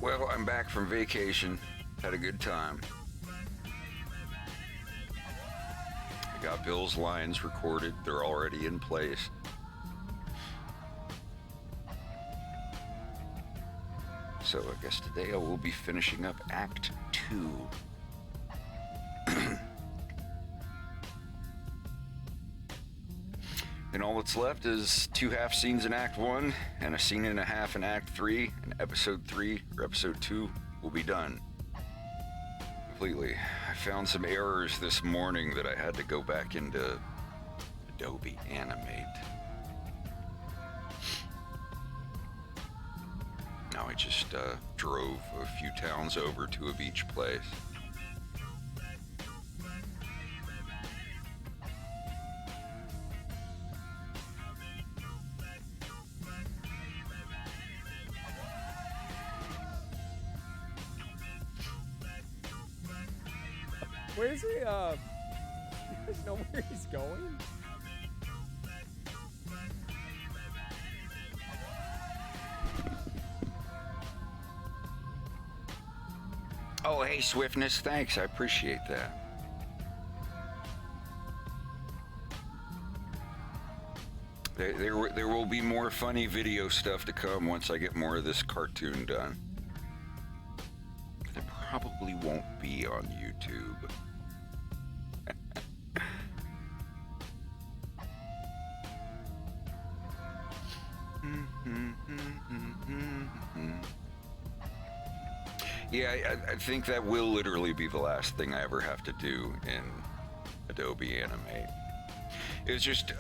Well, I'm back from vacation. Had a good time. I got Bill's lines recorded. They're already in place. So I guess today I will be finishing up Act 2. And all that's left is 2.5 scenes in Act 1 and a scene and a half in Act 3, and Episode 3 or Episode 2 will be done completely. I found some errors this morning that I had to go back into Adobe Animate. Now I just drove a few towns over to a beach place. Where's he? You guys know where he's going? Oh, hey, Swiftness, thanks. I appreciate that. There will be more funny video stuff to come once I get more of this cartoon done. It probably won't be on YouTube. Yeah, I think that will literally be the last thing I ever have to do in Adobe Animate. It's just,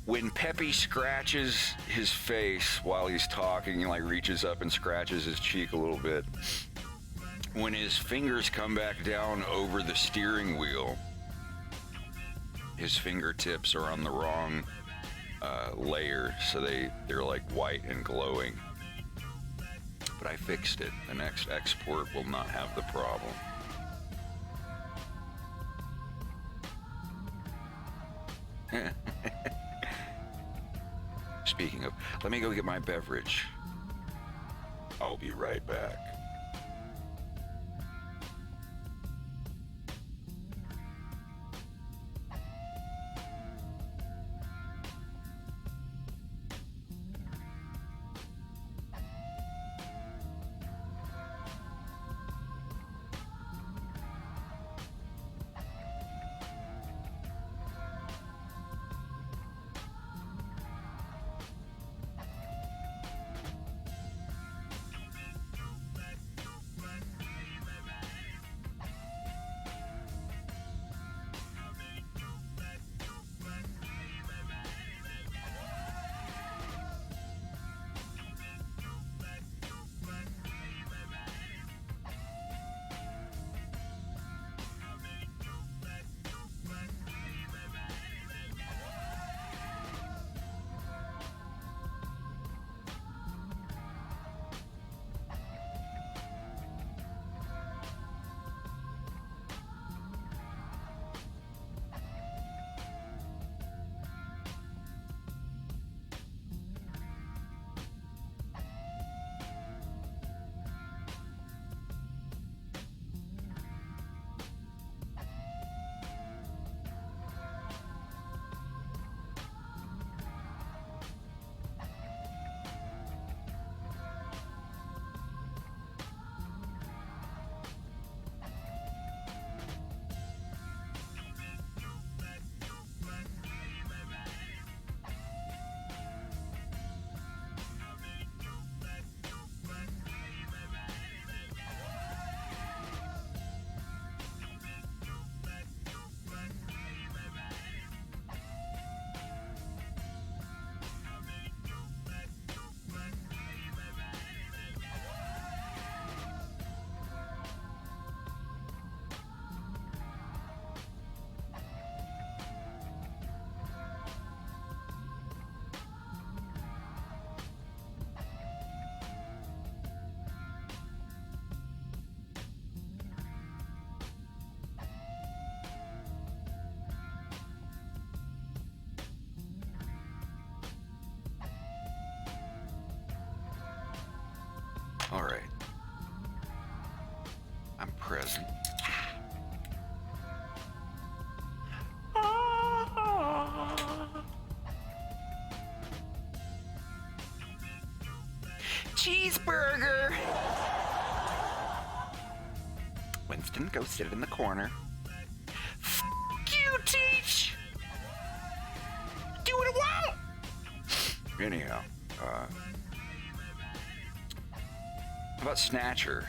when Peppy scratches his face while he's talking, he like reaches up and scratches his cheek a little bit. When his fingers come back down over the steering wheel, his fingertips are on the wrong layer, so they're like white and glowing. But I fixed it. The next export will not have the problem. Speaking of, let me go get my beverage. I'll be right back. present. Cheeseburger! Winston, go sit in the corner. F you, Teach! Do what I want! Anyhow, how about Snatcher?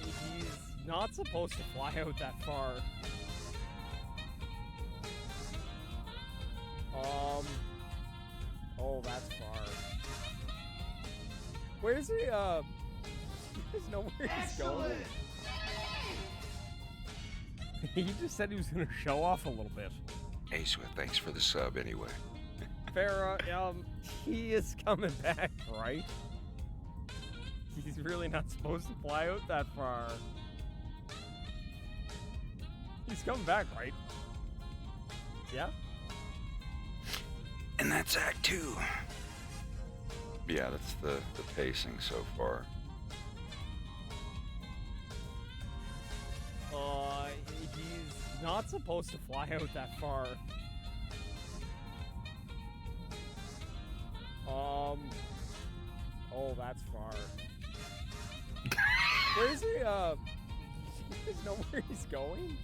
He's not supposed to fly out that far. Oh, that's far. Where's he, There's nowhere he's going. He just said he was gonna show off a little bit. Hey, Swift, thanks for the sub anyway. Farrah, he is coming back, right? He's really not supposed to fly out that far. He's coming back, right? Yeah? And that's Act 2. Yeah, that's the pacing so far. He's not supposed to fly out that far. Oh, that's far. Where's he, There's nowhere he's going?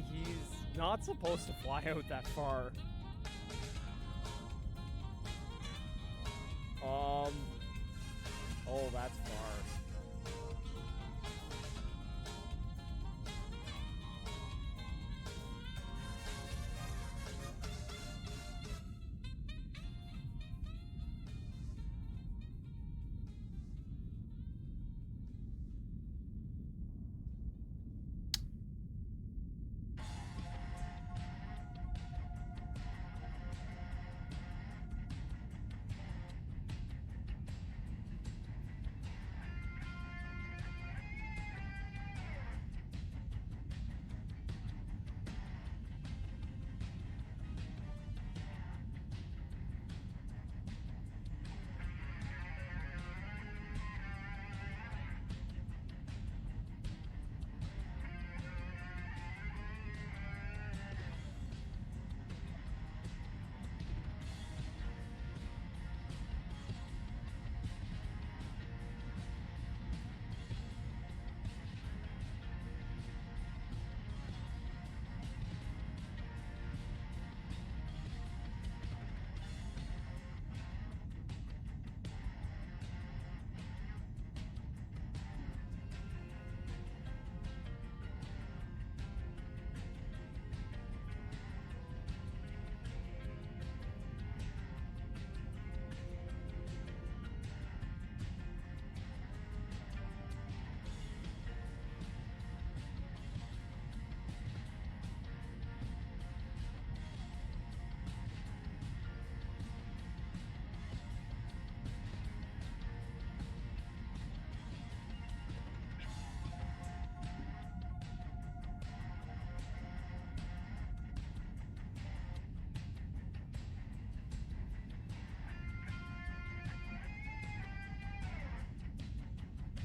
He's not supposed to fly out that far. Oh, that's far.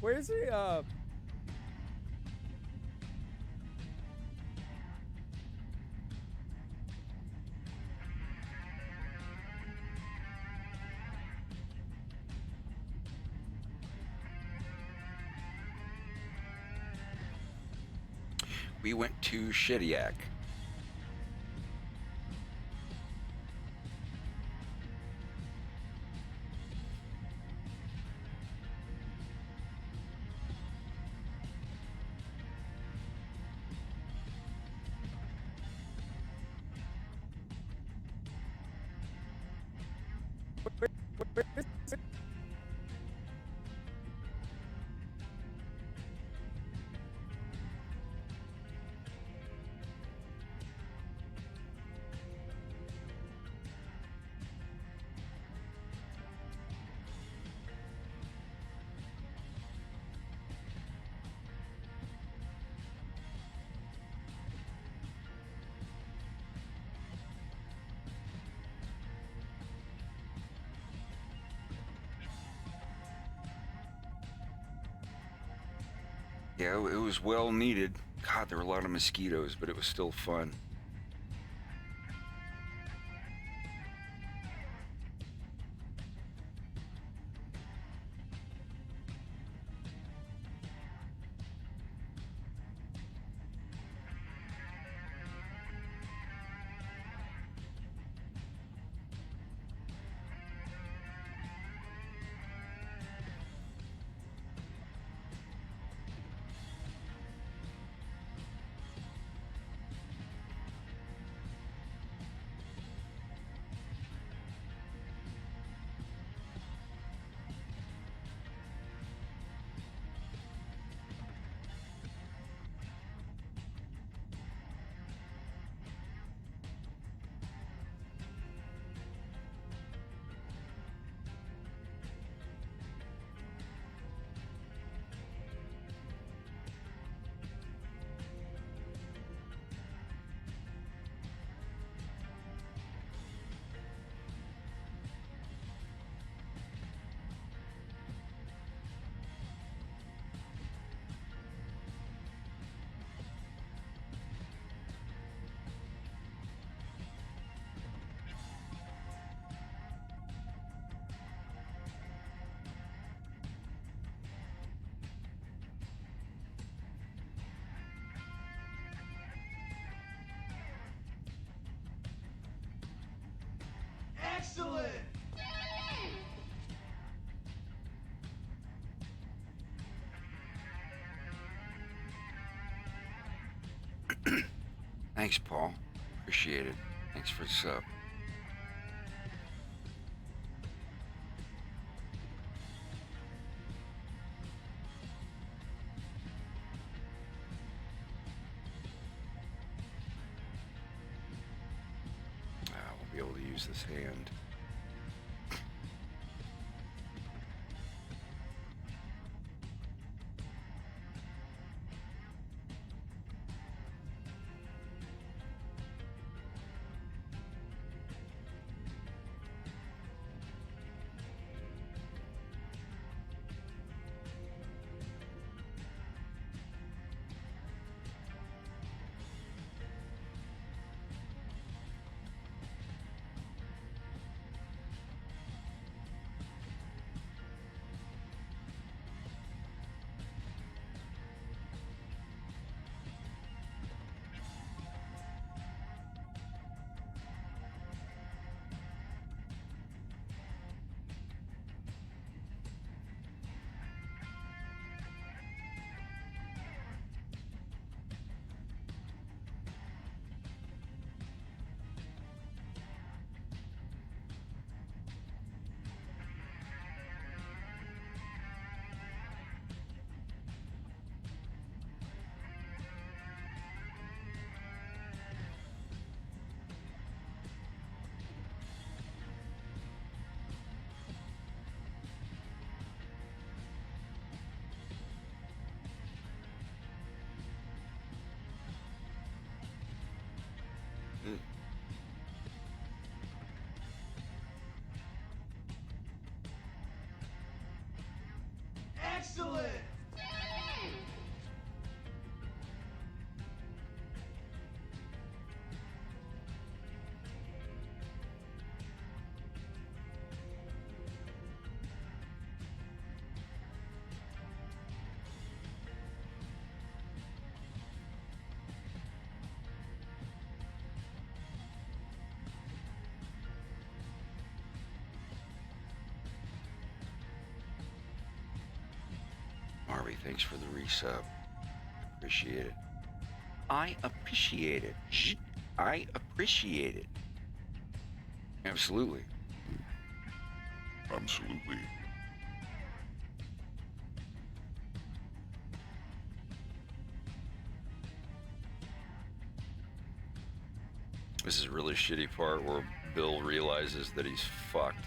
Where's he, We went to Shitiak. Yeah, it was well needed. God, there were a lot of mosquitoes, but it was still fun. Excellent! Thanks, Paul. Appreciate it. Thanks for the sub. We'll be able to use this hand. Excellent! Barbie, thanks for the resub. Appreciate it. I appreciate it. I appreciate it. Absolutely. Absolutely. This is a really shitty part where Bill realizes that he's fucked.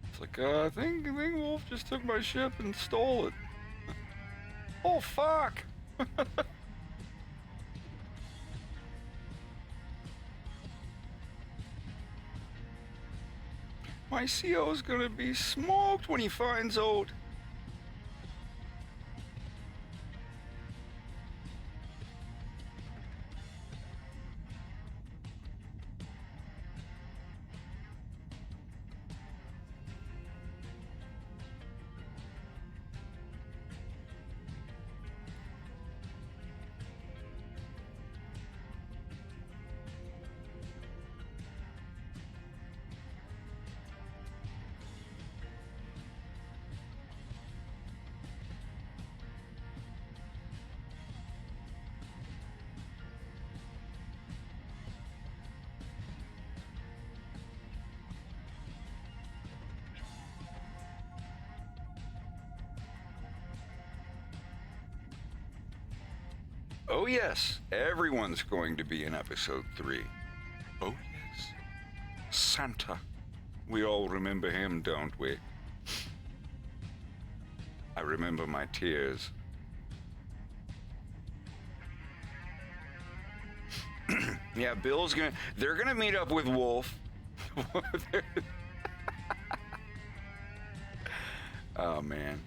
It's like, I think Wolf just took my ship and stole it. Oh, fuck! My CO's gonna be smoked when he finds out. Oh yes, everyone's going to be in episode 3. Oh yes, Santa. We all remember him, don't we? I remember my tears. Yeah, they're gonna meet up with Wolf. Oh man.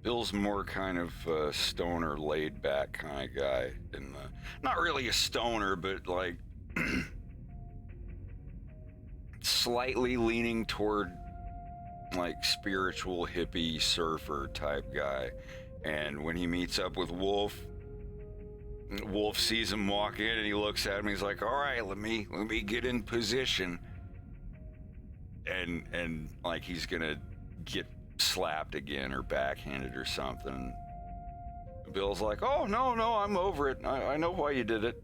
Bill's more kind of stoner, laid-back kind of guy. Not really a stoner, but like slightly leaning toward like spiritual hippie surfer type guy. And when he meets up with Wolf, Wolf sees him walk in and he looks at him. He's like, "All right, let me get in position." And like he's gonna get slapped again or backhanded or something. Bill's like, "Oh no, I'm over it. I know why you did it.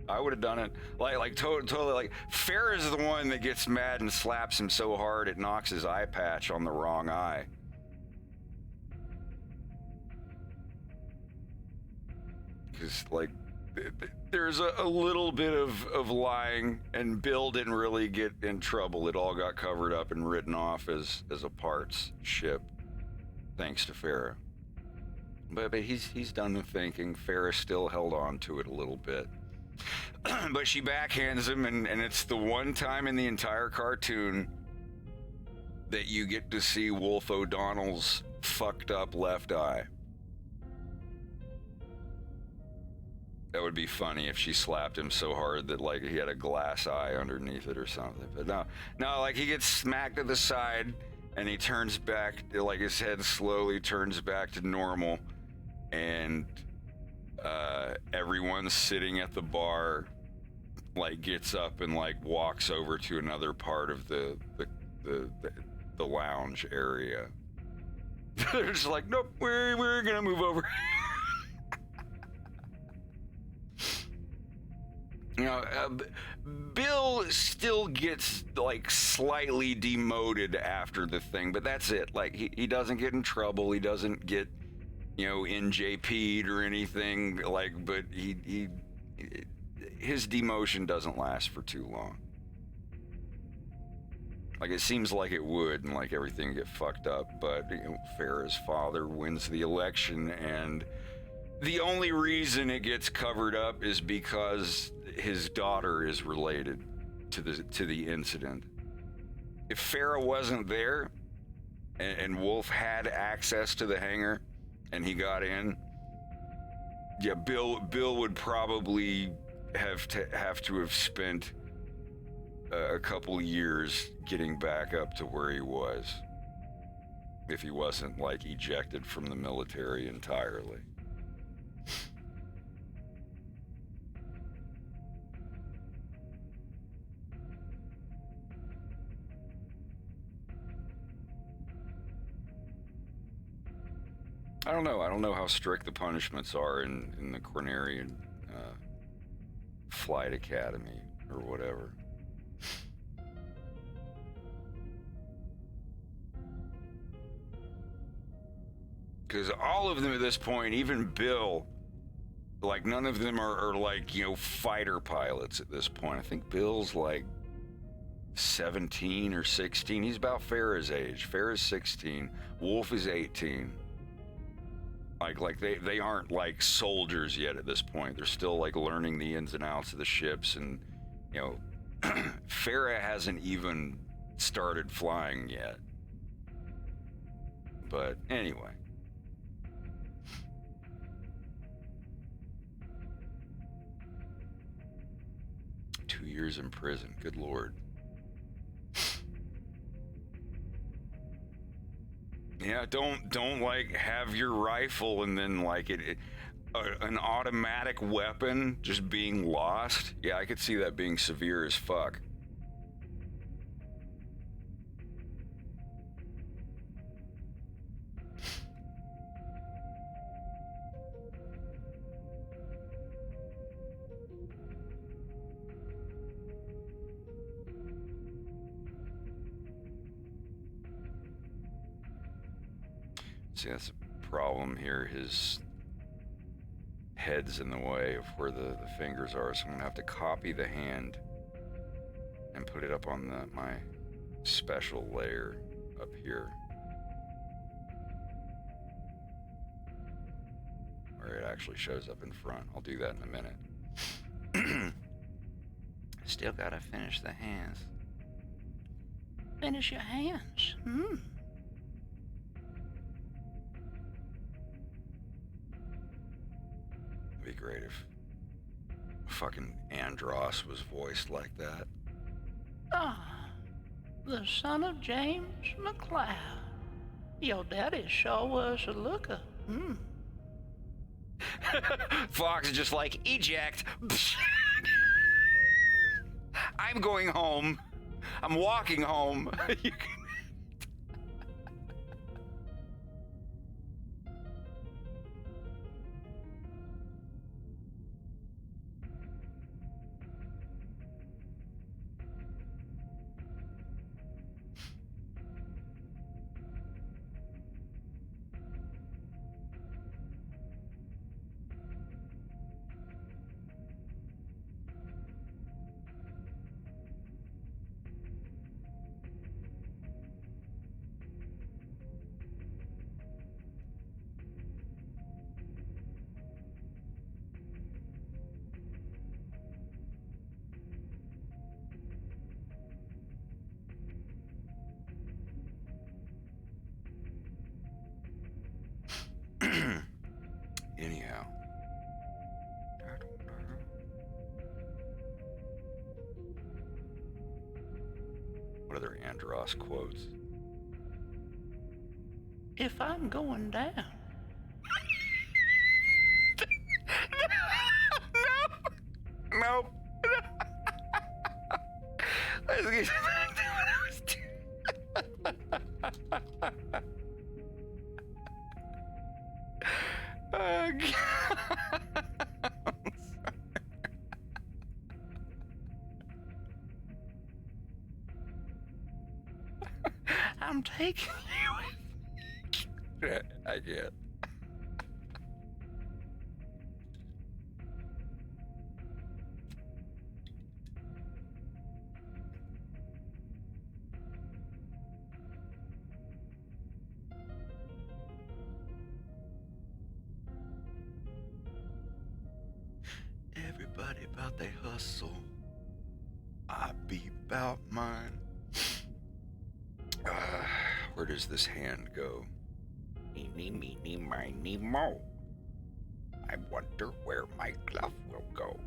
I would have done it." Like totally like Farrah's the one that gets mad and slaps him so hard it knocks his eye patch on the wrong eye. Because like there's a little bit of lying, and Bill didn't really get in trouble. It all got covered up and written off as a parts ship, thanks to Farrah. But he's done the thinking. Farrah still held on to it a little bit. But she backhands him, and it's the one time in the entire cartoon that you get to see Wolf O'Donnell's fucked up left eye. That would be funny if she slapped him so hard that like he had a glass eye underneath it or something. But no, like he gets smacked to the side and he turns back, like his head slowly turns back to normal, and everyone sitting at the bar like gets up and like walks over to another part of the lounge area. They're just like, "Nope, we're gonna move over." You know, Bill still gets like slightly demoted after the thing, but that's it. Like he doesn't get in trouble. He doesn't get, NJP'd or anything. Like, but his demotion doesn't last for too long. Like it seems like it would, and like everything get fucked up. But Farrah's father wins the election, and the only reason it gets covered up is because his daughter is related to the incident. If Farrah wasn't there and Wolf had access to the hangar and he got in, yeah, Bill would probably have to have spent a couple years getting back up to where he was, if he wasn't like ejected from the military entirely. I don't know. I don't know how strict the punishments are in the Cornerian Flight Academy or whatever. Because all of them at this point, even Bill, like none of them are like, you know, fighter pilots at this point. I think Bill's like 17 or 16. He's about Farrah's age. Farrah's 16. Wolf is 18. Like they aren't like soldiers yet at this point. They're still like learning the ins and outs of the ships, and you know, Farrah hasn't even started flying yet. But anyway. 2 years in prison. Good Lord. Yeah, don't like have your rifle and then like an automatic weapon just being lost. Yeah, I could see that being severe as fuck. See, that's a problem here. His head's in the way of where the fingers are, so I'm gonna have to copy the hand and put it up on my special layer up here, where it actually shows up in front. I'll do that in a minute. Still gotta finish the hands. Finish your hands. It'd be great if fucking Andros was voiced like that. The son of James McLeod. Your daddy sure was a looker. Fox is just like, eject. I'm going home. I'm walking home. You can... Anyhow. What other Andros quotes? If I'm going down. Nope. Let's get back to what I was doing. Oh, God. I'm taking you with me. I get. Everybody about they hustle. I be about mine. Where does this hand go? Eeny, meeny, miny, mo. I wonder where my glove will go.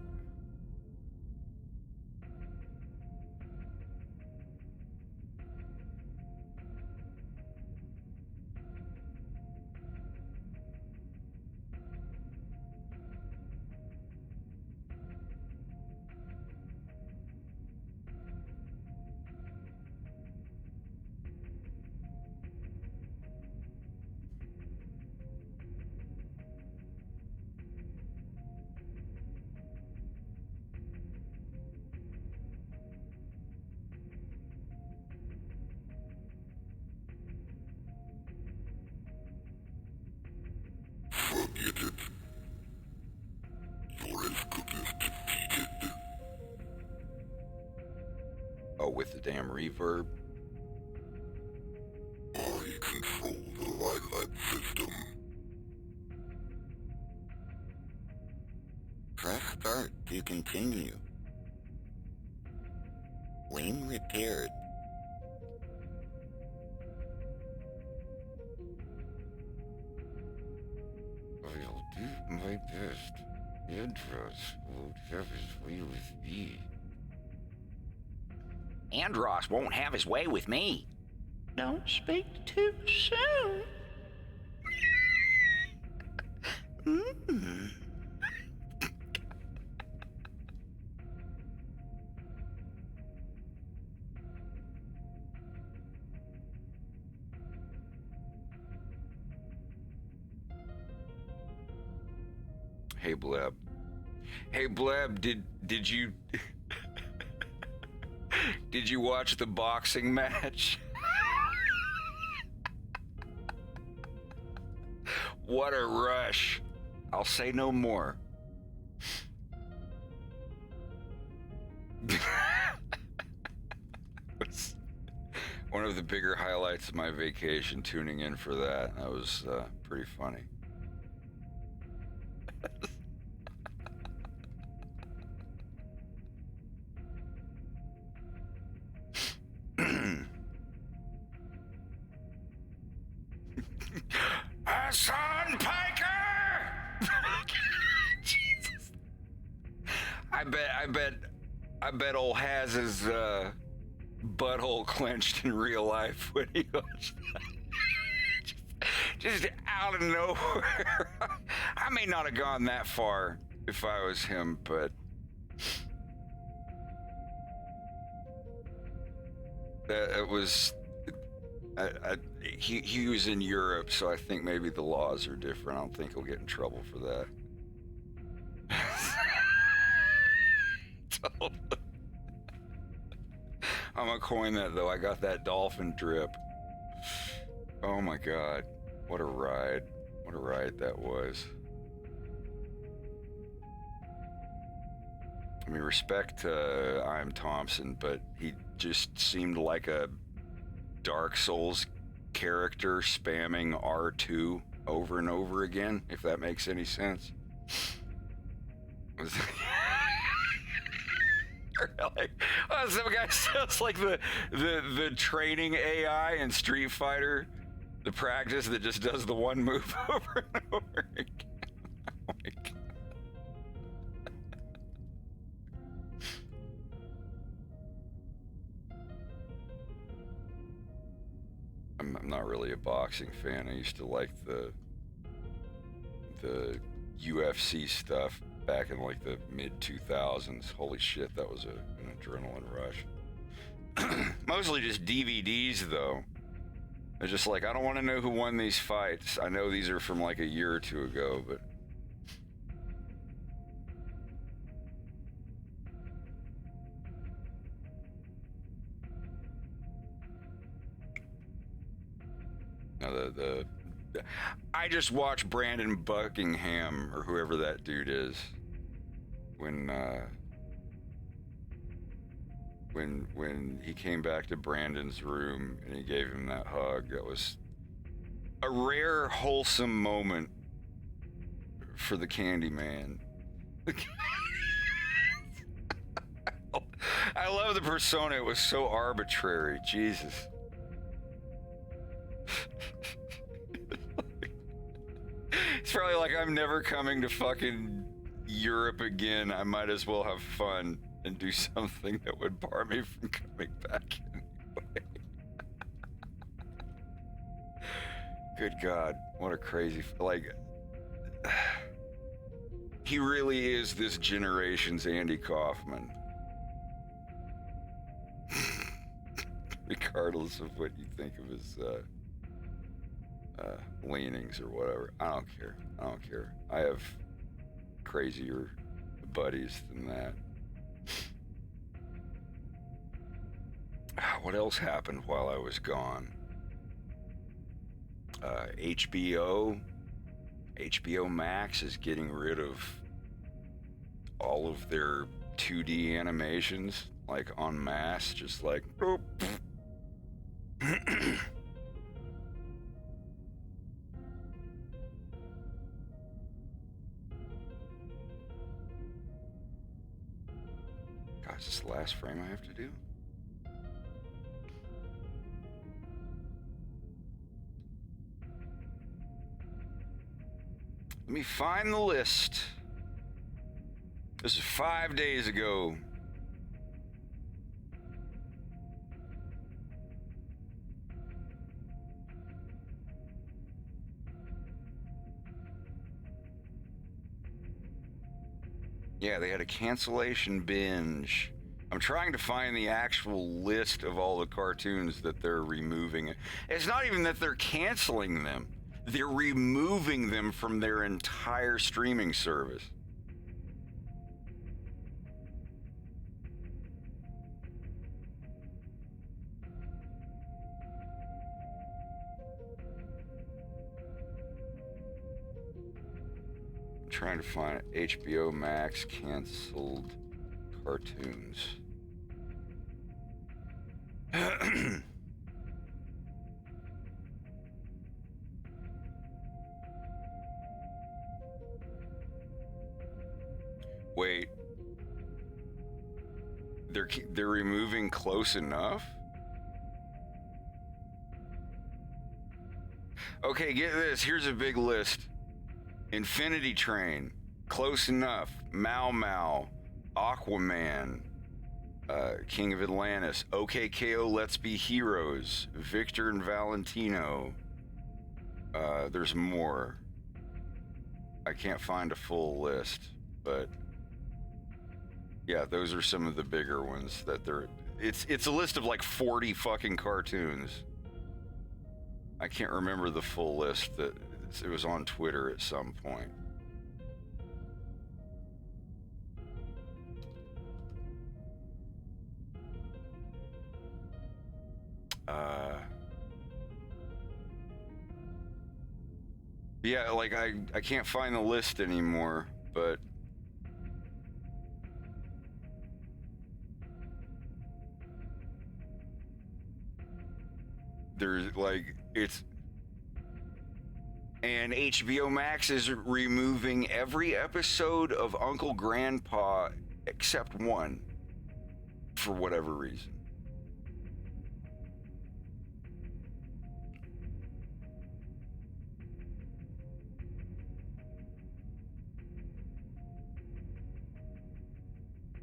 damn reverb. I control the light system. Press start to continue. When repaired, I'll do my best. Andros won't have his way with me. Andros won't have his way with me. Don't speak too soon. Hey Bleb. Hey Bleb, did you did you watch the boxing match? What a rush. I'll say no more. Was one of the bigger highlights of my vacation, tuning in for that. That was pretty funny. Hassan Piker! Jesus. I bet old Haz's butthole clenched in real life when he watched that. just out of nowhere. I may not have gone that far if I was him, but it was. He was in Europe, so I think maybe the laws are different. I don't think he'll get in trouble for that. Totally. I'm gonna coin that though. I got that dolphin drip. Oh my god, what a ride! What a ride that was. I mean, respect to I'm Thompson, but he just seemed like a Dark Souls character spamming R2 over and over again, if that makes any sense. Really? Oh, some guy sounds like the training AI in Street Fighter, the practice that just does the one move over and over again. Oh my god. I'm not really a boxing fan. I used to like the UFC stuff back in like the mid 2000s. Holy shit, that was an adrenaline rush. Mostly just DVDs though. It's just like, I don't want to know who won these fights. I know these are from like a year or two ago, but I just watched Brandon Buckingham or whoever that dude is when he came back to Brandon's room and he gave him that hug. That was a rare wholesome moment for the Candyman. I love the persona. It was so arbitrary. Jesus. It's probably like, I'm never coming to fucking Europe again. I might as well have fun and do something that would bar me from coming back anyway. Good God, what a crazy, like, he really is this generation's Andy Kaufman. Regardless of what you think of his leanings or whatever. I don't care. I have crazier buddies than that. What else happened while I was gone? HBO Max is getting rid of all of their 2D animations. like en masse, just like boop. God, is this the last frame I have to do? Let me find the list. This is 5 days ago. Yeah, they had a cancellation binge. I'm trying to find the actual list of all the cartoons that they're removing. It's not even that they're canceling them. They're removing them from their entire streaming service. I'm trying to find HBO Max canceled cartoons. Wait. They're removing Close Enough? Okay, get this. Here's a big list. Infinity Train, Close Enough, Mau Mau, Aquaman, King of Atlantis, OKKO Let's Be Heroes, Victor and Valentino. There's more. I can't find a full list, but yeah, those are some of the bigger ones that they're. It's a list of like 40 fucking cartoons. I can't remember the full list. That it was on Twitter at some point. Yeah, like I can't find the list anymore, but there's like it's. And HBO Max is removing every episode of Uncle Grandpa except one for whatever reason.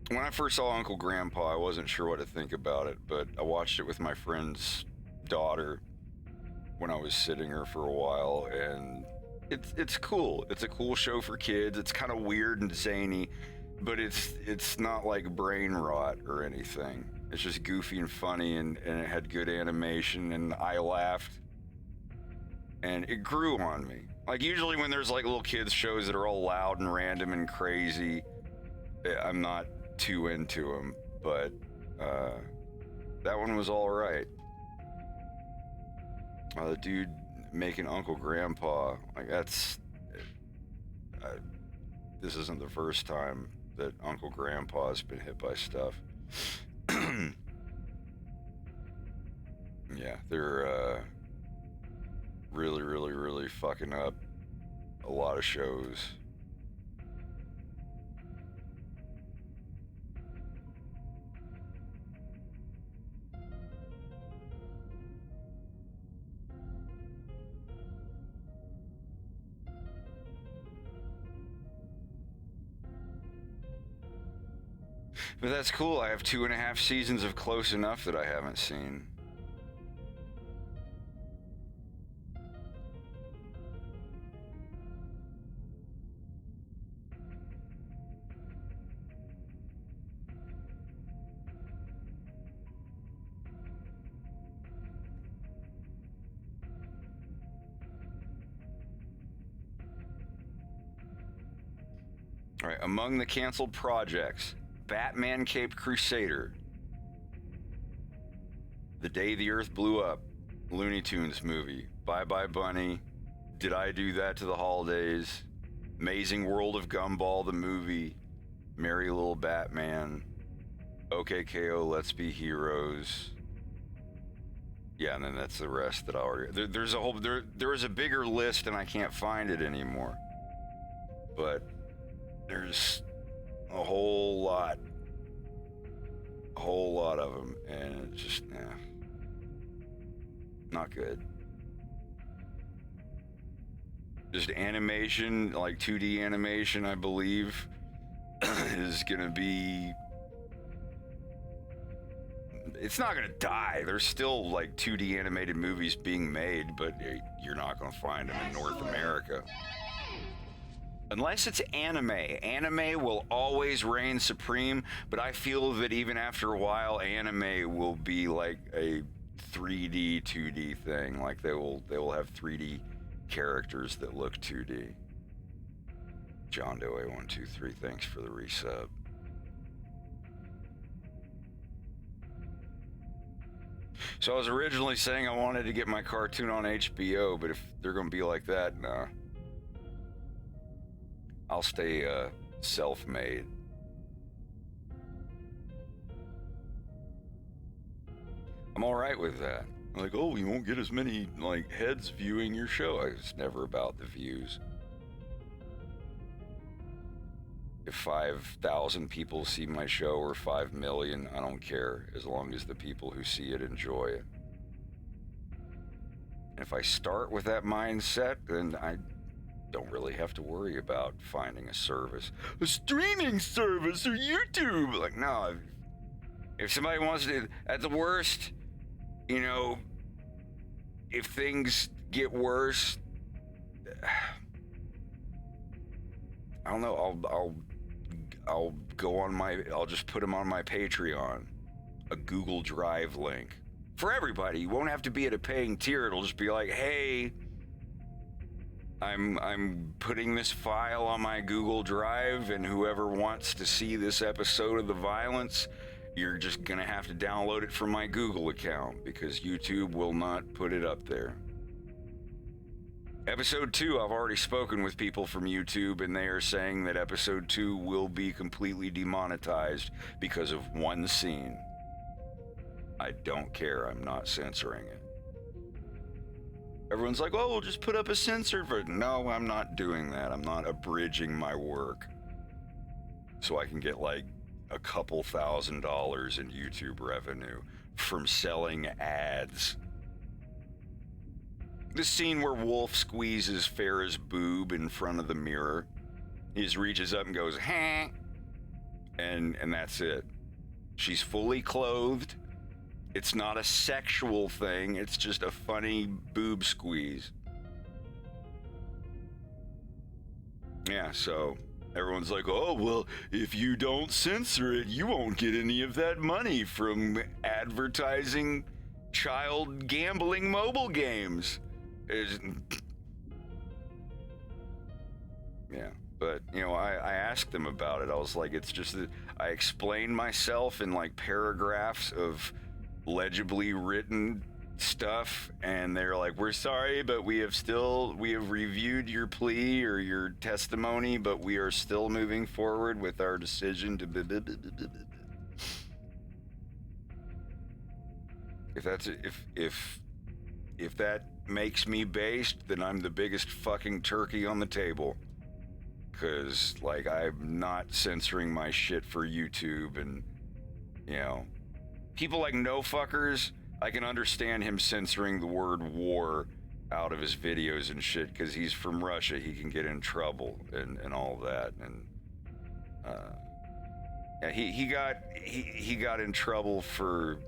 When I first saw Uncle Grandpa, I wasn't sure what to think about it, but I watched it with my friend's daughter when I was sitting her for a while, and it's cool. It's a cool show for kids. It's kind of weird and zany, but it's not like brain rot or anything. It's just goofy and funny, and it had good animation, and I laughed, and it grew on me. Like usually when there's like little kids shows that are all loud and random and crazy, I'm not too into them, but that one was all right. The dude making Uncle Grandpa, like that's, this isn't the first time that Uncle Grandpa's been hit by stuff. Yeah, they're really fucking up a lot of shows. But that's cool. I have 2.5 seasons of Close Enough that I haven't seen. All right, among the canceled projects, Batman Caped Crusader, The Day the Earth Blew Up, Looney Tunes movie, Bye Bye Bunny, Did I Do That to the Holidays, Amazing World of Gumball the movie, Merry Little Batman, OKKO, Let's Be Heroes. Yeah, and then that's the rest that I already. There's a whole. There was a bigger list, and I can't find it anymore. But there's a whole lot of them, and it's just not good. Just animation, like 2D animation, I believe, is gonna be. It's not gonna die. There's still like 2D animated movies being made, but you're not gonna find them in North America. Unless it's anime. Anime will always reign supreme, but I feel that even after a while, anime will be like a 3D, 2D thing. Like they will have 3D characters that look 2D. John Doe 123, thanks for the resub. So I was originally saying I wanted to get my cartoon on HBO, but if they're gonna be like that, nah. I'll stay self-made. I'm all right with that. Like, oh, you won't get as many like heads viewing your show. It's never about the views. If 5,000 people see my show or 5 million, I don't care, as long as the people who see it enjoy it. And if I start with that mindset, then I don't really have to worry about finding a service. A streaming service or YouTube! Like, no. If somebody wants to, at the worst, you know, if things get worse, I don't know, I'll go on I'll just put them on my Patreon, a Google Drive link for everybody. You won't have to be at a paying tier. It'll just be like, hey, I'm putting this file on my Google Drive, and whoever wants to see this episode of The Violence, you're just gonna have to download it from my Google account, because YouTube will not put it up there. Episode 2, I've already spoken with people from YouTube, and they are saying that episode 2 will be completely demonetized because of one scene. I don't care, I'm not censoring it. Everyone's like, oh, we'll just put up a censored version. No, I'm not doing that. I'm not abridging my work so I can get like a couple $1,000s in YouTube revenue from selling ads. The scene where Wolf squeezes Farrah's boob in front of the mirror. He just reaches up and goes, huh? And that's it. She's fully clothed. It's not a sexual thing. It's just a funny boob squeeze. Yeah, so everyone's like, oh, well, if you don't censor it, you won't get any of that money from advertising child gambling mobile games. Yeah, but, you know, I asked them about it. I was like, it's just that I explained myself in like paragraphs of legibly written stuff, and they're like, we're sorry, but we have reviewed your plea or your testimony, but we are still moving forward with our decision to if that makes me based, then I'm the biggest fucking turkey on the table, because like I'm not censoring my shit for YouTube. And you know, people like No Fuckers, I can understand him censoring the word war out of his videos and shit, because he's from Russia. He can get in trouble and all that. And yeah, he got in trouble for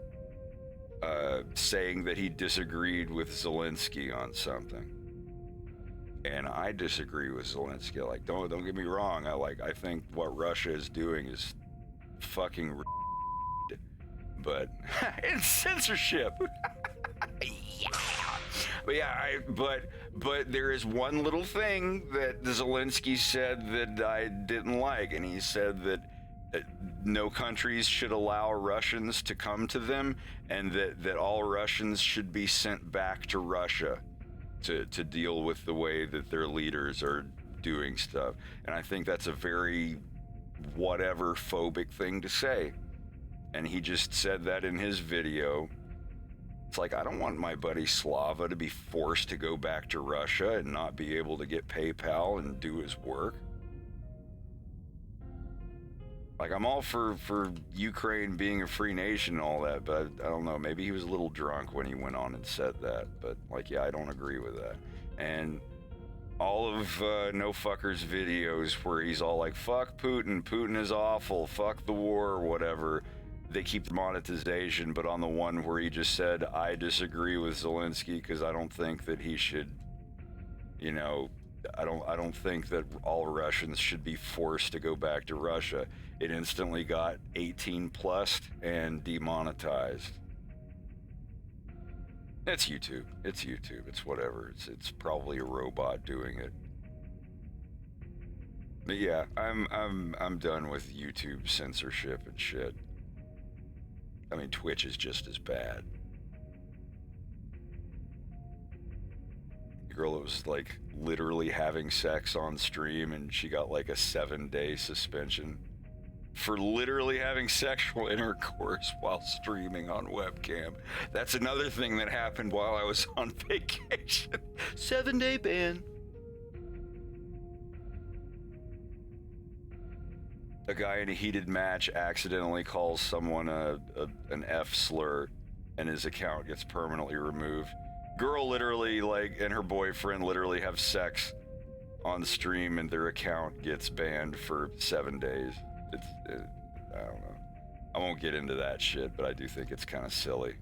saying that he disagreed with Zelensky on something. And I disagree with Zelensky. Like, don't get me wrong. I think what Russia is doing is fucking but it's censorship. Yeah. But yeah, but there is one little thing that Zelensky said that I didn't like, and he said that no countries should allow Russians to come to them, and that all Russians should be sent back to Russia to deal with the way that their leaders are doing stuff. And I think that's a very whatever phobic thing to say. And he just said that in his video. It's like, I don't want my buddy Slava to be forced to go back to Russia and not be able to get PayPal and do his work. Like, I'm all for Ukraine being a free nation and all that, but I don't know, maybe he was a little drunk when he went on and said that. But, like, yeah, I don't agree with that. And all of No Fucker's videos where he's all like, fuck Putin, Putin is awful, fuck the war, or whatever, they keep the monetization. But on the one where he just said, I disagree with Zelensky because I don't think that he should, you know, I don't think that all Russians should be forced to go back to Russia, it instantly got 18 plus and demonetized. It's YouTube. It's YouTube. It's whatever. It's probably a robot doing it. But yeah, I'm done with YouTube censorship and shit. I mean, Twitch is just as bad. The girl that was like literally having sex on stream, and she got like a 7-day suspension for literally having sexual intercourse while streaming on webcam. That's another thing that happened while I was on vacation. 7-day ban. A guy in a heated match accidentally calls someone an F slur, and his account gets permanently removed. Girl literally, like, and her boyfriend literally have sex on stream, and their account gets banned for 7 days. I don't know. I won't get into that shit, but I do think it's kind of silly.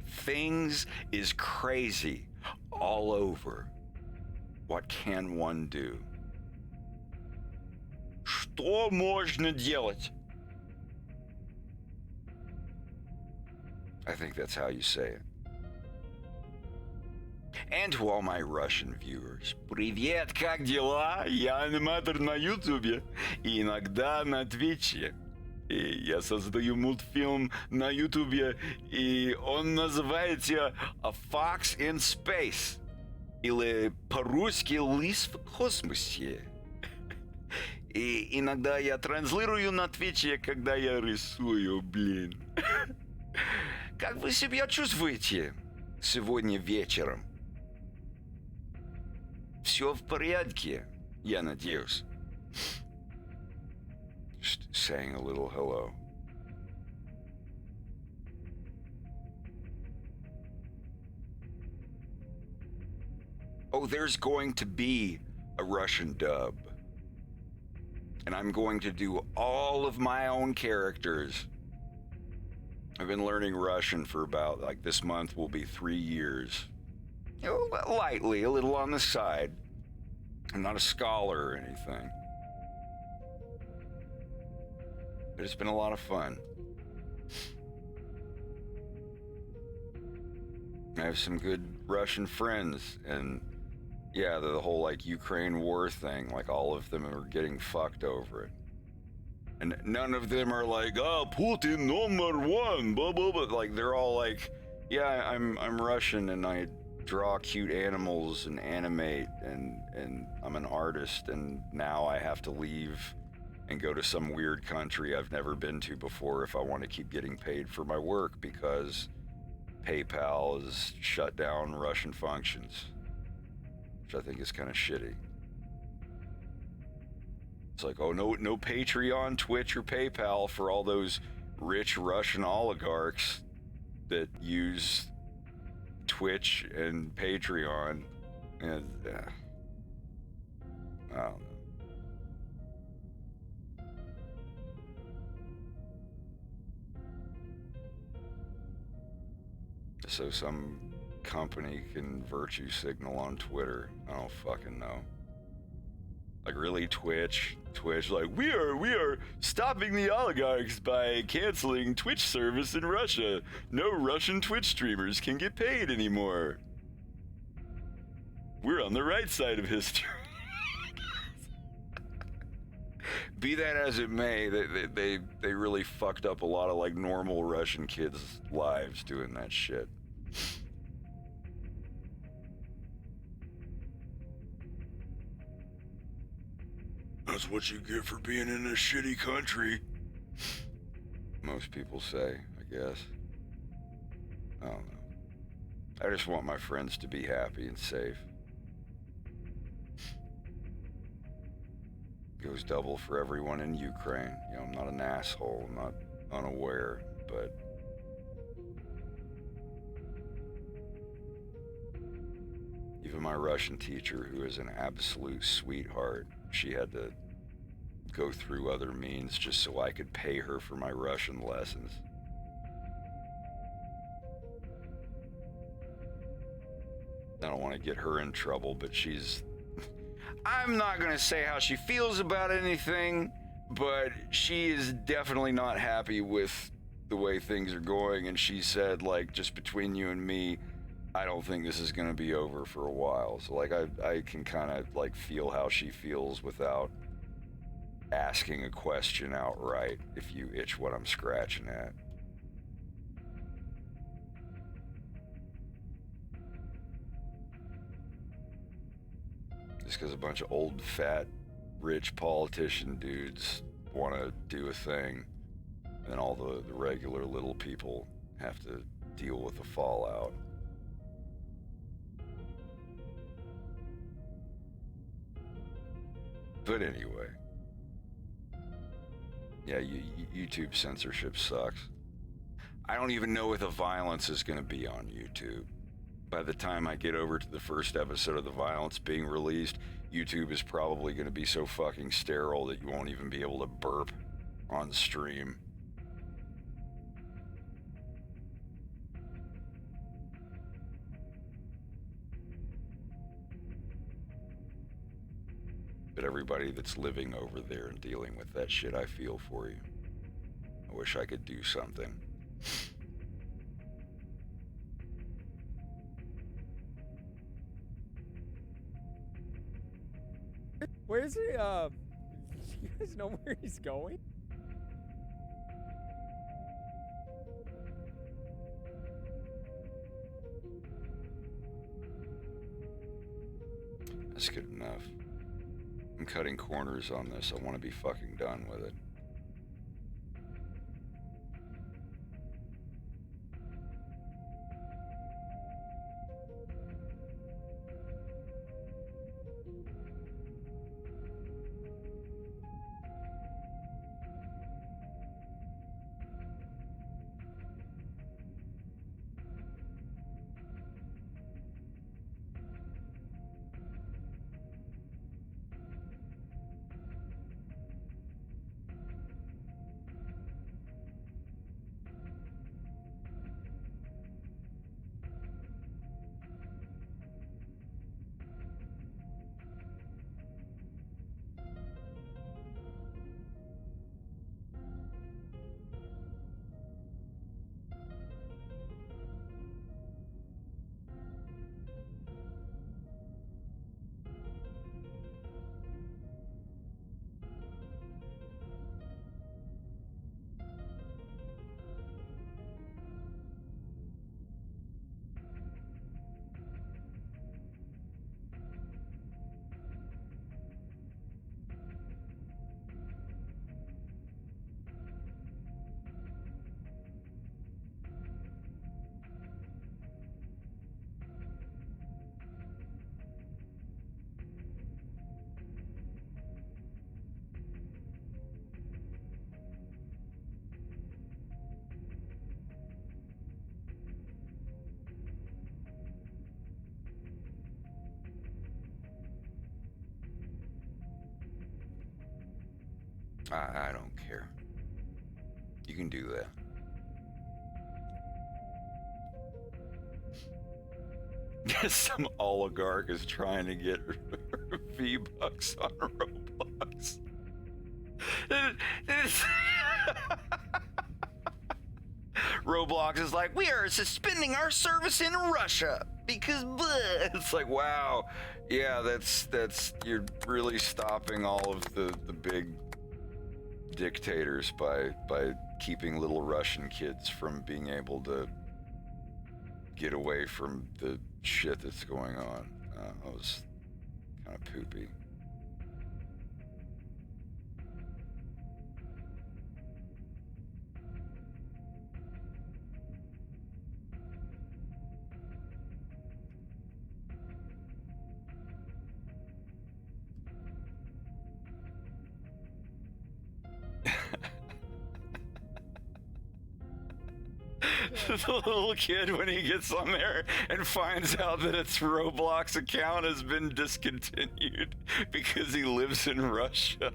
Things is crazy all over. What can one do? Что можно делать? I think that's how you say it. And to all my Russian viewers, привет, как дела? Я аниматор на Ютубе и иногда на Твиче. И я создаю мультфильм на Ютубе, и он называется Fox in Space, или по-русски «Лис в космосе». И иногда я транслирую на Твиче, когда я рисую, блин. Как вы себя чувствуете сегодня вечером? Все в порядке, я надеюсь. Just saying a little hello. Oh, there's going to be a Russian dub. And I'm going to do all of my own characters. I've been learning Russian for about, like, this month will be 3 years. You know, lightly, a little on the side. I'm not a scholar or anything. But it's been a lot of fun. I have some good Russian friends, and yeah, the whole like Ukraine war thing, like all of them are getting fucked over it. And none of them are like, oh, Putin #1, blah, blah, blah. Like, they're all like, yeah, I'm Russian and I draw cute animals and animate, and I'm an artist, and now I have to leave and go to some weird country I've never been to before if I want to keep getting paid for my work because PayPal has shut down Russian functions, which I think is kind of shitty. It's like, oh, no Patreon, Twitch, or PayPal for all those rich Russian oligarchs that use Twitch and Patreon. And I don't know. So some company can virtue signal on Twitter. I don't fucking know. Like, really, Twitch, like, we are stopping the oligarchs by canceling Twitch service in Russia. No Russian Twitch streamers can get paid anymore. We're on the right side of history. Be that as it may, they really fucked up a lot of like normal Russian kids' lives doing that shit. That's what you get for being in a shitty country. Most people say, I guess. I don't know. I just want my friends to be happy and safe. Goes double for everyone in Ukraine. You know, I'm not an asshole. I'm not unaware, but even my Russian teacher, who is an absolute sweetheart, she had to go through other means just so I could pay her for my Russian lessons. I don't want to get her in trouble, but she's... I'm not going to say how she feels about anything, but she is definitely not happy with the way things are going, and she said, like, just between you and me, I don't think this is going to be over for a while. So, like, I can kind of, like, feel how she feels without asking a question outright, if you itch what I'm scratching at. Just because a bunch of old, fat, rich politician dudes want to do a thing, and then all the regular little people have to deal with the fallout. But anyway, yeah, YouTube censorship sucks. I don't even know what the violence is going to be on YouTube. By the time I get over to the first episode of the violence being released, YouTube is probably going to be so fucking sterile that you won't even be able to burp on stream. But everybody that's living over there and dealing with that shit, I feel for you. I wish I could do something. Where's he, you guys know where he's going? That's good enough. I'm cutting corners on this. I want to be fucking done with it. I don't care. You can do that. Some oligarch is trying to get V-Bucks on Roblox. Roblox is like, we are suspending our service in Russia because bleh. It's like, wow, yeah, that's you're really stopping all of the big dictators by keeping little Russian kids from being able to get away from the shit that's going on. That was kind of poopy. The little kid, when he gets on there and finds out that its Roblox account has been discontinued because he lives in Russia.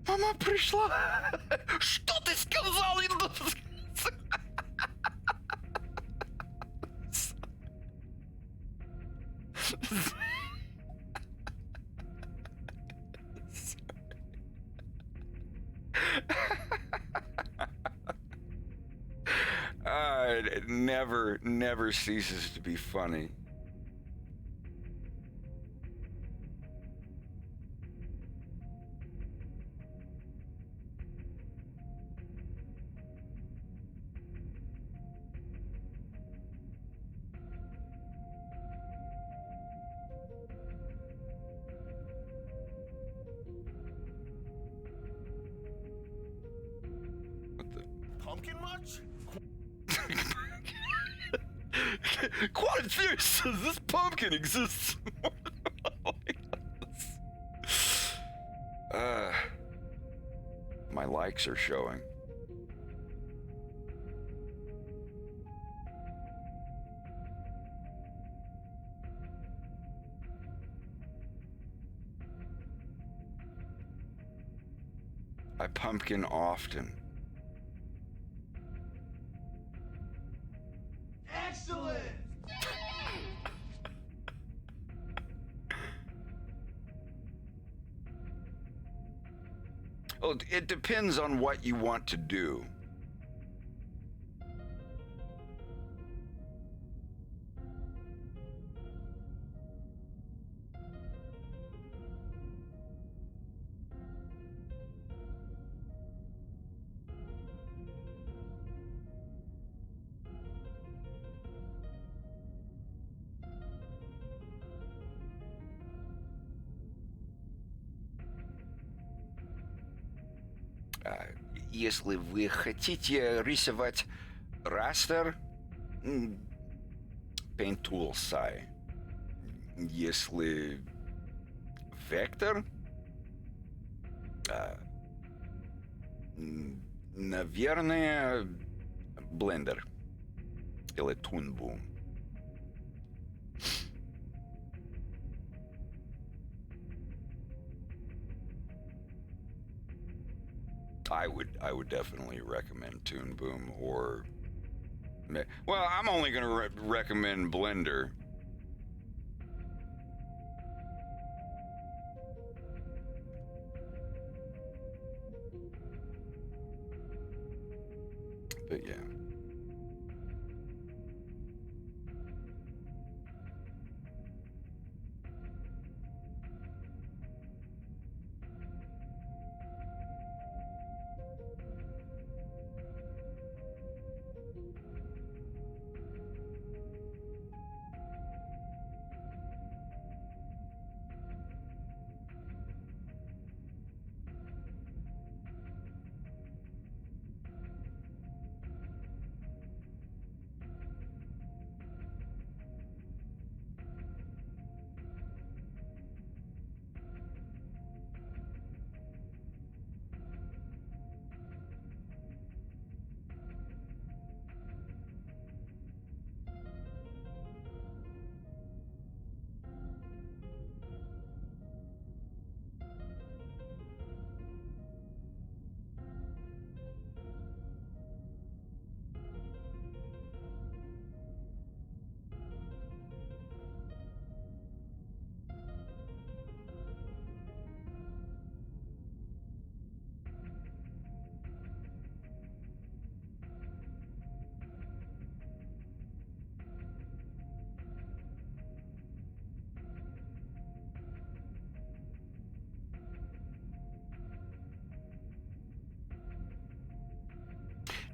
Мама пришла. Что ты сказал? It never ceases to be funny. Pumpkin much? Quantum theory says this pumpkin exists. My likes are showing. I pumpkin often. Excellent! Well, it depends on what you want to do. Если вы хотите рисовать растер, Paint Tools сай. Если вектор, наверное, Blender или Toon Boom. I would definitely recommend Toon Boom or, well, I'm only going to recommend Blender. But yeah.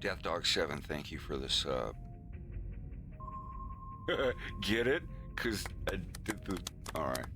Death Dog 7, thank you for the sub. Get it? Because I did the... Alright.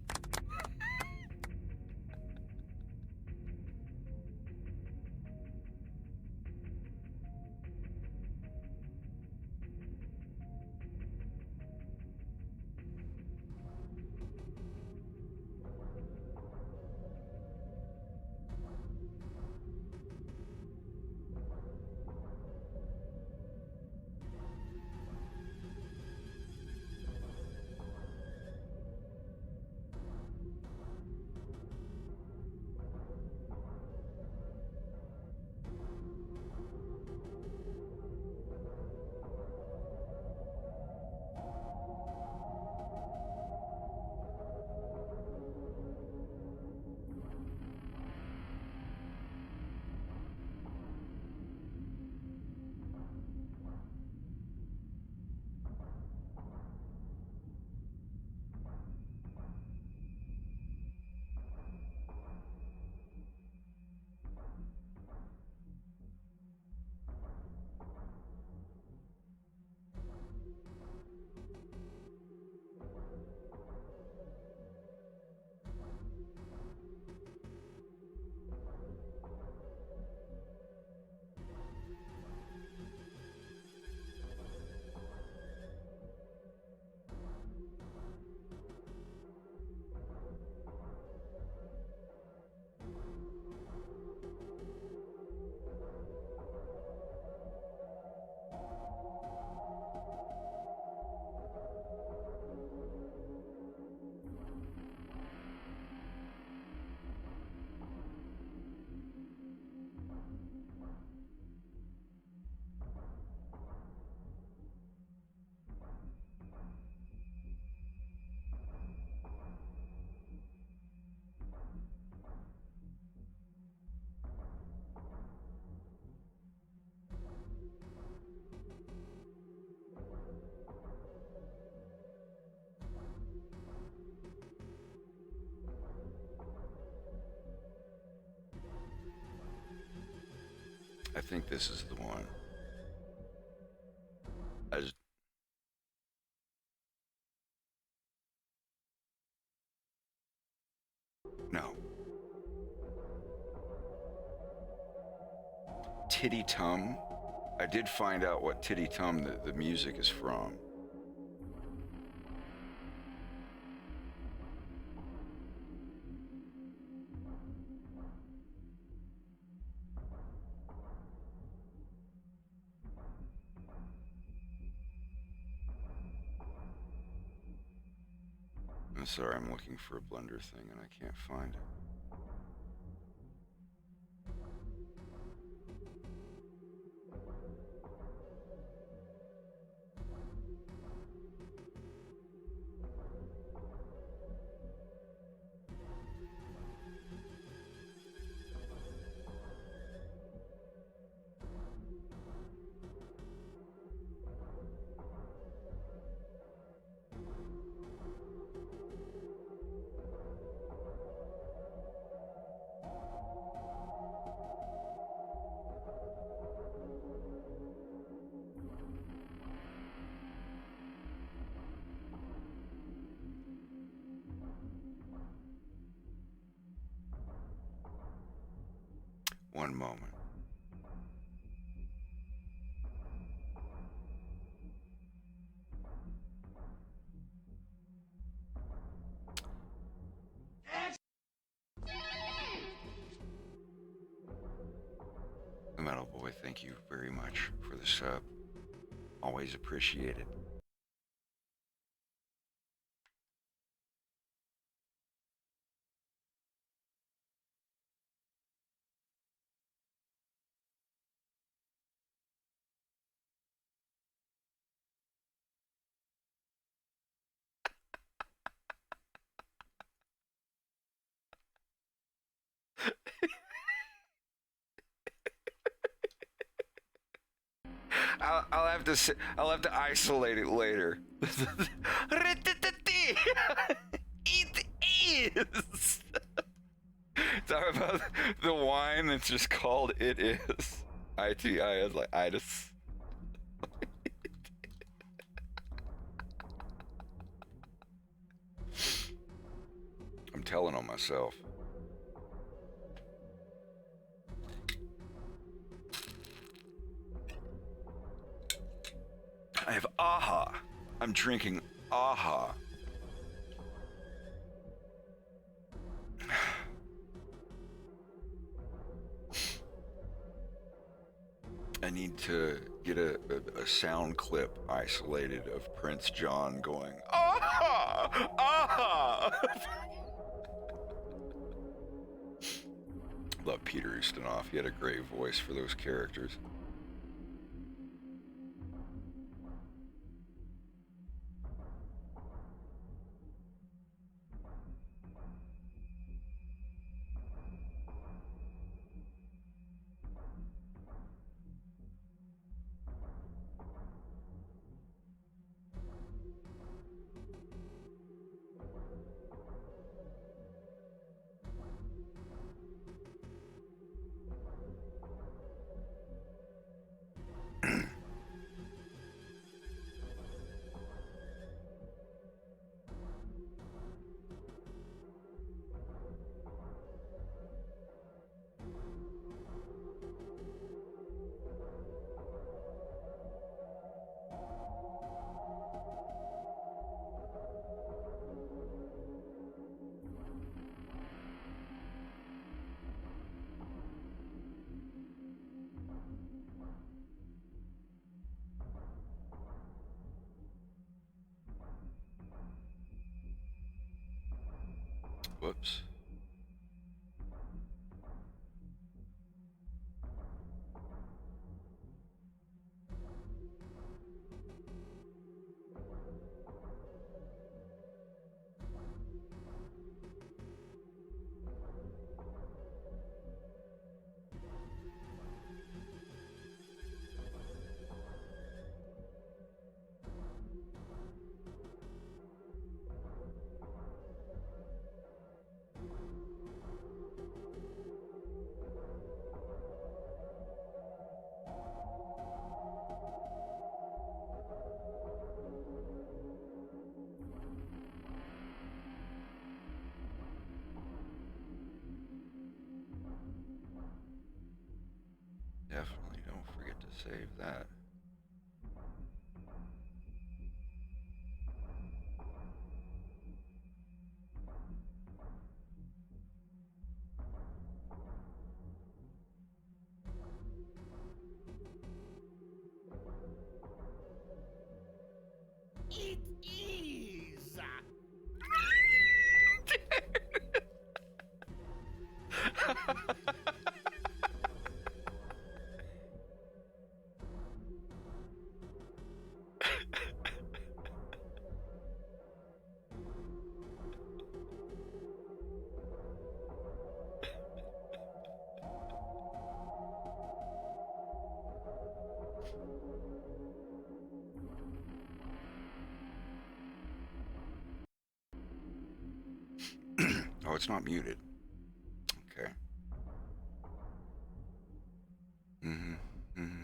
I think this is the one. I just... No. Titty Tum. I did find out what Titty Tum, the music is from. I'm sorry, I'm looking for a Blender thing and I can't find it. One moment. The Metal Boy, thank you very much for the sub. Always appreciated. I'll have to isolate it later. It is. Talk about the wine that's just called It Is. ITI is like itis. I'm telling on myself. I have AHA. I'm drinking AHA. I need to get a sound clip isolated of Prince John going, AHA! AHA! Love Peter Ustinov. He had a great voice for those characters. Definitely don't forget to save that. It is. Oh, it's not muted. Okay. Mm-hmm. Mm-hmm.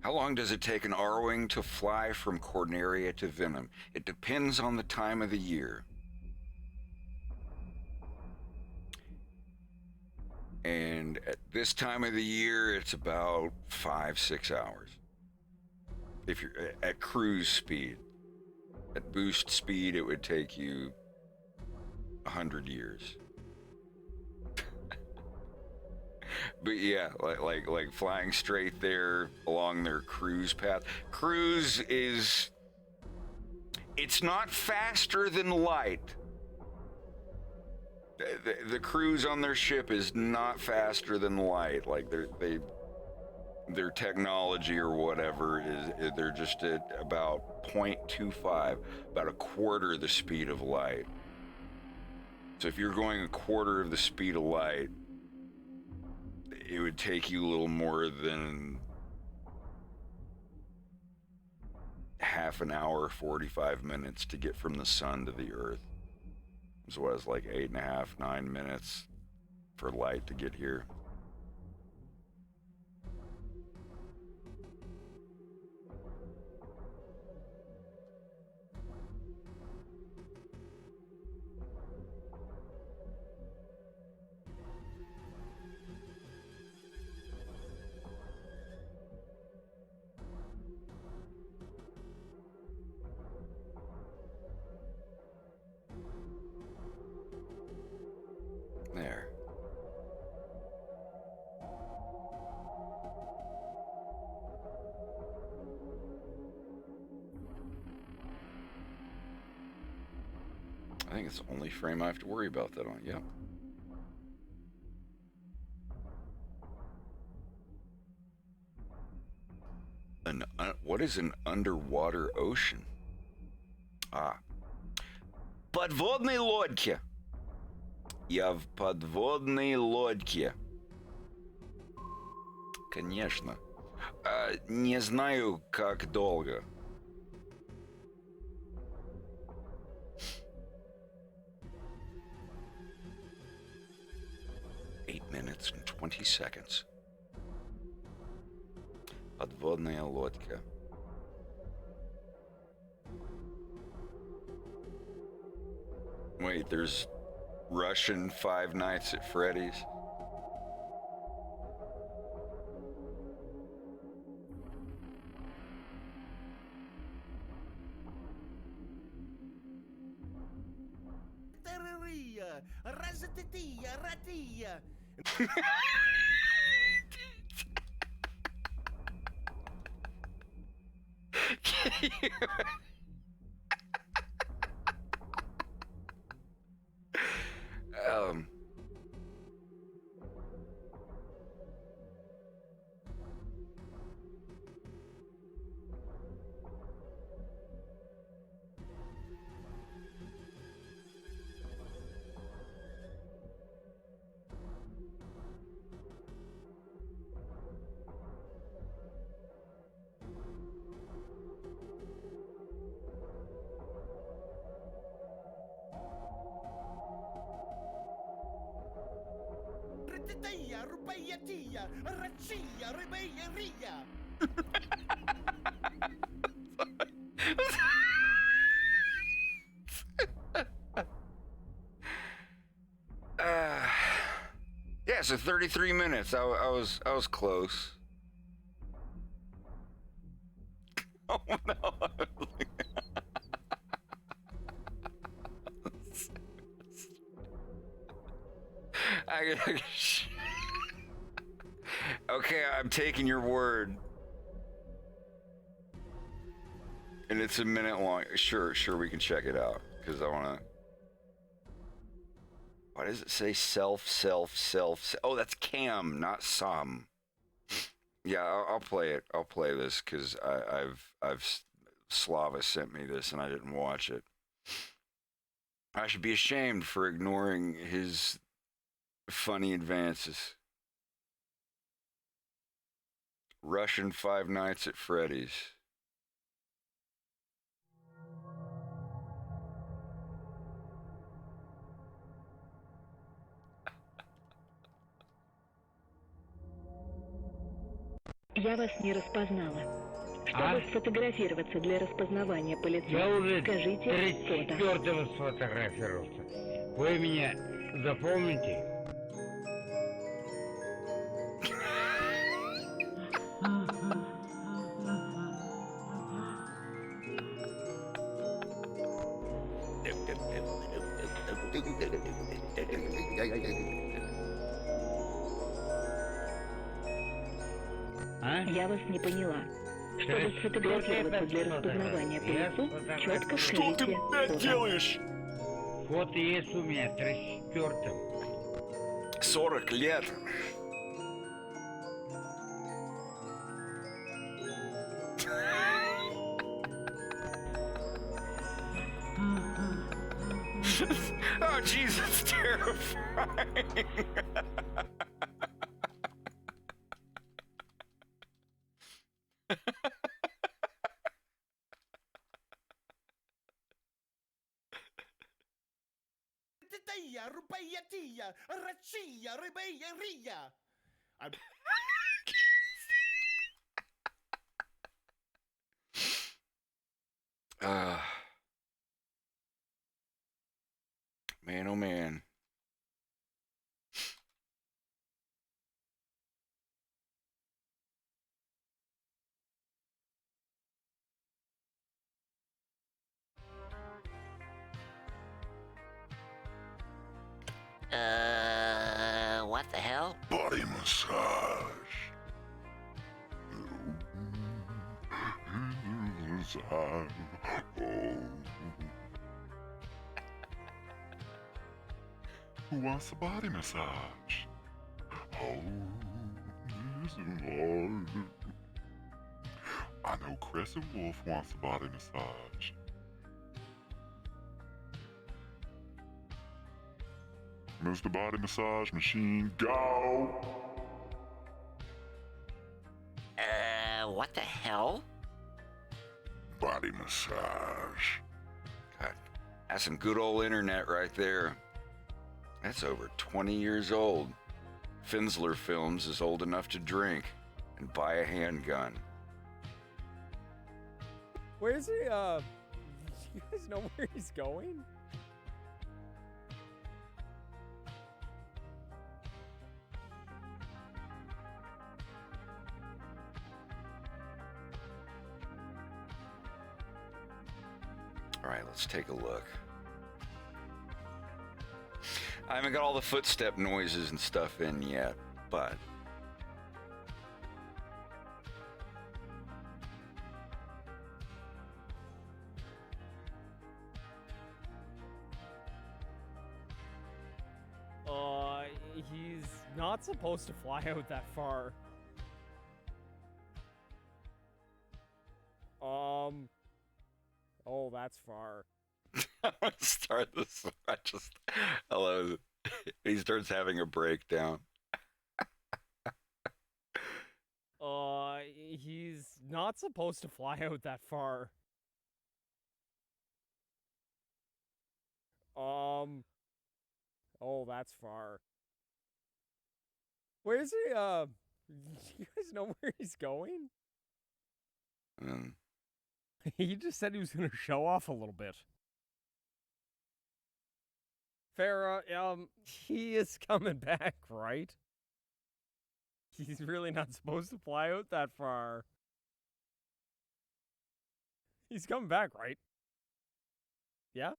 How long does it take an R-wing to fly from Corneria to Venom? It depends on the time of the year. And at this time of the year, it's about 5-6 hours. If you're at cruise speed. At boost speed, it would take you 100 years. But yeah, like flying straight there along their cruise path. Cruise is, it's not faster than light. The cruise on their ship is not faster than light. Like their technology or whatever is they're just at about 0.25, about a quarter the speed of light. So if you're going a quarter of the speed of light, it would take you a little more than half an hour, 45 minutes to get from the sun to the earth. So what, it's like 8.5, 9 minutes for light to get here. There. I think it's the only frame I have to worry about that on. Yep. What is an underwater ocean? А. Подводные лодки. Я в подводной лодке. Конечно. Не знаю, как долго. Eight minutes and 20 seconds. Подводная лодка. Wait, there's Russian Five Nights at Freddy's. Terria, razatitia, ratia. Ratatatatia, rubayatia, rachia, ribayaria. Yeah, so 33 minutes. I was close. Oh no. Okay, I'm taking your word. And it's a minute long. Sure, we can check it out. Because I want to... Why does it say self? Oh, that's Cam, not Sam. Yeah, I'll play it. I'll play this because I've Slava sent me this and I didn't watch it. I should be ashamed for ignoring his funny advances. Russian Five Nights at Freddy's. Я вас не распознала. Чтобы сфотографироваться для распознавания по лицу, Я уже скажите фото. 34-го сфотографировался. Вы меня запомните? А? Я вас не поняла. Чтобы сфотографироваться для распознавания по лицу, четко скажите фото. Фото есть у меня, 34-м. 40 лет. Oh, jeez, that's terrifying. Ratatatatia, rubayatia, rachia, ribayaria. Man, oh man. What the hell? Body massage. Oh. Who wants a body massage? Oh, this is hard. I know Crescent Wolf wants a body massage. Mr. Body Massage Machine, go! What the hell? Body massage. God, that's some good old internet right there. That's over 20 years old. Finsler Films is old enough to drink and buy a handgun. Where's he, do you guys know where he's going? All right, let's take a look. I haven't got all the footstep noises and stuff in yet, but... He's not supposed to fly out that far. Oh, that's far. I'm gonna start this. I love it. He starts having a breakdown. He's not supposed to fly out that far. Oh, that's far. Where's he? Do you guys know where he's going? And He just said he was gonna show off a little bit. Farrah, he is coming back, right? He's really not supposed to fly out that far. He's coming back, right? Yeah?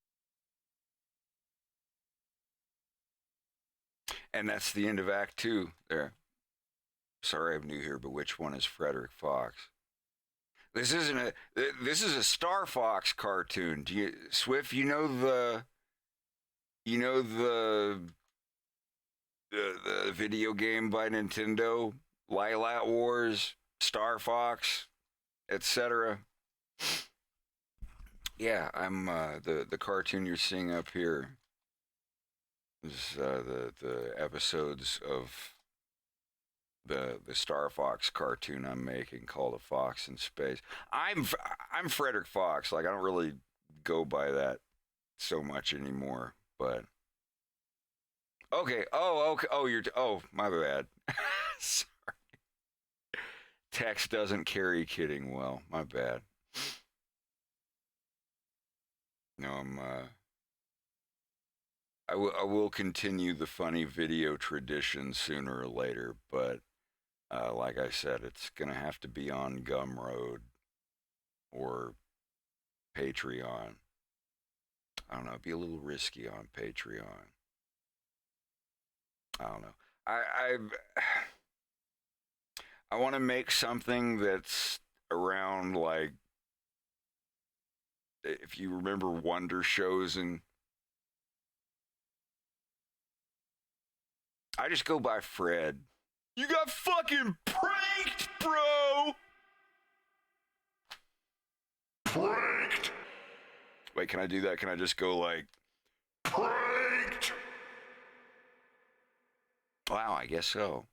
And that's the end of Act 2 there. Sorry I'm new here, but which one is Frederick Fox? This is a Star Fox cartoon. Do you, Swift, you know the video game by Nintendo, Lilat Wars, Star Fox, etc. Yeah, I'm the cartoon you're seeing up here is the episodes of the Star Fox cartoon I'm making called A Fox in Space. I'm Frederick Fox. Like, I don't really go by that so much anymore, but okay. Oh, my bad. Sorry. Text doesn't carry kidding well. My bad. No, I will continue the funny video tradition sooner or later, but like I said, it's gonna have to be on Gumroad or Patreon. I don't know, it'd be a little risky on Patreon. I don't know. I want to make something that's around, like, if you remember Wonder Shows, and I just go by Fred. You got fucking pranked, bro! Pranked! Wait, can I do that? Can I just go like, pranked? Wow, I guess so.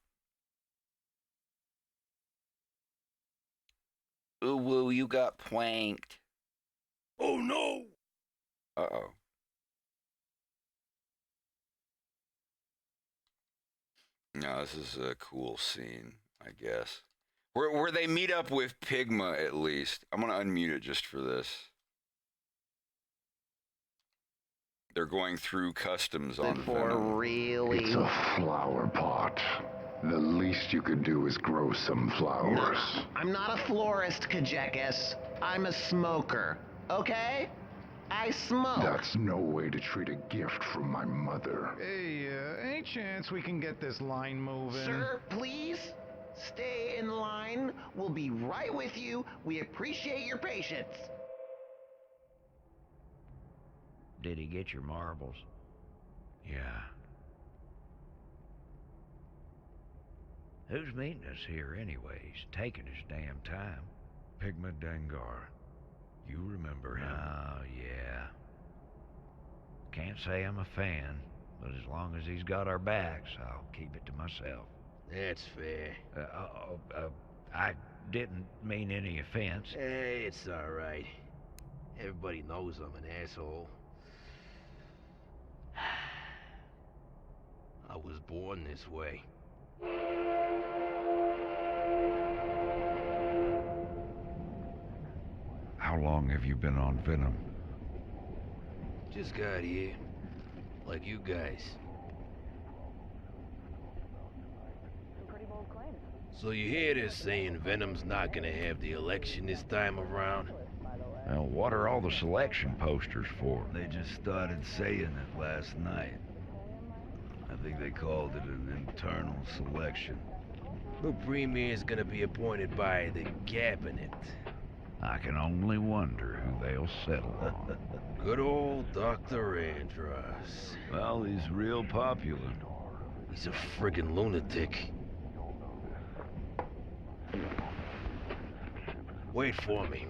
Ooh, woo, you got pranked. Oh, no! Uh-oh. No, this is a cool scene, I guess. Where they meet up with Pigma, at least. I'm gonna unmute it just for this. They're going through customs on Venom. It's a flower pot. The least you could do is grow some flowers. I'm not a florist, Kajekus. I'm a smoker. Okay? I smoke. That's no way to treat a gift from my mother. Hey, any chance we can get this line moving? Sir, please stay in line. We'll be right with you. We appreciate your patience. Did he get your marbles? Yeah. Who's meeting us here anyways? Taking his damn time. Pigma Dengar. You remember him? Oh, yeah. Can't say I'm a fan, but as long as he's got our backs, I'll keep it to myself. That's fair. I didn't mean any offense. Hey, it's alright. Everybody knows I'm an asshole. I was born this way. How long have you been on Venom? Just got here. Like you guys. Pretty bold claim. So you hear this saying Venom's not gonna have the election this time around? Well, what are all the selection posters for? They just started saying it last night. I think they called it an internal selection. The premier's gonna be appointed by the cabinet. I can only wonder who they'll settle on. Good old Dr. Andros. Well, he's real popular. He's a friggin' lunatic. Wait for me.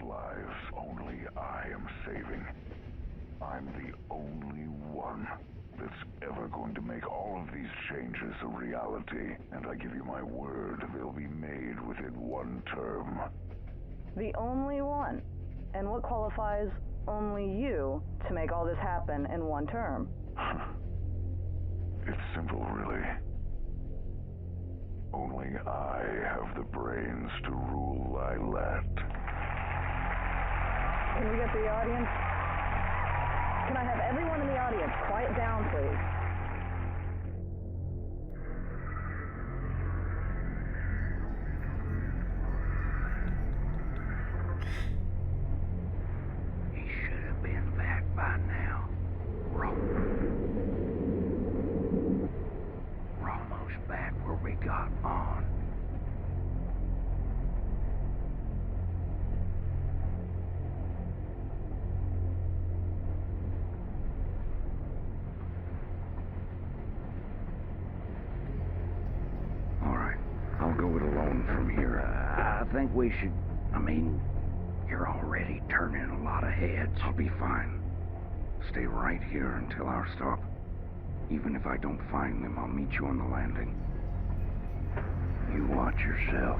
Lives only I am saving. I'm the only one that's ever going to make all of these changes a reality, and I give you my word they'll be made within one term. The only one? And what qualifies only you to make all this happen in one term? It's simple, really. Only I have the brains to rule Lilat. Can we get the audience? Can I have everyone in the audience quiet down, please? He should have been back by now. We're almost back where we got on. I'll go it alone from here. I think we should... I mean, you're already turning a lot of heads. I'll be fine. Stay right here until our stop. Even if I don't find them, I'll meet you on the landing. You watch yourself.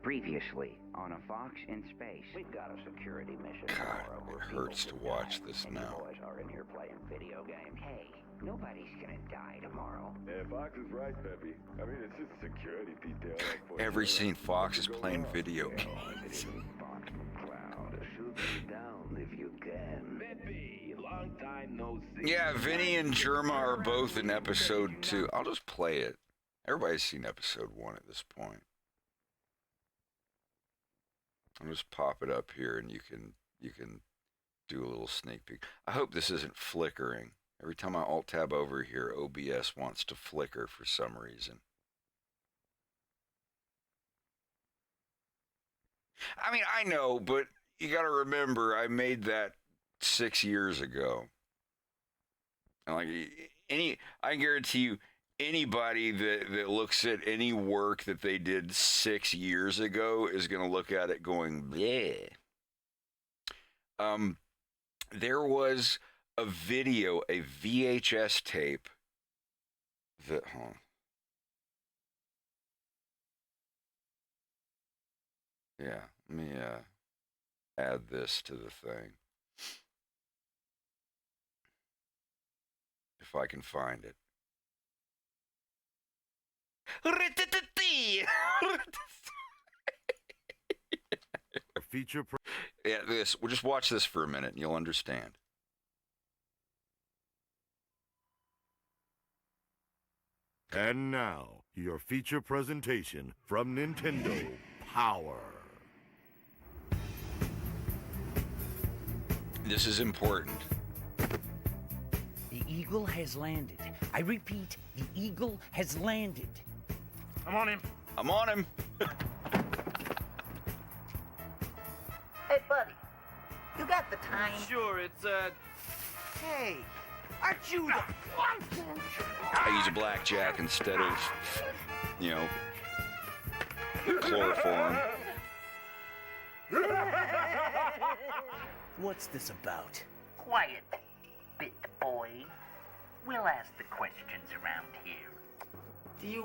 Previously on A Fox in Space. We've got a security mission tomorrow. It hurts to watch this now. Boys are in here playing video games. Hey, nobody's gonna die tomorrow. Yeah, Fox is right, Peppy. I mean, it's just a security detail. Every scene Fox is playing video games. Shoot me down if you can. Peppy, long time no see. Yeah, Vinny and Germa are both in episode 2. I'll just play it. Everybody's seen episode 1 at this point. I'll just pop it up here and you can do a little sneak peek. I hope this isn't flickering. Every time I alt tab over here, OBS wants to flicker for some reason. I mean, I know, but you got to remember I made that 6 years ago. And like I guarantee you, anybody that looks at any work that they did 6 years ago is going to look at it going, bleh. There was a video, a VHS tape that, yeah, let me add this to the thing. If I can find it. Feature. Yeah, this. We'll just watch this for a minute, and you'll understand. And now, your feature presentation from Nintendo Power. This is important. The Eagle has landed. I repeat, the Eagle has landed. I'm on him. I'm on him. Hey, buddy. You got the time? Sure, it's, Hey, aren't you the... I use a blackjack instead of, you know, chloroform. What's this about? Quiet, bit boy. We'll ask the questions around here. Do you,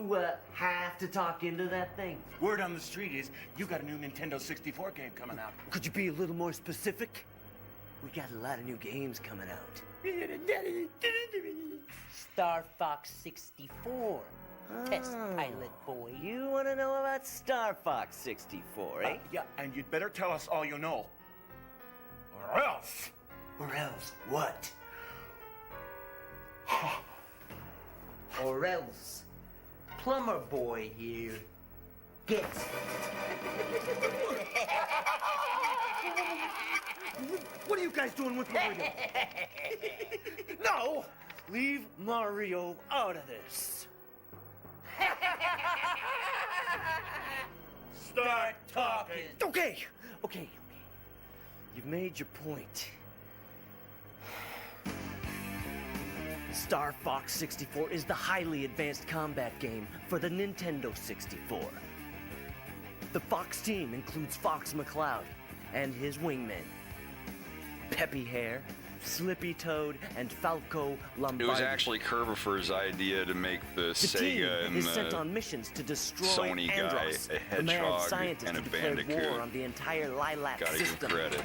have to talk into that thing? Word on the street is you got a new Nintendo 64 game coming out. Could you be a little more specific? We got a lot of new games coming out. Star Fox 64. Test pilot boy. You want to know about Star Fox 64, eh? Yeah, and you'd better tell us all you know. Or else. Or else what? Or else. Plumber boy here Get. What are you guys doing with Mario? No! Leave Mario out of this. Start talking. Okay. You've made your point. Star Fox 64 is the highly advanced combat game for the Nintendo 64. The Fox team includes Fox McCloud and his wingmen, Peppy Hare, Slippy Toad, and Falco Lombardi. It was actually Curvifer's idea to make the Sega and is the sent on missions to destroy Sony guy Andros, a the mad hedgehog scientist and a who declared bandicoot. war on the entire Lilac Gotta system. give credit.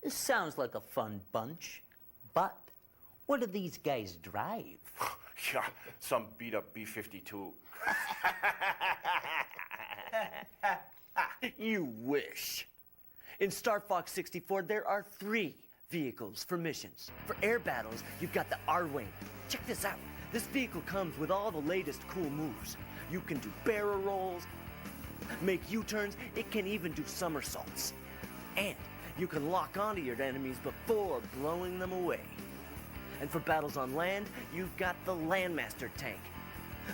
This sounds like a fun bunch, but what do these guys drive? Yeah, some beat-up B-52. You wish. In Star Fox 64, there are 3 vehicles for missions. For air battles, you've got the R-Wing. Check this out. This vehicle comes with all the latest cool moves. You can do barrel rolls, make U-turns, it can even do somersaults. And you can lock onto your enemies before blowing them away. And for battles on land, you've got the Landmaster tank.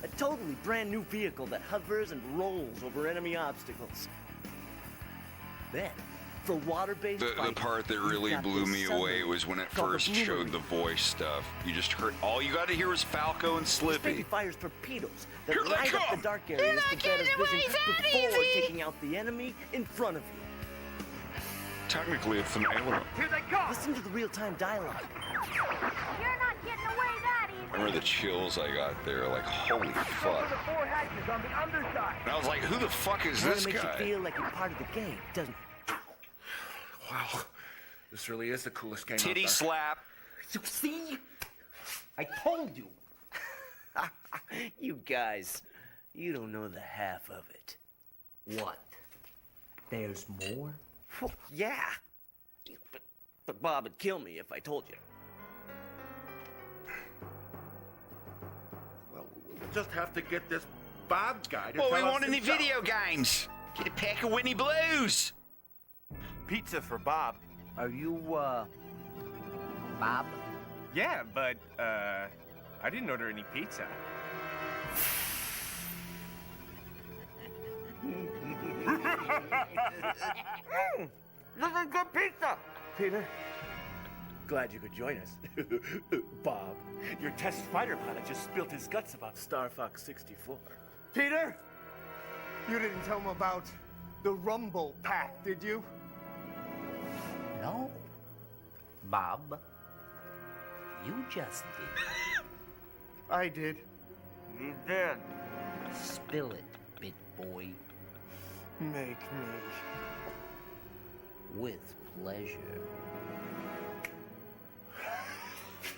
A totally brand new vehicle that hovers and rolls over enemy obstacles. Then, for water-based The fighting, part that you've really got blew this me submarine away was when it called the first Blue showed Marine. the voice stuff. You just heard, all you got to hear was Falco and This baby Slippy. fires torpedoes that Here they light up come! the dark areas for better vision before taking out the enemy in front of you. Technically, it's an alien. Here they come! Listen to the real-time dialogue. You're not getting away that easy. I remember the chills I got there, like, holy fuck. The 4 hatches on the underside. And I was like, who the fuck is Kinda this makes guy? you feel like you're part of the game, doesn't it? Wow, this really is the coolest game Titty out there. slap. You see? I told you. You guys, you don't know the half of it. What? There's more? Well, yeah. But Bob would kill me if I told you. Well, we'll just have to get this Bob guy to Well, we tell us want any himself. video games. Get a pack of Whitney Blues. Pizza for Bob. Are you, Bob? Yeah, but, I didn't order any pizza. This is good pizza! Peter, glad you could join us. Bob, your test fighter pilot just spilled his guts about Star Fox 64. Peter, you didn't tell him about the Rumble Pack, did you? No. Bob, you just did. I did. You did. Spill it, big boy. Make me. With pleasure.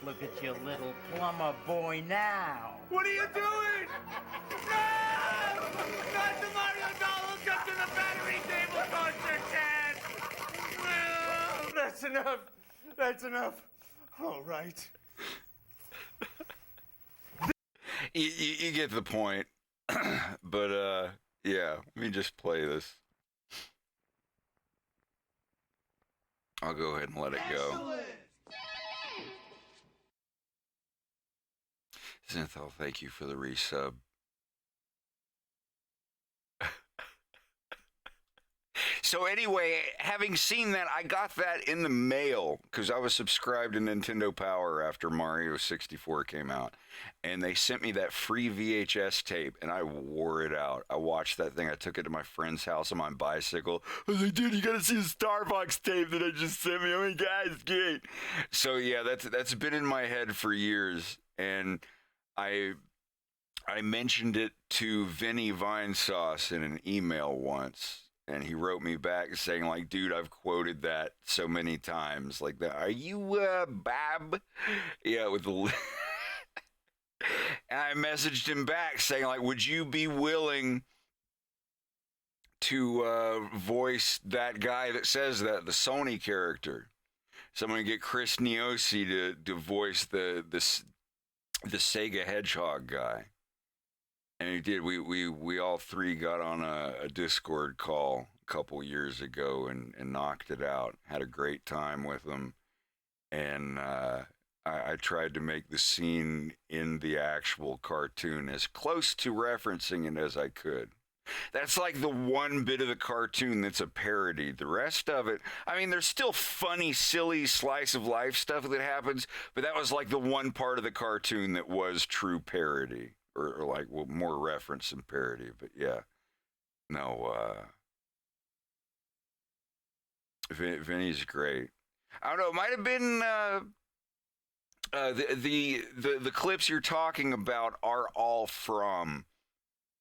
Look at your little plumber boy now. What are you doing? No! Not the Mario doll who comes to the battery table coaster, Chad! No! That's enough. That's enough. All right. You get the point. But, yeah, let me just play this. I'll go ahead and let it go. Zenthal, thank you for the resub. So anyway, having seen that, I got that in the mail because I was subscribed to Nintendo Power after Mario 64 came out. And they sent me that free VHS tape, and I wore it out. I watched that thing. I took it to my friend's house on my bicycle. I was like, dude, you got to see the Star Fox tape that I just sent me. Oh, my God, it's great. So, yeah, that's been in my head for years. And I mentioned it to Vinny Vinesauce in an email once. And he wrote me back saying, like, dude, I've quoted that so many times. Like, that. Are you, Bob? Yeah, with the... And I messaged him back saying, like, would you be willing to voice that guy that says that, the Sony character? So I'm going to get Chris Niosi to voice the Sega Hedgehog guy. And he did. We all three got on a Discord call a couple years ago and knocked it out. Had a great time with him. And I tried to make the scene in the actual cartoon as close to referencing it as I could. That's like the one bit of the cartoon that's a parody. The rest of it, I mean, there's still funny, silly slice of life stuff that happens, but that was like the one part of the cartoon that was true parody, or like more reference than parody. But yeah, no, Vinny's great. I don't know. It might have been the clips you're talking about are all from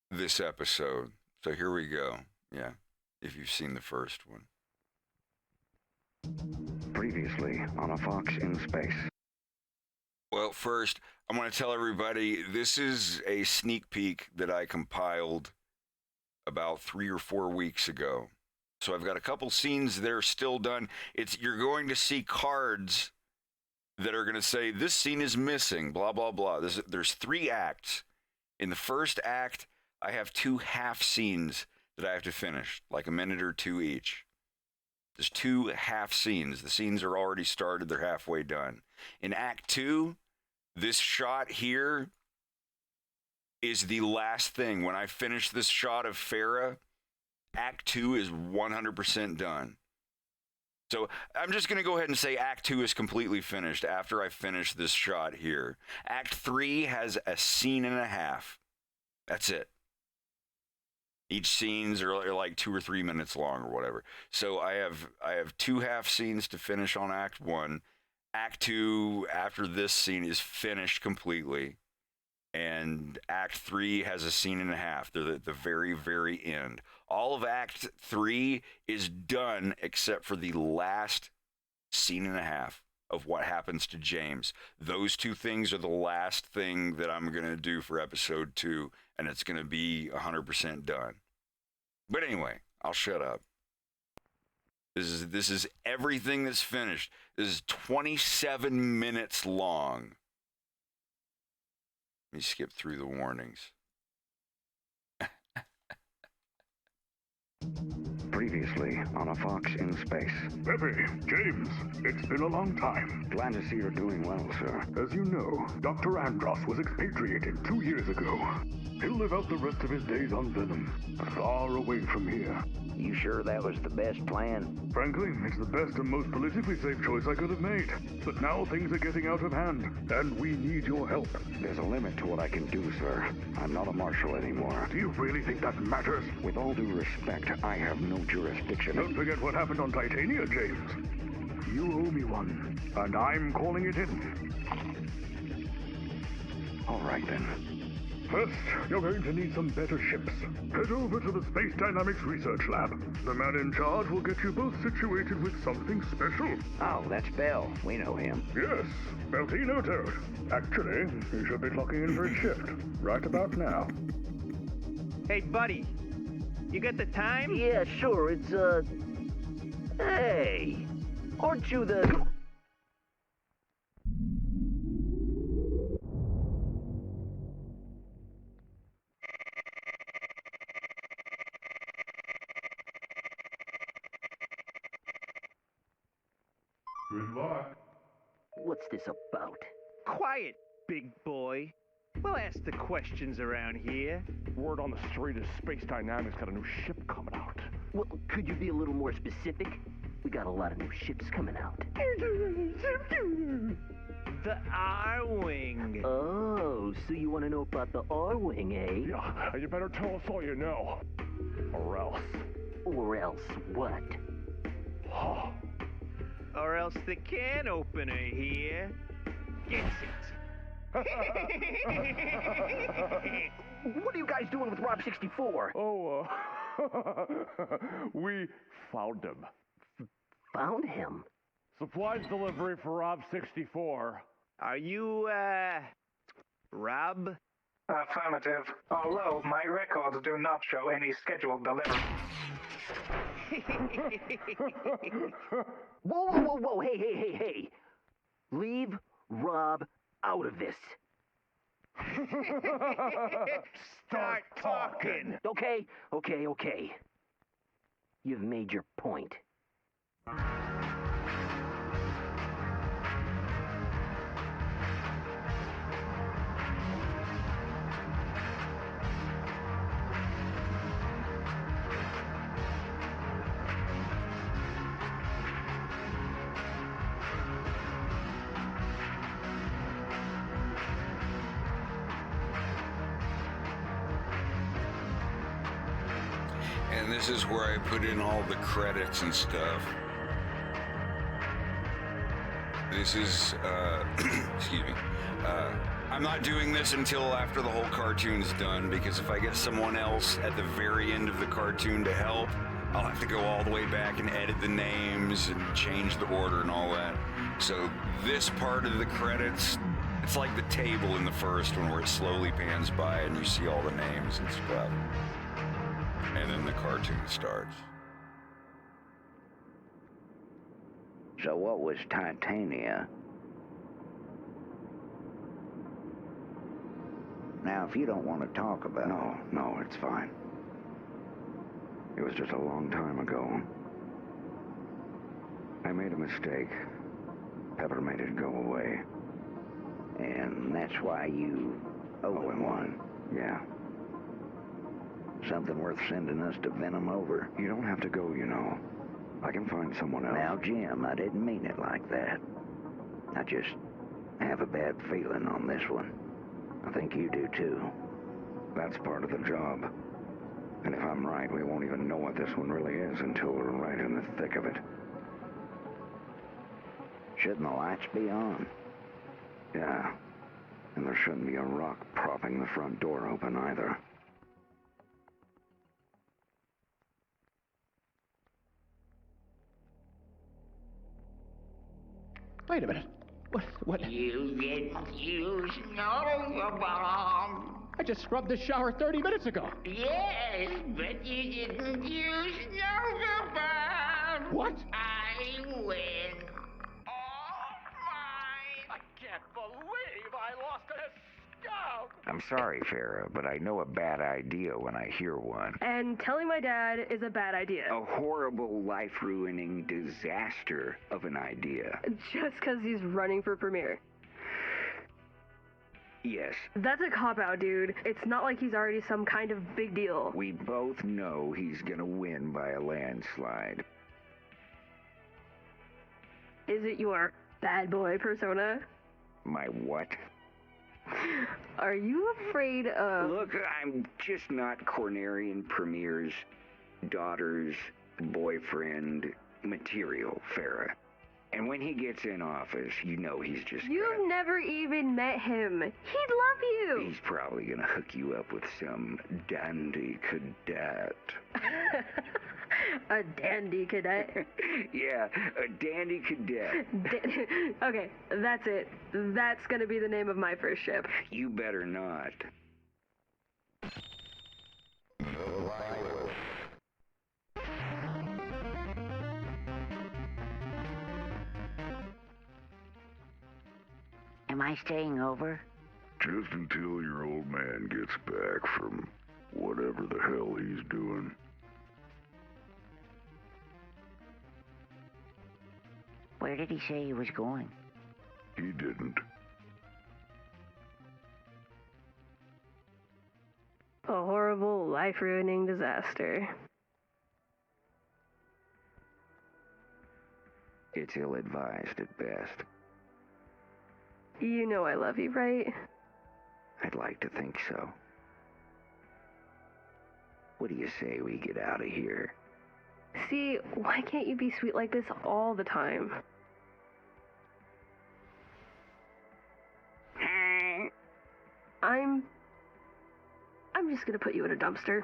this episode. So here we go. Yeah, if you've seen the first one. Previously on A Fox in Space. Well, first, I want to tell everybody this is a sneak peek that I compiled about 3 or 4 weeks ago. So I've got a couple scenes that are still done. You're going to see cards that are going to say, this scene is missing, blah, blah, blah. There's 3 acts. In the first act, I have 2 half scenes that I have to finish, like a minute or 2 each. There's 2 half scenes. The scenes are already started. They're halfway done. In Act 2, this shot here is the last thing. When I finish this shot of Farah, Act 2 is 100% done. So I'm just going to go ahead and say Act 2 is completely finished after I finish this shot here. Act 3 has a scene and a half. That's it. Each scenes are like 2 or 3 minutes long or whatever. So I have 2 half scenes to finish on Act 1. Act 2, after this scene, is finished completely. And Act 3 has a scene and a half. They're at the very, very end. All of Act 3 is done except for the last scene and a half of what happens to James. Those 2 things are the last thing that I'm going to do for episode 2, and it's going to be 100% done. But anyway, I'll shut up. This is everything that's finished. This is 27 minutes long. Let me skip through the warnings. Previously on A Fox in Space. Pepe, James, it's been a long time. Glad to see you're doing well, sir. As you know, Dr. Andros was expatriated 2 years ago. He'll live out the rest of his days on Venom, far away from here. You sure that was the best plan? Frankly, it's the best and most politically safe choice I could have made. But now things are getting out of hand, and we need your help. There's a limit to what I can do, sir. I'm not a marshal anymore. Do you really think that matters? With all due respect, I have no jurisdiction. Don't forget what happened on Titania, James. You owe me one, and I'm calling it in. All right, then. First, you're going to need some better ships. Head over to the Space Dynamics Research Lab. The man in charge will get you both situated with something special. Oh, that's Bell. We know him. Yes, Beltino Toad. Actually, he should be clocking in for his shift right about now. Hey, buddy. You got the time? Yeah, sure. It's, Hey! Aren't you the... Good luck. What's this about? Quiet, big boy. We'll ask the questions around here. Word on the street is Space Dynamics got a new ship coming out. Well, could you be a little more specific? We got a lot of new ships coming out. The R-Wing. Oh, so you want to know about the R-Wing, eh? Yeah, you better tell us all you know. Or else. Or else what? Or else the can opener here gets it. What are you guys doing with Rob 64? Oh, we found him. Found him? Supplies delivery for Rob 64. Are you, Rob? Affirmative. Although my records do not show any scheduled delivery. Whoa. Hey. Leave Rob out of this. Start talking. Okay. You've made your point. And this is where I put in all the credits and stuff. This is, excuse me. I'm not doing this until after the whole cartoon's done, because if I get someone else at the very end of the cartoon to help, I'll have to go all the way back and edit the names and change the order and all that. So this part of the credits, it's like the table in the first one where it slowly pans by and you see all the names and stuff. And then the cartoon starts. So what was Titania? Now, if you don't want to talk about it... No, it's fine. It was just a long time ago. I made a mistake. Pepper made it go away. And that's why you owe him one. Yeah. Something worth sending us to Venom over. You don't have to go, you know. I can find someone else. Now, Jim, I didn't mean it like that. I just have a bad feeling on this one. I think you do, too. That's part of the job. And if I'm right, we won't even know what this one really is until we're right in the thick of it. Shouldn't the lights be on? Yeah. And there shouldn't be a rock propping the front door open either. Wait a minute. What? You didn't use no bomb. I just scrubbed the shower 30 minutes ago. Yes, but you didn't use no bomb. What? I win. I can't believe I lost a scout. I'm sorry, Farrah, but I know a bad idea when I hear one. And telling my dad is a bad idea. A horrible, life-ruining disaster of an idea. Just because he's running for premier. Yes. That's a cop-out, dude. It's not like he's already some kind of big deal. We both know he's gonna win by a landslide. Is it your bad boy persona? My what? Are you afraid of... Look, I'm just not Cornerian Premier's daughter's boyfriend material, Farrah. And when he gets in office, you know he's just... You've never even met him. He'd love you. He's probably gonna hook you up with some dandy cadet. A dandy cadet? Yeah, a dandy cadet. Okay, that's it. That's gonna be the name of my first ship. You better not. Am I staying over? Just until your old man gets back from whatever the hell he's doing. Where did he say he was going? He didn't. A horrible, life-ruining disaster. It's ill-advised at best. You know I love you, right? I'd like to think so. What do you say we get out of here? See, why can't you be sweet like this all the time? I'm just gonna put you in a dumpster.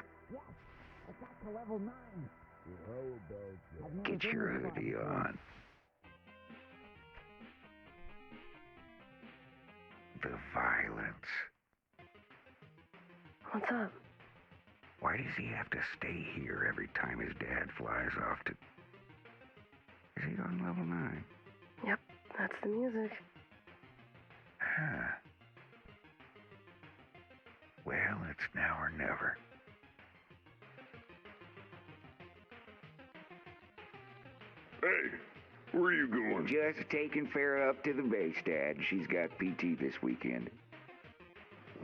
Get your hoodie on. The violence. What's up? Why does he have to stay here every time his dad flies off to... Is he on level 9? Yep, that's the music. Huh. Well, it's now or never. Hey, where are you going? Just taking Farrah up to the base, Dad. She's got PT this weekend.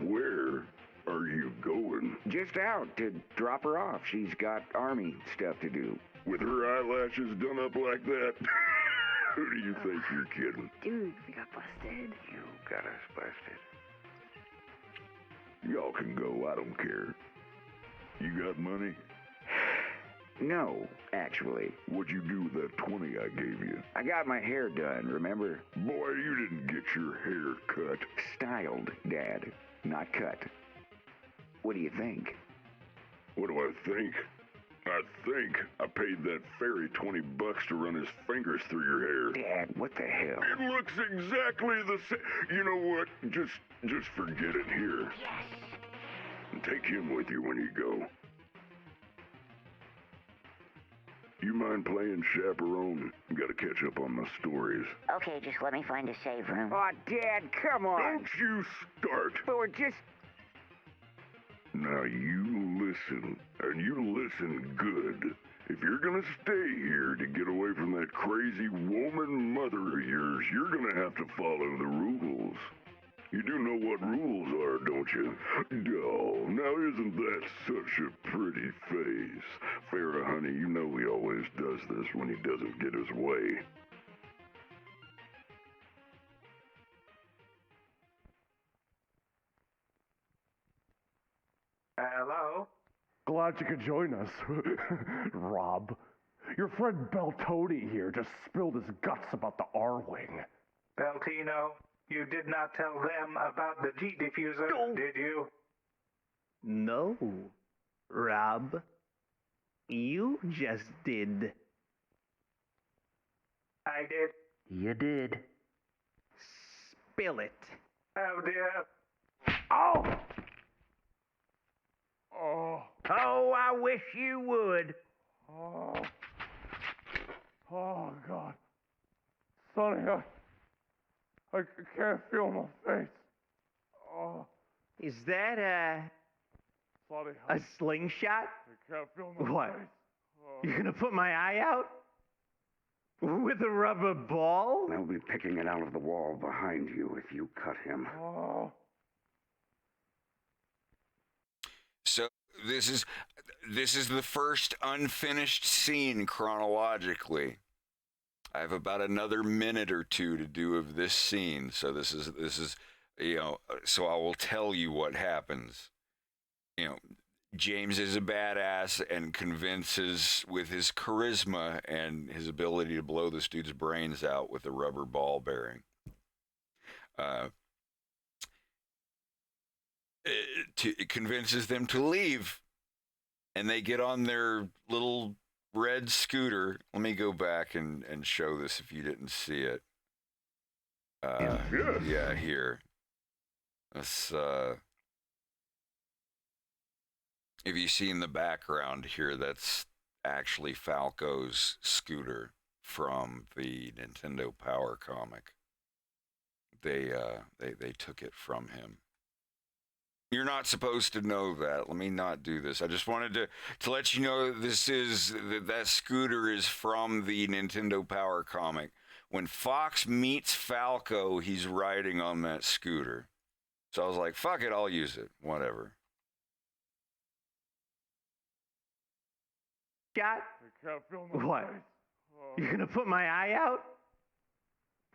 Where are you going? Just out to drop her off. She's got Army stuff to do. With her eyelashes done up like that? Who do you think you're kidding? Dude, we got busted. You got us busted. Y'all can go, I don't care. You got money? No, actually. What'd you do with that 20 I gave you? I got my hair done, remember? Boy, you didn't get your hair cut. Styled, Dad, not cut. What do you think? What do I think? I think I paid that fairy $20 to run his fingers through your hair. Dad, what the hell? It looks exactly the same. You know what? Just forget it here. Yes. And take him with you when you go. You mind playing chaperone? Gotta catch up on my stories. Okay, just let me find a save room. Oh, Dad, come on. Don't you start. But we're just... Now you listen, and you listen good. If you're gonna stay here to get away from that crazy woman mother of yours, you're gonna have to follow the rules. You do know what rules are, don't you? Oh, now isn't that such a pretty face? Farrah, honey, you know he always does this when he doesn't get his way. Hello? Glad you could join us, Rob. Your friend Beltoni here just spilled his guts about the R-Wing. Beltino, you did not tell them about the G diffuser, did you? No, Rob. You just did. I did. You did. Spill it. Oh dear. Oh! Oh. Oh, I wish you would. Oh. Oh, God. Sonny, I can't feel my face. Oh. Is that Sonny, a slingshot? I can't feel my What? face. Oh. You're gonna put my eye out? With a rubber ball? They'll be picking it out of the wall behind you if you cut him. Oh. So this is the first unfinished scene chronologically. I have about another minute or two to do of this scene. So this is so I will tell you what happens. James is a badass and convinces with his charisma and his ability to blow this dude's brains out with a rubber ball bearing. It convinces them to leave, and they get on their little red scooter. Let me go back and show this if you didn't see it. Yeah, here. Let's, if you see in the background here, that's actually Falco's scooter from the Nintendo Power comic. They took it from him. You're not supposed to know that. Let me not do this. I just wanted to let you know that scooter is from the Nintendo Power comic. When Fox meets Falco, he's riding on that scooter. So I was like, fuck it, I'll use it. Whatever. Shot? I can't feel my What? face. Oh. You're gonna put my eye out?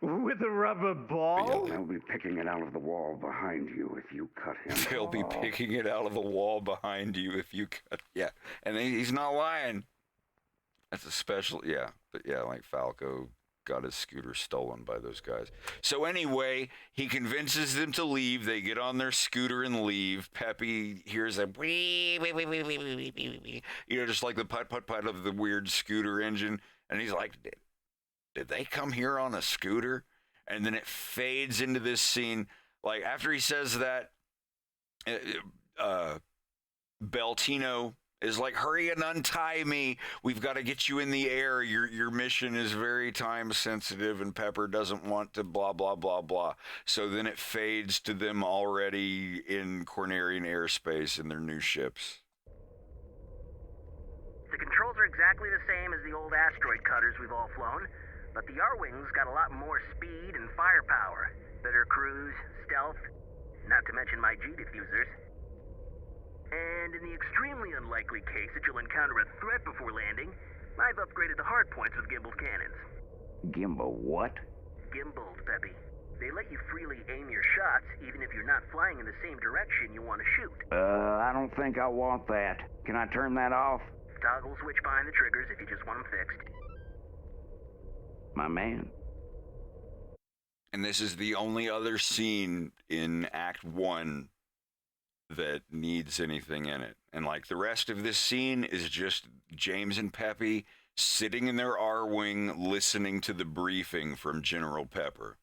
With a rubber ball? They'll be picking it out of the wall behind you if you cut him. They'll be picking it out of the wall behind you if you cut. Yeah, and he's not lying. That's a special. Yeah, but yeah, like Falco got his scooter stolen by those guys. So anyway, he convinces them to leave. They get on their scooter and leave. Peppy hears a just like the putt of the weird scooter engine, and he's like, did they come here on a scooter? And then it fades into this scene. Like, after he says that, Beltino Is like, hurry and untie me. We've got to get you in the air. Your mission is very time sensitive, and Pepper doesn't want to blah, blah, blah, blah. So then it fades to them already in Cornerian airspace in their new ships. The controls are exactly the same as the old asteroid cutters we've all flown, but the R-Wings got a lot more speed and firepower. Better cruise, stealth, not to mention my G-diffusers. And in the extremely unlikely case that you'll encounter a threat before landing, I've upgraded the hardpoints with gimbal cannons. Gimbal what? Gimbals, Peppy. They let you freely aim your shots even if you're not flying in the same direction you want to shoot. I don't think I want that. Can I turn that off? Toggle switch behind the triggers if you just want them fixed. My man. And this is the only other scene in Act 1 that needs anything in it. And like the rest of this scene is just James and Peppy sitting in their R-Wing listening to the briefing from General Pepper.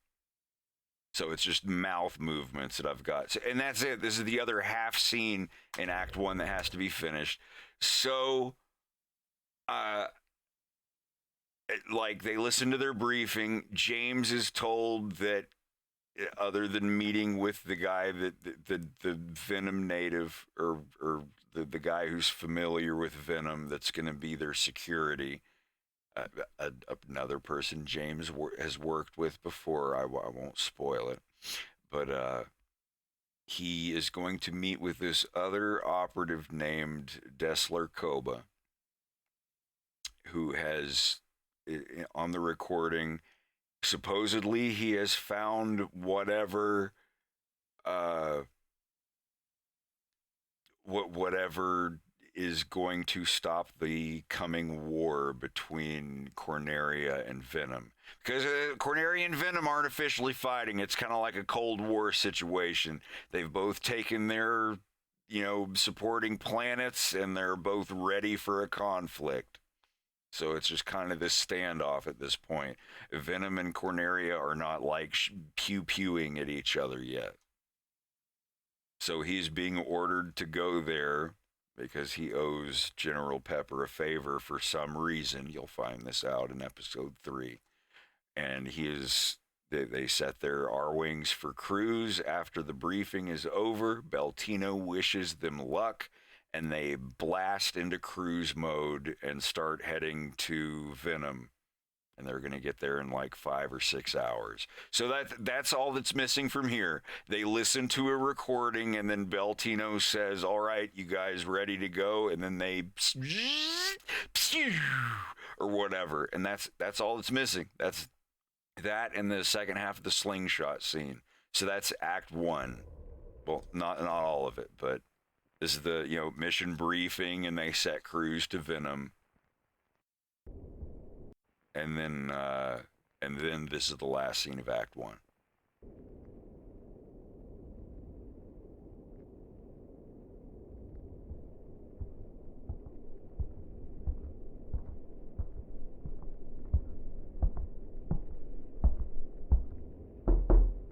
So it's just mouth movements that I've got. So, and that's it. This is the other half scene in Act 1 that has to be finished. So, like they listen to their briefing. James is told that other than meeting with the guy that the Venom native or the guy who's familiar with Venom that's going to be their security, another person James has worked with before. I won't spoil it, but he is going to meet with this other operative named Dessler Koba, who has on the recording. Supposedly, he has found whatever is going to stop the coming war between Corneria and Venom. Because Corneria and Venom aren't officially fighting. It's kind of like a Cold War situation. They've both taken their, supporting planets, and they're both ready for a conflict. So it's just kind of this standoff at this point. Venom and Corneria are not like pew-pewing at each other yet. So he's being ordered to go there because he owes General Pepper a favor for some reason. You'll find this out in episode 3. And they set their R-Wings for cruise. After the briefing is over, Beltino wishes them luck, and they blast into cruise mode and start heading to Venom. And they're going to get there in like 5 or 6 hours. So that's all that's missing from here. They listen to a recording, and then Beltino says, all right, you guys ready to go? And then they or whatever. And that's all that's missing. That's that and the second half of the slingshot scene. So that's Act 1. Well, not all of it, but this is the, mission briefing, and they set cruise to Venom. And then this is the last scene of Act 1.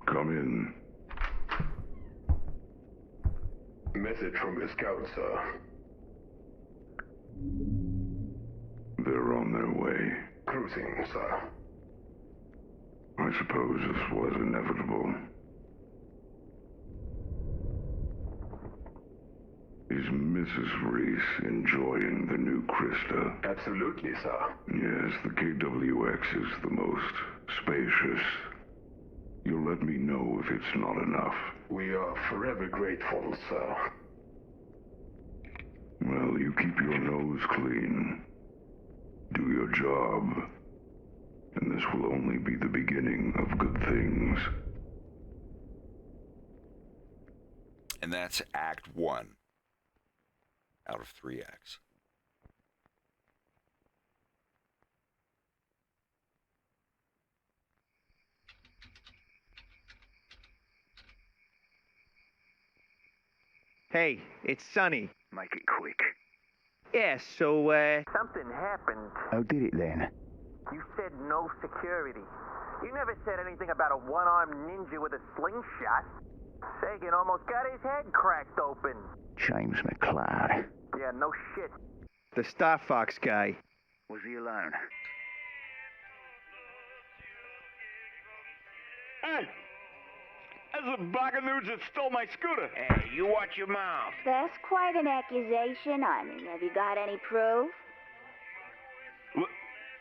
Come in. Message from the scouts, sir. They're on their way. Cruising, sir. I suppose this was inevitable. Is Mrs. Reese enjoying the new Krista? Absolutely, sir. Yes, the KWX is the most spacious. You'll let me know if it's not enough. We are forever grateful, sir. Well, you keep your nose clean. Do your job. And this will only be the beginning of good things. And that's Act 1 out of 3 acts. Hey, it's Sonny. Make it quick. Yeah, so, Something happened. Oh, did it then? You said no security. You never said anything about a one-armed ninja with a slingshot. Sagan almost got his head cracked open. James McCloud. Yeah, Yeah, no shit. The Star Fox guy. Was he alone? Hey! That's the buckaroos that stole my scooter. Hey, you watch your mouth. That's quite an accusation. I mean, have you got any proof?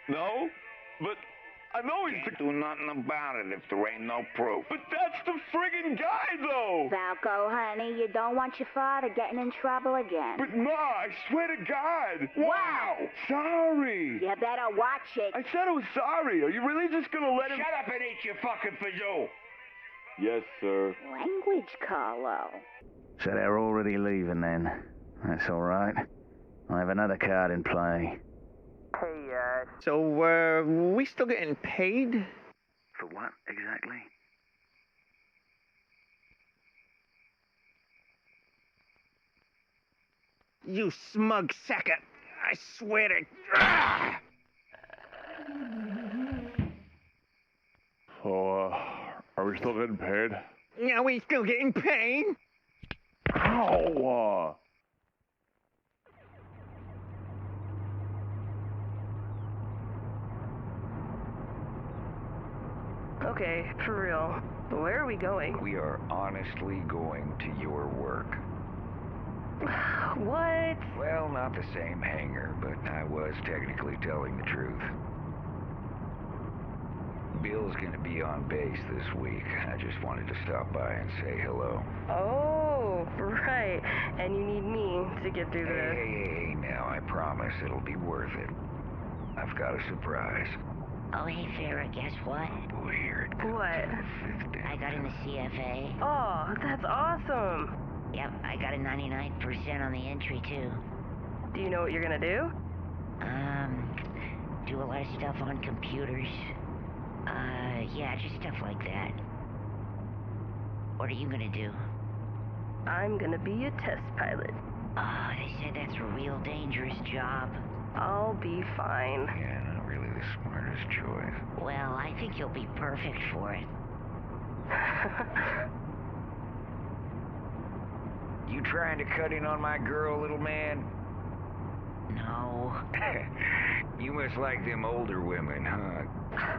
No, but I know he's Can't do nothing about it if there ain't no proof. But that's the friggin' guy, though! Falco, honey, you don't want your father getting in trouble again. But, Ma, I swear to God! Wow! Sorry! You better watch it. I said I was sorry. Are you really just gonna let him... Shut up and eat your fucking fazoo! Yes, sir. Language, Carlo. So they're already leaving then. That's all right. I have another card in play. Hey, So, we still getting paid? For what, exactly? You smug sacker. I swear to... Ah! So, are we still getting paid? Yeah, we still getting paid? Ow! Okay, for real. Where are we going? We are honestly going to your work. What? Well, not the same hangar, but I was technically telling the truth. Bill's gonna be on base this week. I just wanted to stop by and say hello. Oh, right. And you need me to get through this. Hey, now, I promise it'll be worth it. I've got a surprise. Oh, hey, Farrah, guess what? Boy, here it comes. What? I got in the CFA. Oh, that's awesome. Yep, I got a 99% on the entry, too. Do you know what you're gonna do? Do a lot of stuff on computers. Yeah, just stuff like that. What are you gonna do? I'm gonna be a test pilot. Oh, they said that's a real dangerous job. I'll be fine. Yeah, not really the smartest choice. Well, I think you'll be perfect for it. You trying to cut in on my girl, little man? No. You must like them older women, huh?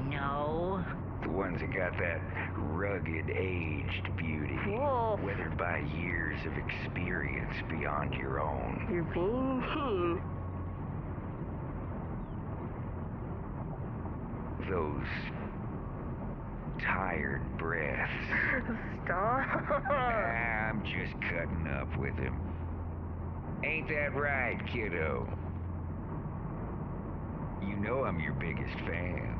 No. The ones that got that rugged, aged beauty. Whoa. Weathered by years of experience beyond your own. You're being mean. Those tired breaths. Stop. I'm just cutting up with him. Ain't that right, kiddo? You know I'm your biggest fan.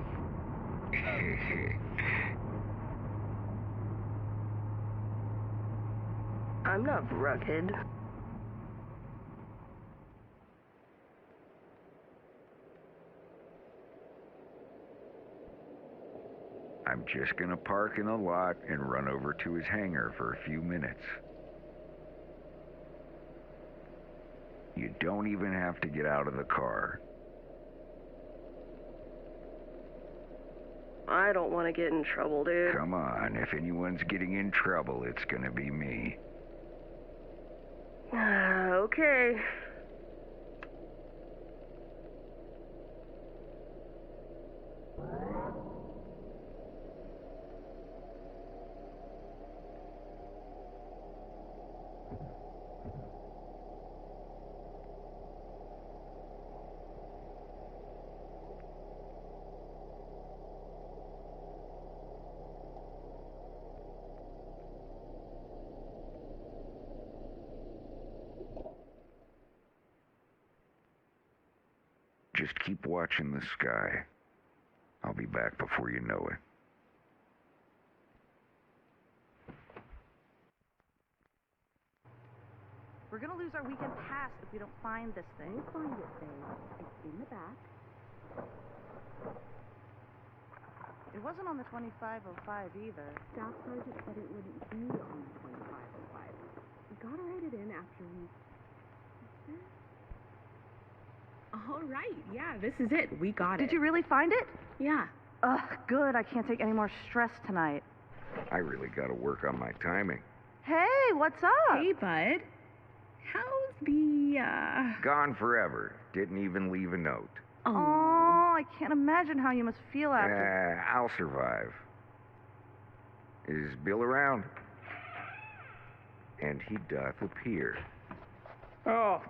I'm not rugged. I'm just gonna park in a lot and run over to his hangar for a few minutes. You don't even have to get out of the car. I don't want to get in trouble, dude. Come on, if anyone's getting in trouble, it's gonna be me. Okay. Just keep watching the sky. I'll be back before you know it. We're gonna lose our weekend pass if we don't find this thing. We'll find it, babe. It's in the back. It wasn't on the 2505 either. Staff sergeant said it wouldn't be on the 2505. We gotta write it in after we... All right, yeah, this is it. We got it. Did you really find it? Yeah. Ugh, good. I can't take any more stress tonight. I really gotta work on my timing. Hey, what's up? Hey, bud. How's the Yeah. Gone forever. Didn't even leave a note. Oh, I can't imagine how you must feel after. I'll survive. Is Bill around? And he doth appear. Oh,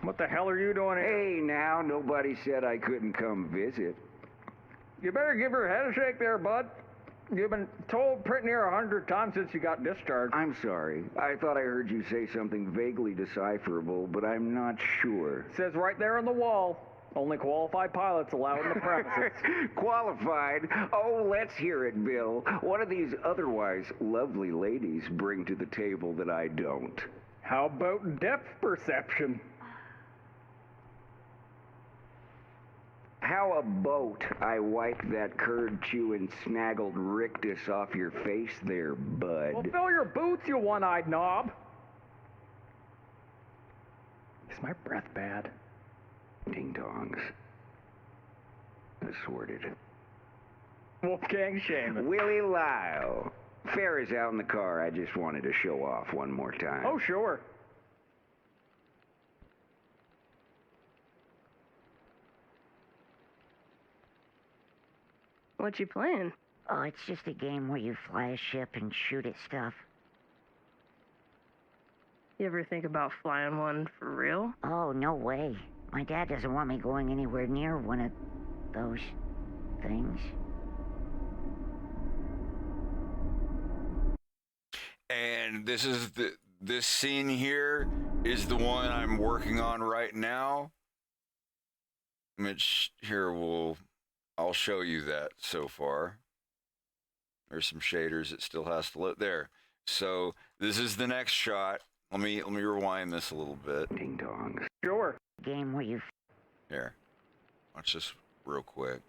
what the hell are you doing here? Hey, now, nobody said I couldn't come visit. You better give her a head shake there, bud. You've been told pretty near 100 times since you got discharged. I'm sorry. I thought I heard you say something vaguely decipherable, but I'm not sure. It says right there on the wall, only qualified pilots allowed in the premises. Qualified? Oh, let's hear it, Bill. What do these otherwise lovely ladies bring to the table that I don't? How about depth perception? How about I wipe that curd-chewing, snaggled rictus off your face there, bud? Well, fill your boots, you one-eyed knob. Is my breath bad? Ding-dongs. Assorted. Wolfgang Shaman. Willie Lyle. Farrah's out in the car. I just wanted to show off one more time. Oh, sure. What you playing? Oh, it's just a game where you fly a ship and shoot at stuff. You ever think about flying one for real? Oh, no way. My dad doesn't want me going anywhere near one of those things. And this scene here is the one I'm working on right now. Which here I'll show you that so far. There's some shaders it still has to look there. So this is the next shot. Let me rewind this a little bit. Ding dongs. Sure. Game where you Here. Watch this real quick.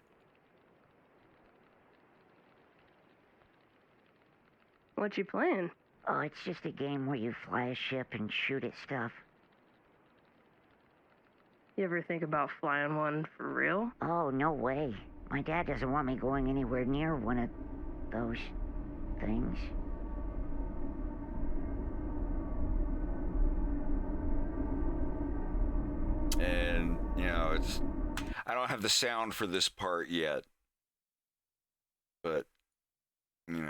What you playing? Oh, it's just a game where you fly a ship and shoot at stuff. You ever think about flying one for real? Oh, no way. My dad doesn't want me going anywhere near one of those things. And, I don't have the sound for this part yet. But, and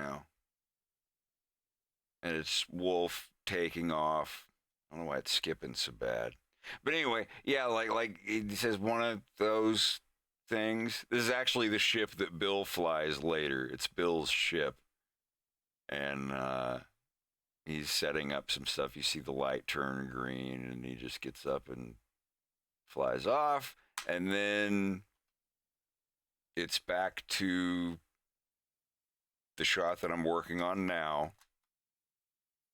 it's Wolf taking off. I don't know why it's skipping so bad. But anyway, yeah, like it says one of those things. This is actually the ship that Bill flies later. It's Bill's ship. And he's setting up some stuff. You see the light turn green, and he just gets up and flies off. And then it's back to the shot that I'm working on now,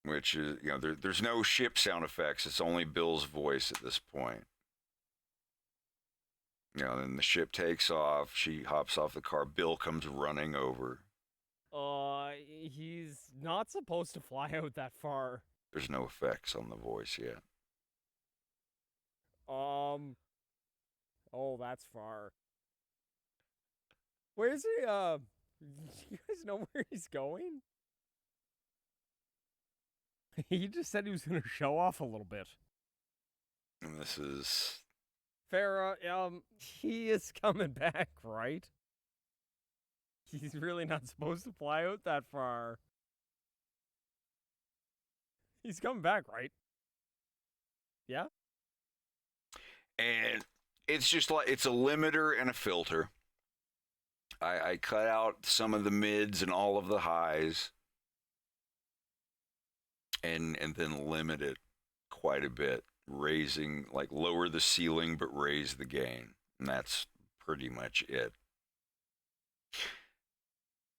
which is, there's no ship sound effects. It's only Bill's voice at this point. Then the ship takes off. She hops off the car. Bill comes running over. He's not supposed to fly out that far. There's no effects on the voice yet. Oh, that's far. Where's he, you guys know where he's going? He just said he was going to show off a little bit. And this is... Farrah, he is coming back, right? He's really not supposed to fly out that far. He's coming back, right? Yeah? And it's just like, it's a limiter and a filter. I cut out some of the mids and all of the highs. And then limit it quite a bit. Lower the ceiling, but raise the gain. And that's pretty much it.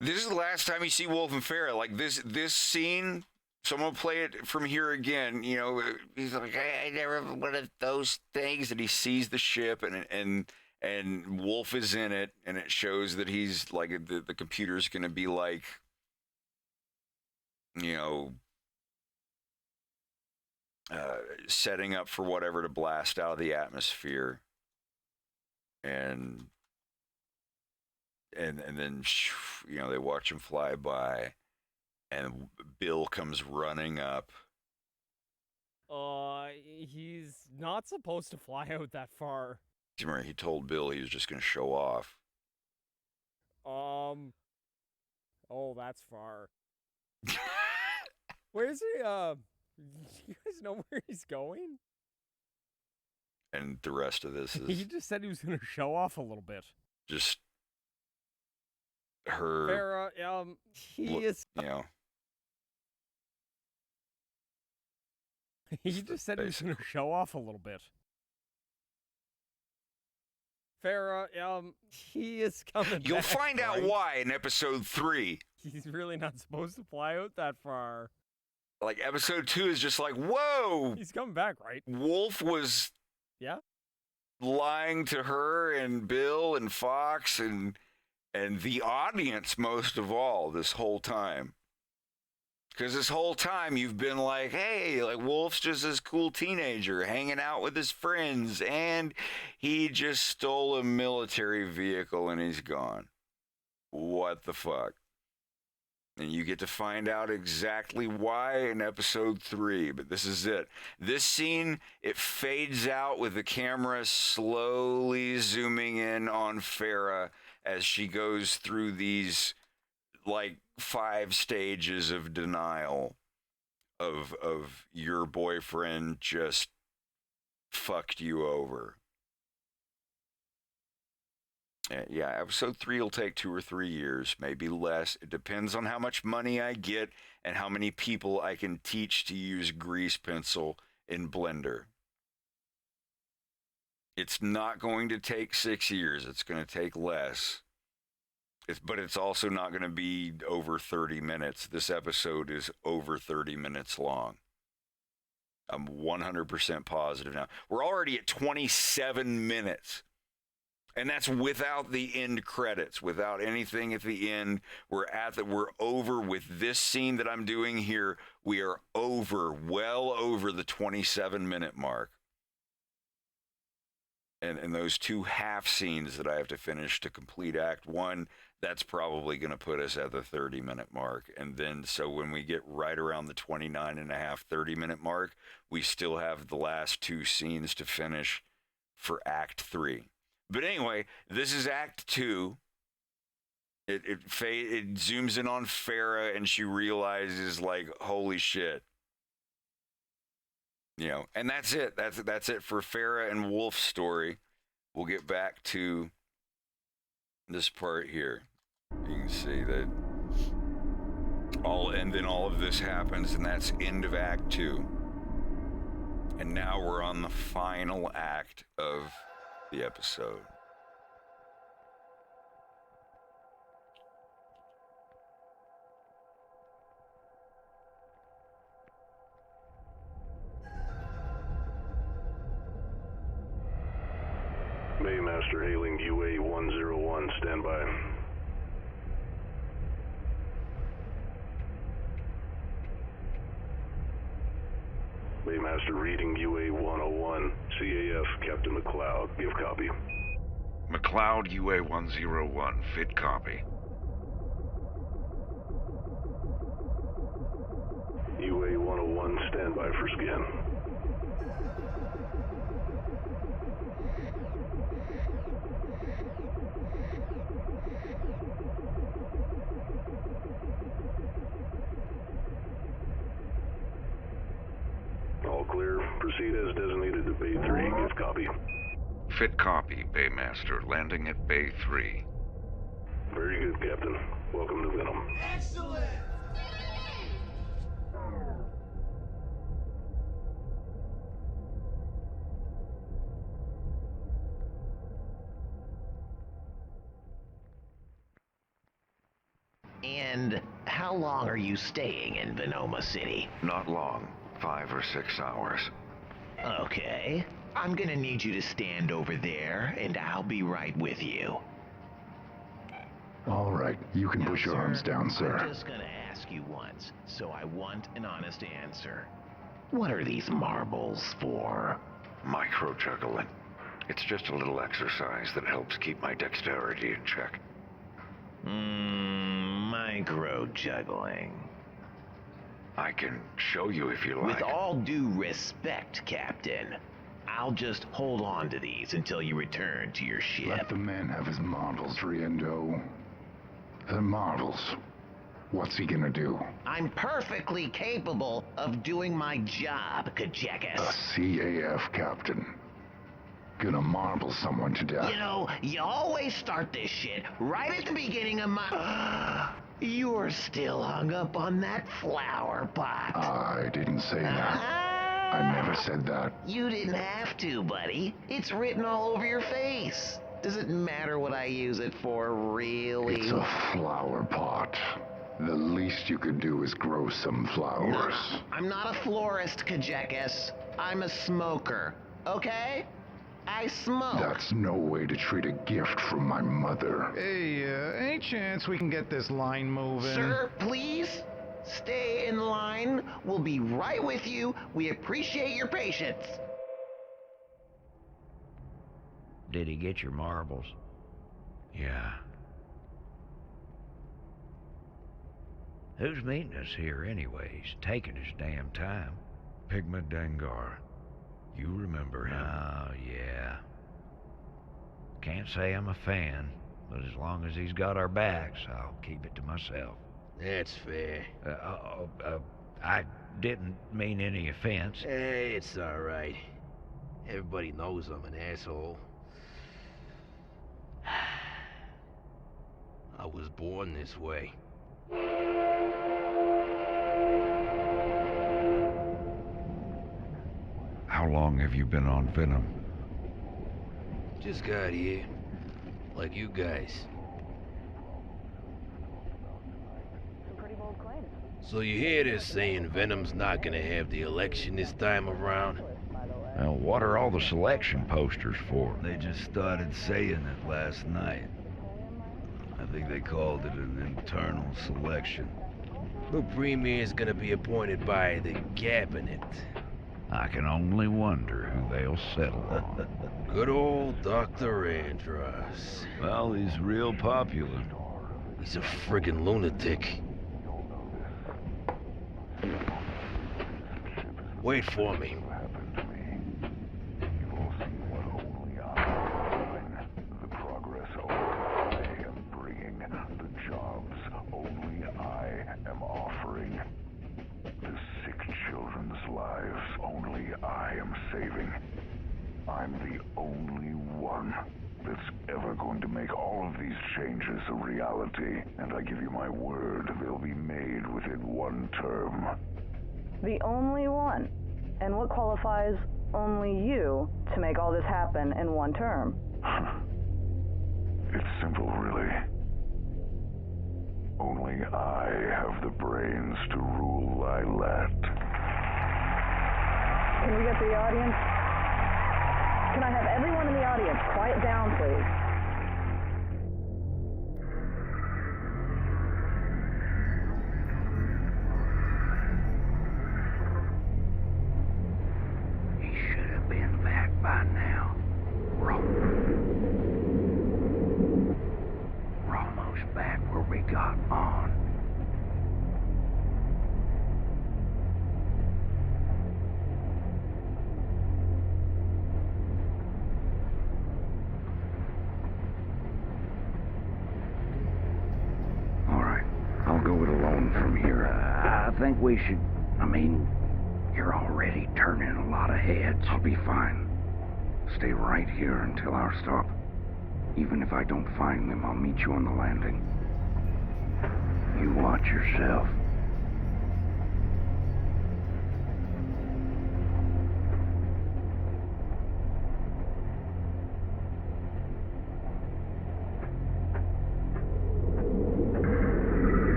This is the last time you see Wolf and Farrah. Like, this scene, someone play it from here again. He's like, I never one of those things. And he sees the ship, and Wolf is in it, and it shows that he's, like, the computer's going to be, like, setting up for whatever to blast out of the atmosphere, and then they watch him fly by, and Bill comes running up, He's not supposed to fly out that far. Remember, he told Bill he was just going to show off. Oh, that's far. Where's he, do you guys know where he's going? And the rest of this is... He just said he was going to show off a little bit. Just... her... Farrah, he is... You know... He just said he was going to show off a little bit. Farrah, he is coming You'll back, find out right? why in episode 3. He's really not supposed to fly out that far. Like, episode 2 is just like, whoa! He's coming back, right? Wolf was... Yeah? lying to her and Bill and Fox and the audience most of all this whole time. Because this whole time you've been like, hey, like Wolf's just this cool teenager hanging out with his friends and he just stole a military vehicle and he's gone. What the fuck? And you get to find out exactly why in episode 3, but this is it. This scene, it fades out with the camera slowly zooming in on Farrah as she goes through these, like, 5 stages of denial of your boyfriend just fucked you over. Yeah, episode 3 will take 2 or 3 years, maybe less. It depends on how much money I get and how many people I can teach to use grease pencil in Blender. It's not going to take 6 years. It's going to take less. But it's also not going to be over 30 minutes. This episode is over 30 minutes long. I'm 100% positive now. We're already at 27 minutes. And that's without the end credits, without anything at the end. We're over with this scene that I'm doing here. We are well over the 27-minute mark. And those 2 half scenes that I have to finish to complete Act 1, that's probably going to put us at the 30-minute mark. And then, so when we get right around the 29 and a half, 30-minute mark, we still have the last 2 scenes to finish for Act 3. But anyway, this is Act 2. It zooms in on Farrah, and she realizes, like, holy shit. You know, and that's it. That's it for Farrah and Wolf's story. We'll get back to this part here. You can see that all of this happens, and that's end of Act 2. And now we're on the final act of the episode. Maymaster hailing UA 101, stand by. Maymaster reading UA 101, CAF, Captain McLeod, give copy. McLeod UA 101, fit copy. UA 101, stand by for scan. All clear. Proceed as designated to Bay 3. Give copy. Fit copy, Baymaster. Landing at Bay 3. Very good, Captain. Welcome to Venom. Excellent! And how long are you staying in Venoma City? Not long. 5 or 6 hours. Okay. I'm gonna need you to stand over there, and I'll be right with you. All right, you can push your arms down, sir. I'm just gonna ask you once, so I want an honest answer. What are these marbles for? Micro-juggling. It's just a little exercise that helps keep my dexterity in check. Micro-juggling. I can show you if you like. With all due respect, Captain, I'll just hold on to these until you return to your ship. Let the man have his marbles, Riendo. The marbles. What's he gonna do? I'm perfectly capable of doing my job, Kajekas. A CAF captain. Gonna marble someone to death. You know, you always start this shit right at the beginning of my... You're still hung up on that flower pot. I didn't say that. I never said that. You didn't have to, buddy. It's written all over your face. Does it matter what I use it for, really? It's a flower pot. The least you could do is grow some flowers. No, I'm not a florist, Kajekas. I'm a smoker, okay? I smoke. That's no way to treat a gift from my mother. Hey, any chance we can get this line moving? Sir, please? Stay in line. We'll be right with you. We appreciate your patience. Did he get your marbles? Yeah. Who's meeting us here anyways? Taking his damn time. Pigma Dengar. You remember him? Oh, yeah. Can't say I'm a fan, but as long as he's got our backs, I'll keep it to myself. That's fair. I didn't mean any offense. Hey, it's alright. Everybody knows I'm an asshole. I was born this way. How long have you been on Venom? Just got here. Like you guys. Pretty bold claim. So you hear this saying Venom's not gonna have the election this time around? Well, what are all the selection posters for? They just started saying it last night. I think they called it an internal selection. The premier's gonna be appointed by the cabinet. I can only wonder who they'll settle on. Good old Dr. Andros. Well, he's real popular. He's a friggin' lunatic. Wait for me. Lives only I am saving. I'm the only one that's ever going to make all of these changes a reality, and I give you my word they'll be made within one term. The only one? And what qualifies only you to make all this happen in one term? It's simple, really. Only I have the brains to rule Lilat. Can we get the audience? Can I have everyone in the audience quiet down, please? He should have been back by now. We're almost back where we got on. From here, I think we should. I mean, you're already turning a lot of heads. I'll be fine. Stay right here until our stop. Even if I don't find them, I'll meet you on the landing. You watch yourself.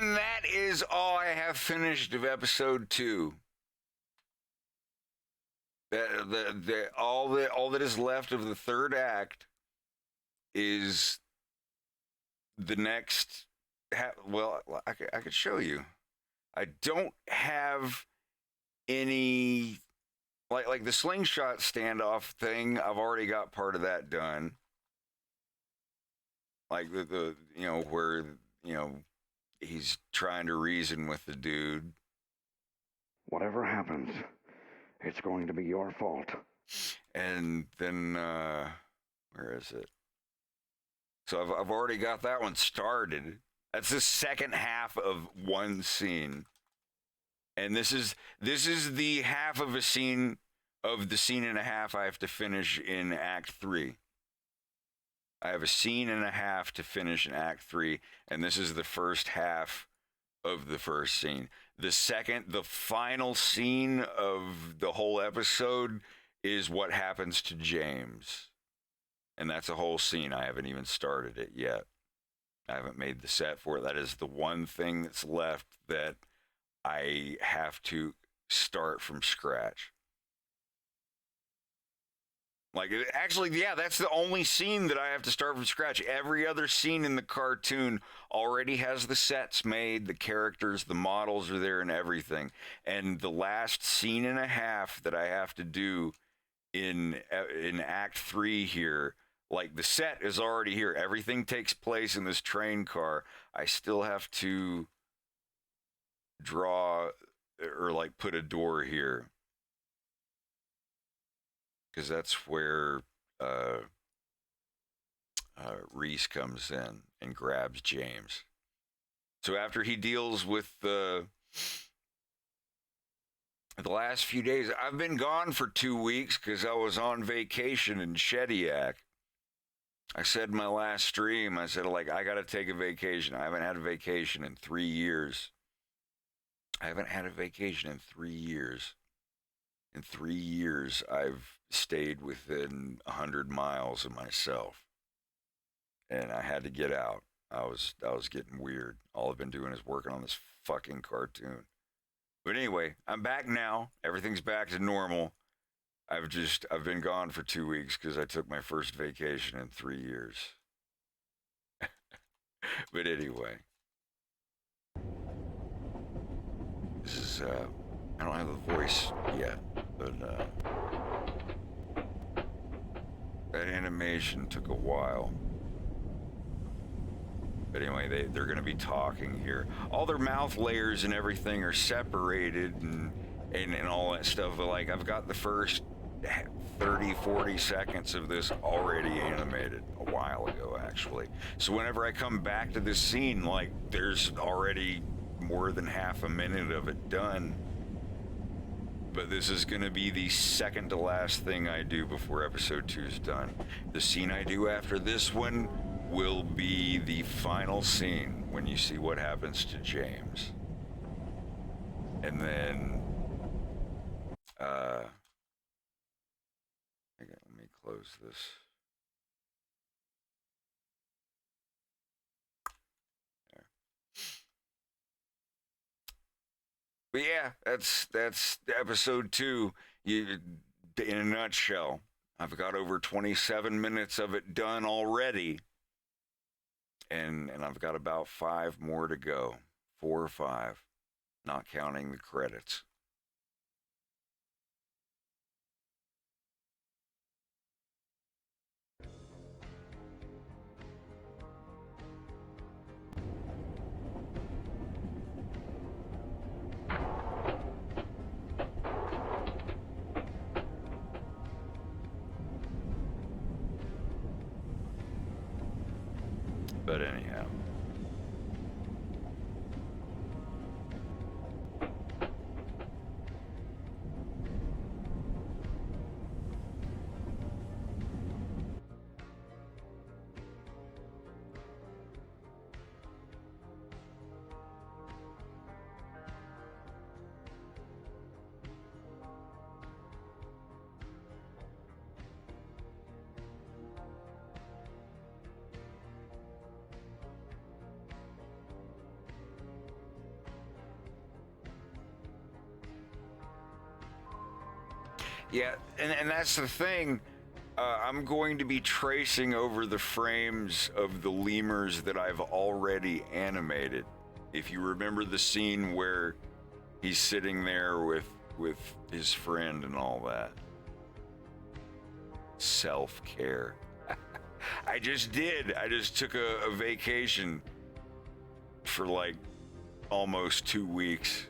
And that is all I have finished of episode 2. All that is left of the third act is the next. Well, I could show you. I don't have any Like the slingshot standoff thing, I've already got part of that done. Like the you know, where, you know, he's trying to reason with the dude. Whatever happens, it's going to be your fault. And then, where is it? So I've already got that one started. That's the second half of one scene. And this is the half of a scene of the scene and a half I have to finish in Act 3. I have a scene and a half to finish in Act 3, and this is the first half of the first scene. The final scene of the whole episode is what happens to James. And that's a whole scene. I haven't even started it yet. I haven't made the set for it. That is the one thing that's left that I have to start from scratch. Like, actually, yeah, that's the only scene that I have to start from scratch. Every other scene in the cartoon already has the sets made, the characters, the models are there and everything. And the last scene and a half that I have to do in Act 3 here, like, the set is already here. Everything takes place in this train car. I still have to draw or, like, put a door here. Because that's where Reese comes in and grabs James. So after he deals with the last few days, I've been gone for 2 weeks because I was on vacation in Shitiak. I said in my last stream, I said, like, I got to take a vacation. I haven't had a vacation in 3 years. In 3 years, I've stayed within 100 miles of myself. And I had to get out. I was getting weird. All I've been doing is working on this fucking cartoon. But anyway, I'm back now. Everything's back to normal. I've been gone for 2 weeks because I took my first vacation in 3 years. But anyway. This is, I don't have the voice yet, but that animation took a while. But anyway, they're going to be talking here. All their mouth layers and everything are separated and all that stuff. But like, I've got the first 30, 40 seconds of this already animated a while ago, actually. So whenever I come back to this scene, like, there's already more than half a minute of it done. But this is going to be the second to last thing I do before episode 2 is done. The scene I do after this one will be the final scene when you see what happens to James. And then, okay, let me close this. There. But yeah, that's episode 2. In a nutshell, I've got over 27 minutes of it done already. And I've got about 5 more to go. 4 or 5, not counting the credits. But anyhow. Yeah, and that's the thing. I'm going to be tracing over the frames of the lemurs that I've already animated. If you remember the scene where he's sitting there with with his friend and all that. Self-care. I just did. I just took a vacation for like almost 2 weeks.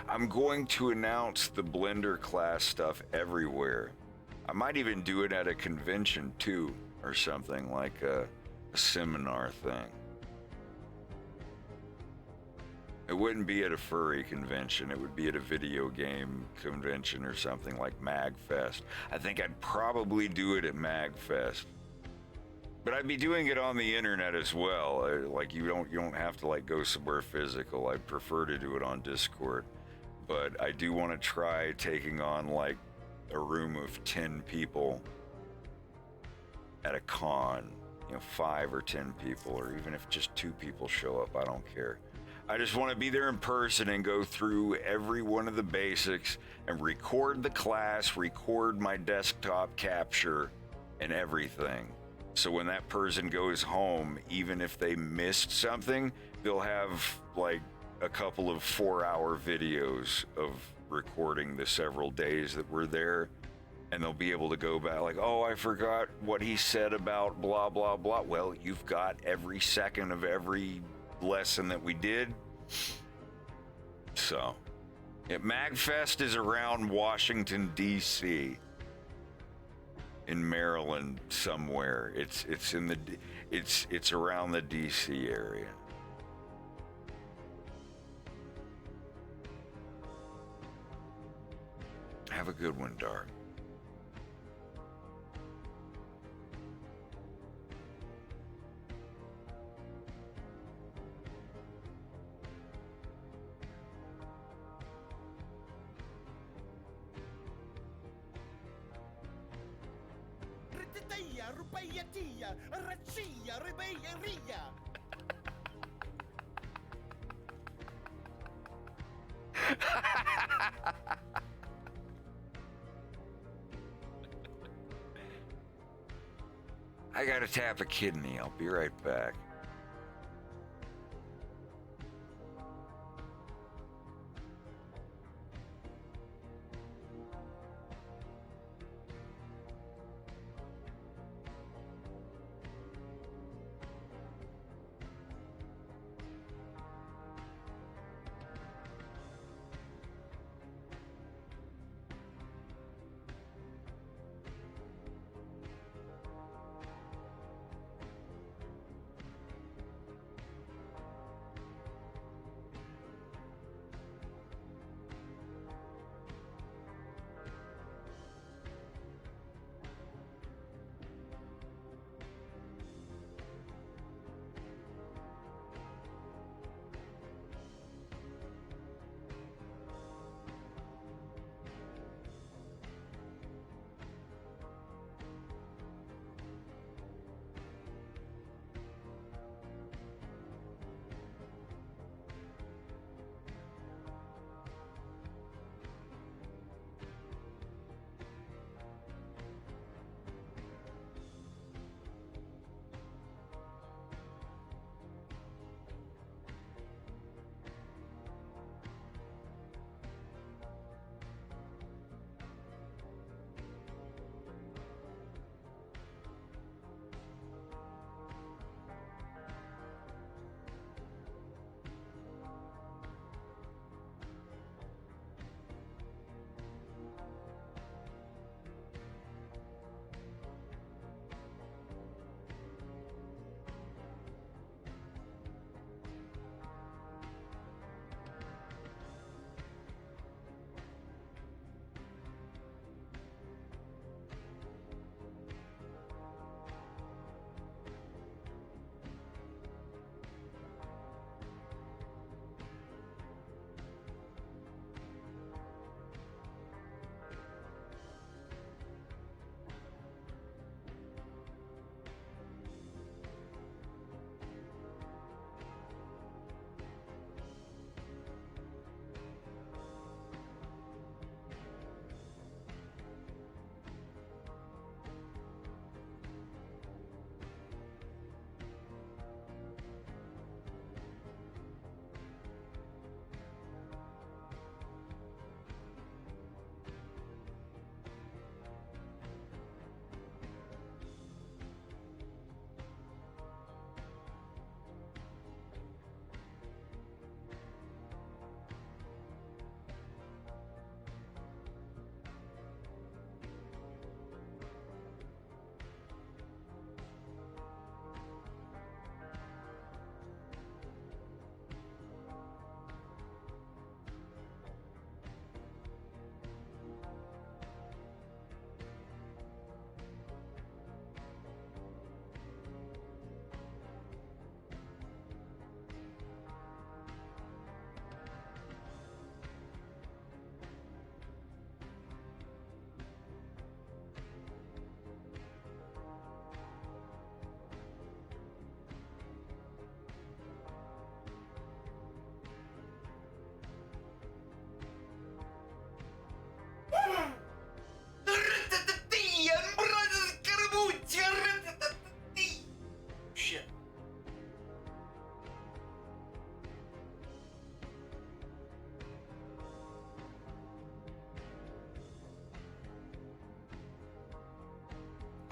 I'm going to announce the Blender class stuff everywhere. I might even do it at a convention too, or something like a seminar thing. It wouldn't be at a furry convention. It would be at a video game convention or something like MagFest. I think I'd probably do it at MagFest. But I'd be doing it on the internet as well. Like you don't have to like go somewhere physical. I'd prefer to do it on Discord. But I do want to try taking on like a room of 10 people at a con. 5 or 10 people, or even if just 2 people show up, I don't care. I just want to be there in person and go through every one of the basics and record the class, record my desktop capture and everything. So when that person goes home, even if they missed something, they'll have like a couple of 4-hour videos of recording the several days that we're there. And they'll be able to go back like, oh, I forgot what he said about blah, blah, blah. Well, you've got every second of every lesson that we did. So, yeah, MagFest is around Washington, D.C. in Maryland somewhere. It's around the D.C. area. Have a good one, Dark. I gotta tap a kidney. I'll be right back.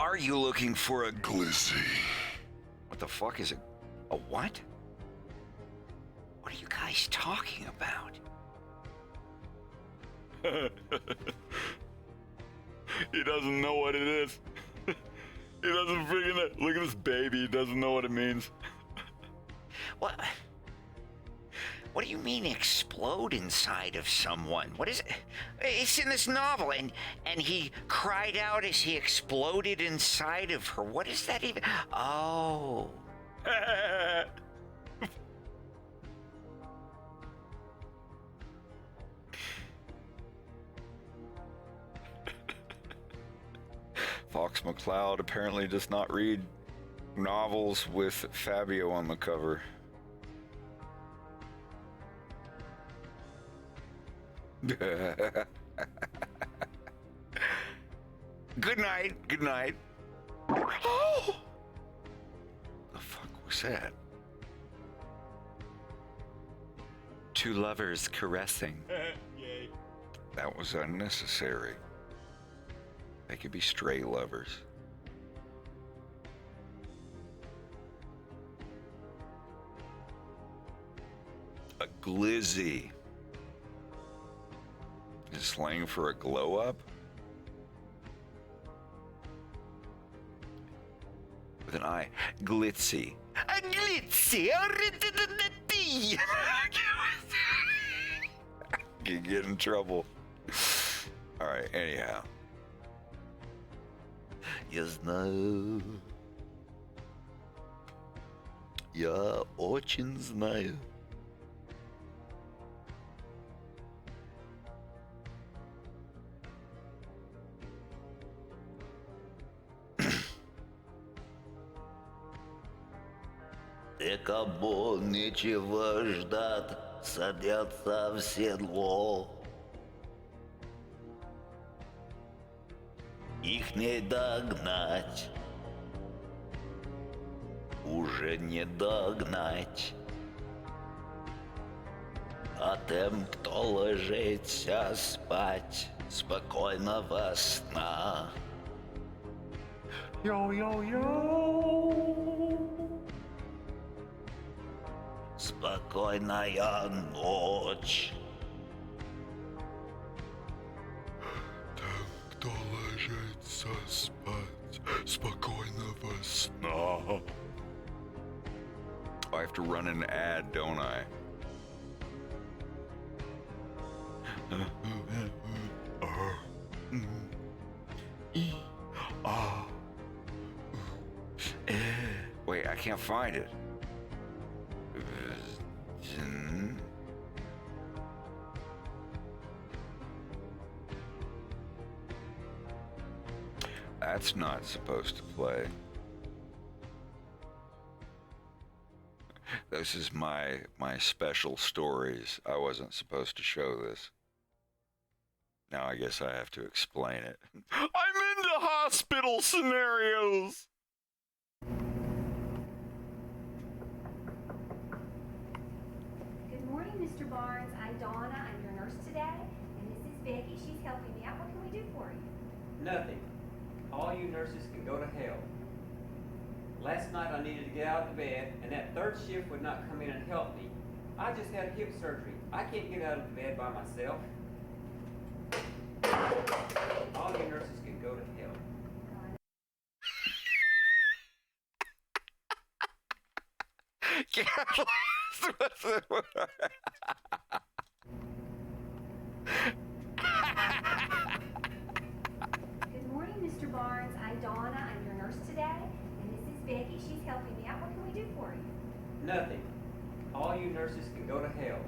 Are you looking for a glizzy? What the fuck is it? A what? What are you guys talking about? He doesn't know what it is. He doesn't freaking know. Look at this baby. He doesn't know what it means. What? What do you mean explode inside of someone? What is it? It's in this novel, and he cried out as he exploded inside of her. What is that even? Oh. Fox McCloud apparently does not read novels with Fabio on the cover. Good night. Good night. Oh! The fuck was that? Two lovers caressing. Yay. That was unnecessary. They could be stray lovers. A glizzy. Is slang for a glow up? With an I. Glitzy. A glitzy. You get in trouble. Alright, anyhow. Я знаю. Я очень знаю. Кому нечего ждать, садятся в седло. Их не догнать, уже не догнать. А тем, кто ложится спать, спокойного сна. Йоу-йоу-йоу. Спокойная ночь. Тем, кто ложится спать, спокойного сна. I have to run an ad, don't I? Wait, I can't find it. That's not supposed to play. This is my special stories. I wasn't supposed to show this. Now I guess I have to explain it. I'm into hospital scenarios. Good morning, Mr. Barnes. I'm Donna. I'm your nurse today. And this is Becky. She's helping me out. What can we do for you? Nothing. All you nurses can go to hell. Last night I needed to get out of bed, and that third shift would not come in and help me. I just had hip surgery. I can't get out of the bed by myself. All you nurses can go to hell. Good morning, Mr. Barnes. I'm Donna. I'm your nurse today. And this is Becky. She's helping me out. What can we do for you? Nothing. All you nurses can go to hell.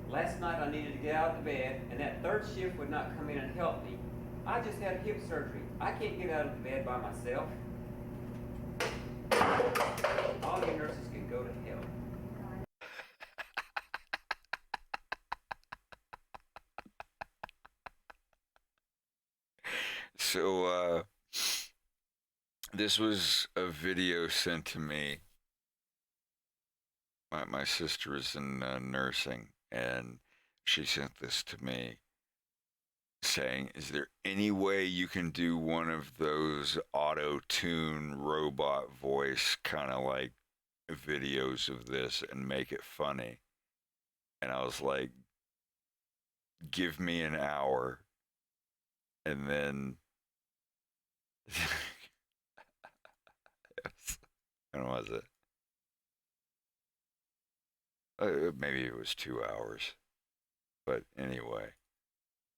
Last night I needed to get out of bed, and that third shift would not come in and help me. I just had hip surgery. I can't get out of the bed by myself. All you nurses can go to hell. So, this was a video sent to me. My sister is in nursing, and she sent this to me. saying, is there any way you can do one of those auto-tune robot voice kind of like videos of this and make it funny? And I was like, give me an hour. And then when was it? Maybe it was 2 hours. But anyway.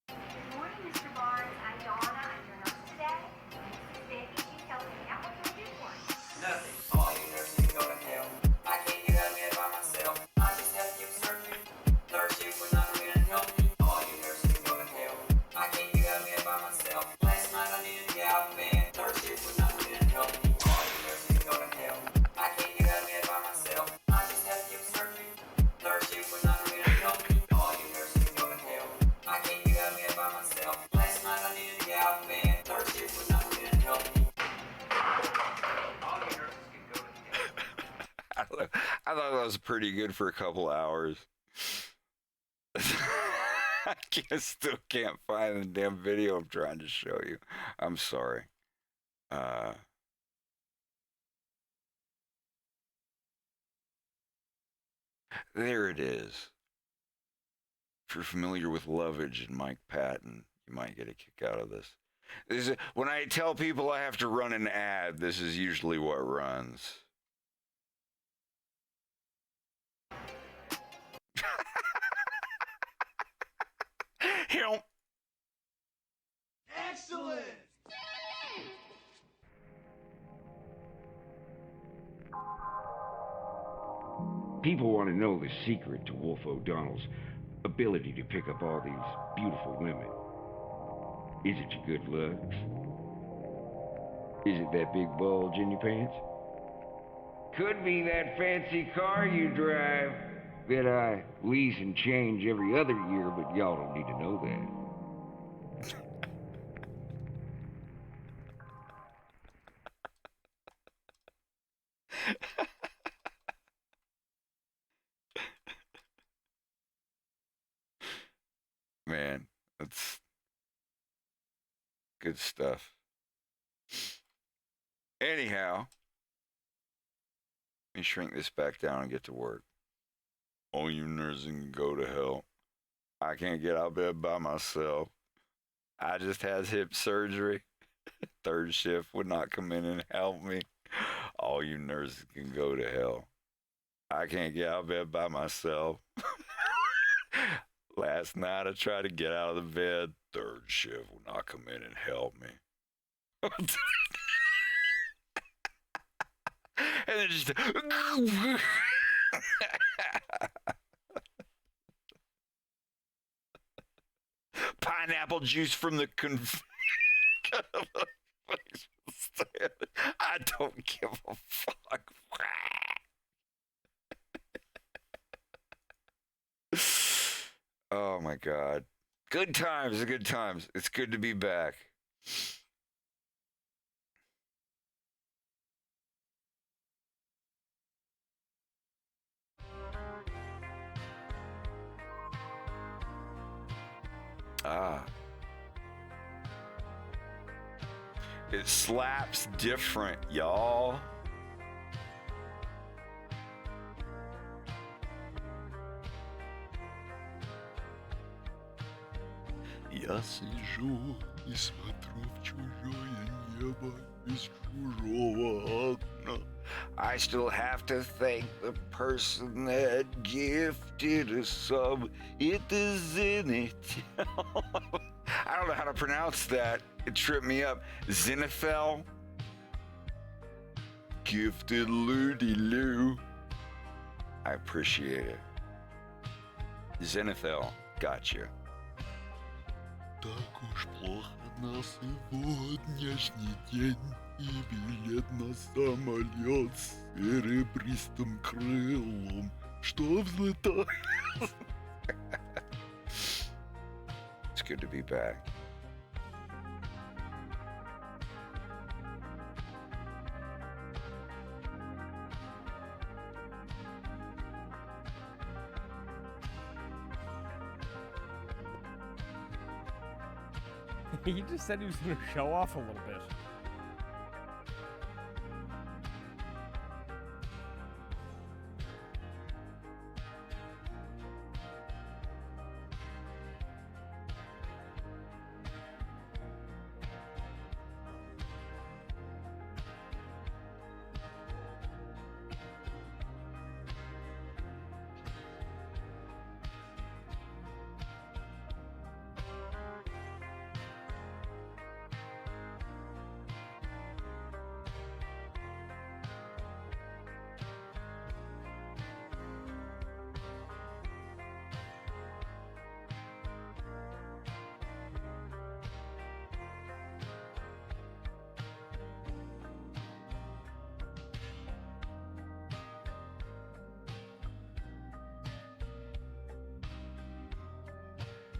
Good morning, Mr. Barnes. I'm Donna. I'm your nurse today. This is Vicky. She's helping me out. What can we do for you? Nothing. All you nurses can go to hell. I can't get out of bed by myself. I just have to give surgery. Third shift was not going to help me. All you nurses can go to hell. I can't get out of bed by myself. Last night I needed to get out of bed. Third shift was not going to help me. All you nurses can go to hell. I can't get out of bed by myself. I just have to give surgery. Third shift was not going to help me. All you nurses can go to hell. I can't get out of bed by myself. Last night I needed to get out of bed. Third shift was not going to help me. All you nurses can go to hell. I thought that was pretty good for a couple hours. I still can't find the damn video I'm trying to show you. I'm sorry. There it is. If you're familiar with Lovage and Mike Patton, you might get a kick out of this. When I tell people I have to run an ad, this is usually what runs. Help. Excellent! People want to know the secret to Wolf O'Donnell's ability to pick up all these beautiful women. Is it your good looks? Is it that big bulge in your pants? Could be that fancy car you drive that I lease and change every other year, but y'all don't need to know that. Man, that's good stuff. Anyhow, let me shrink this back down and get to work. All you nurses can go to hell. I can't get out of bed by myself. I just had hip surgery. Third shift would not come in and help me. All you nurses can go to hell. I can't get out of bed by myself. Last night I tried to get out of the bed. Third shift would not come in and help me. And then just pineapple juice from the I don't give a fuck. Oh my God. Good times, good times. It's good to be back. It slaps different, y'all. Я сижу и смотрю в чужое небо из чужого окна. I still have to thank the person that gifted a sub. It is in it. I don't know how to pronounce that. It tripped me up. Zenithel. Gifted Loody Loo. I appreciate it. Zenithel, gotcha. Так уж плохо на сегодняшний день. И билет на самолет с серебристым крылом, что взлетает. It's good to be back. He just said he was going to show off a little bit.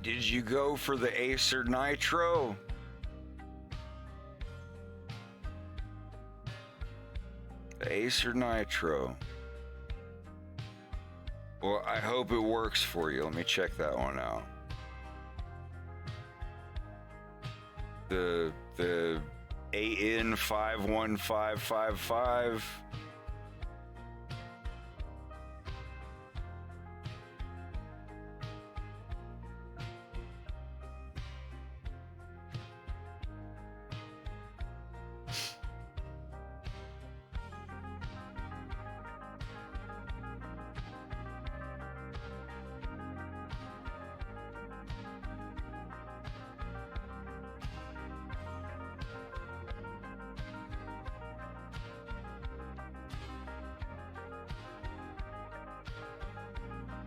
Did you go for the Acer Nitro? The Acer Nitro. Well, I hope it works for you. Let me check that one out. The AN51555.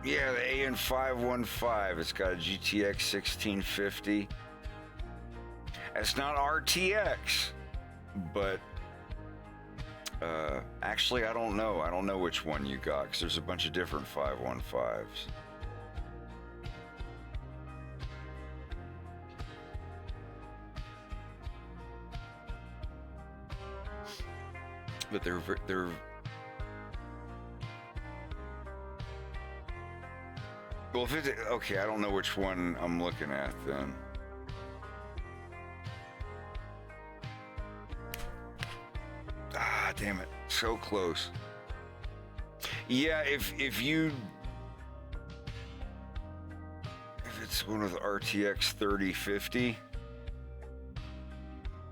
Yeah, the AN515. It's got a GTX 1650. It's not RTX, but actually, I don't know. I don't know which one you got because there's a bunch of different 515s. But they're well, if it's okay, I don't know which one I'm looking at then. Ah, damn it, so close. Yeah, if it's one with RTX 3050.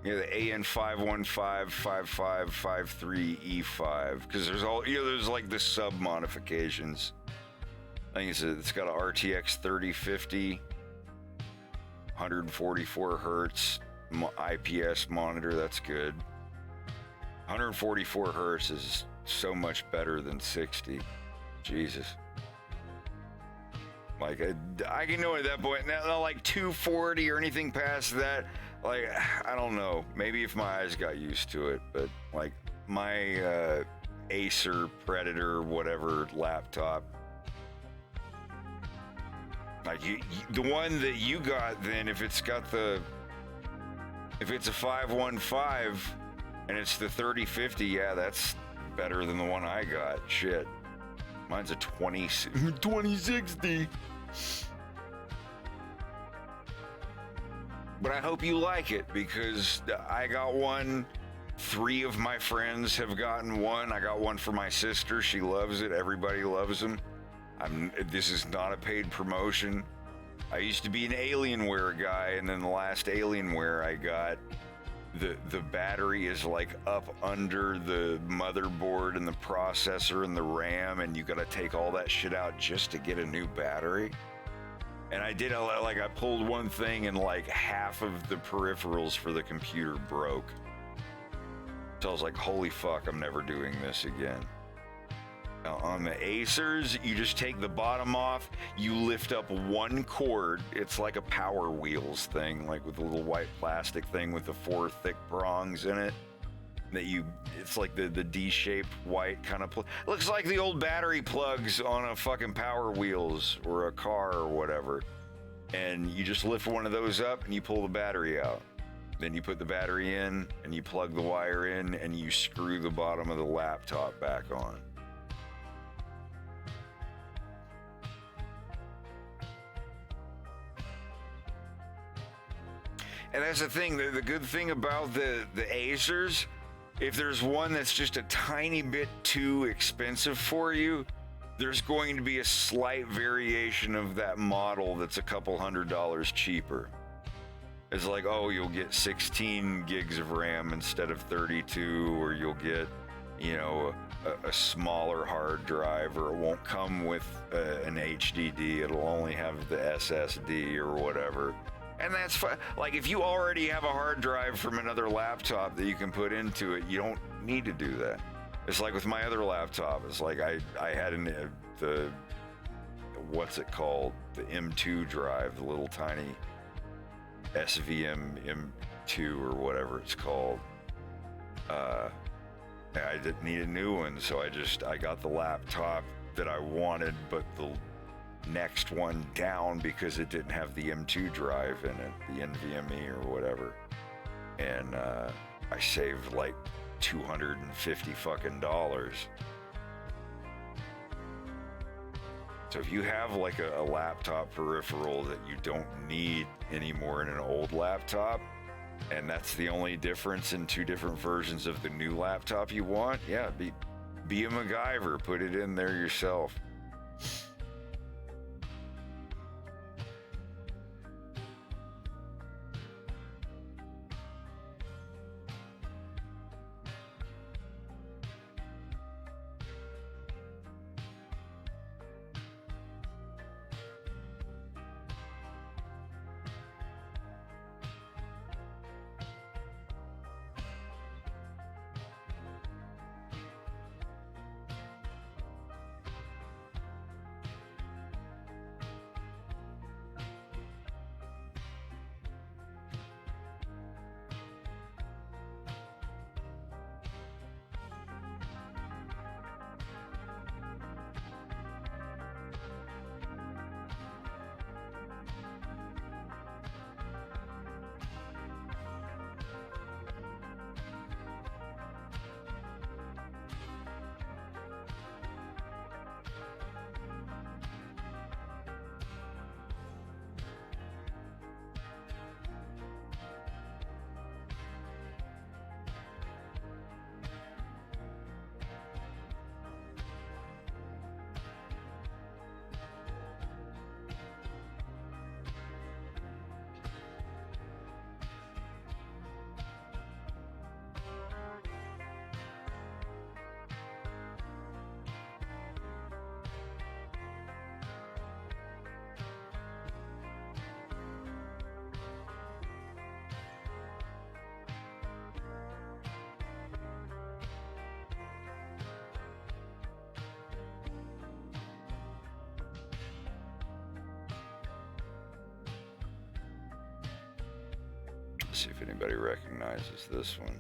Yeah, the AN5155553E5, because there's all, there's like the sub modifications. I think it's got a RTX 3050, 144 hertz IPS monitor. That's good. 144 hertz is so much better than 60. Jesus. Like I can know at that point, not like 240 or anything past that. Like I don't know. Maybe if my eyes got used to it, but like my Acer Predator whatever laptop. Like the one that you got, then if it's a 515 and it's the 3050, yeah, that's better than the one I got. Shit, mine's a 2060. But I hope you like it because I got one. 3 of my friends have gotten one. I got one for my sister. She loves it. Everybody loves them. This is not a paid promotion. I used to be an Alienware guy, and then the last Alienware I got, the battery is like up under the motherboard and the processor and the RAM, and you got to take all that shit out just to get a new battery. And I did I pulled one thing and like half of the peripherals for the computer broke. So I was like, holy fuck, I'm never doing this again. Now, on the Acers, you just take the bottom off, you lift up one cord. It's like a Power Wheels thing, like with a little white plastic thing with the 4 thick prongs in it. It's like the D-shaped white kind of, looks like the old battery plugs on a fucking Power Wheels or a car or whatever. And you just lift one of those up and you pull the battery out. Then you put the battery in and you plug the wire in and you screw the bottom of the laptop back on. And that's the thing. The good thing about the Acers, if there's one that's just a tiny bit too expensive for you, there's going to be a slight variation of that model that's a couple $100 cheaper. It's like, oh, you'll get 16 gigs of RAM instead of 32, or you'll get, you know, a smaller hard drive, or it won't come with an HDD. It'll only have the SSD or whatever. And that's fine. Like, if you already have a hard drive from another laptop that you can put into it, you don't need to do that. It's like with my other laptop. It's like I had the what's it called? The M2 drive, the little tiny SVM M2 or whatever it's called. I didn't need a new one, so I got the laptop that I wanted, but the next one down because it didn't have the M2 drive in it, the NVMe or whatever. And I saved like $250 fucking dollars. So if you have like a laptop peripheral that you don't need anymore in an old laptop, and that's the only difference in two different versions of the new laptop you want, yeah, be a MacGyver, put it in there yourself. See if anybody recognizes this one.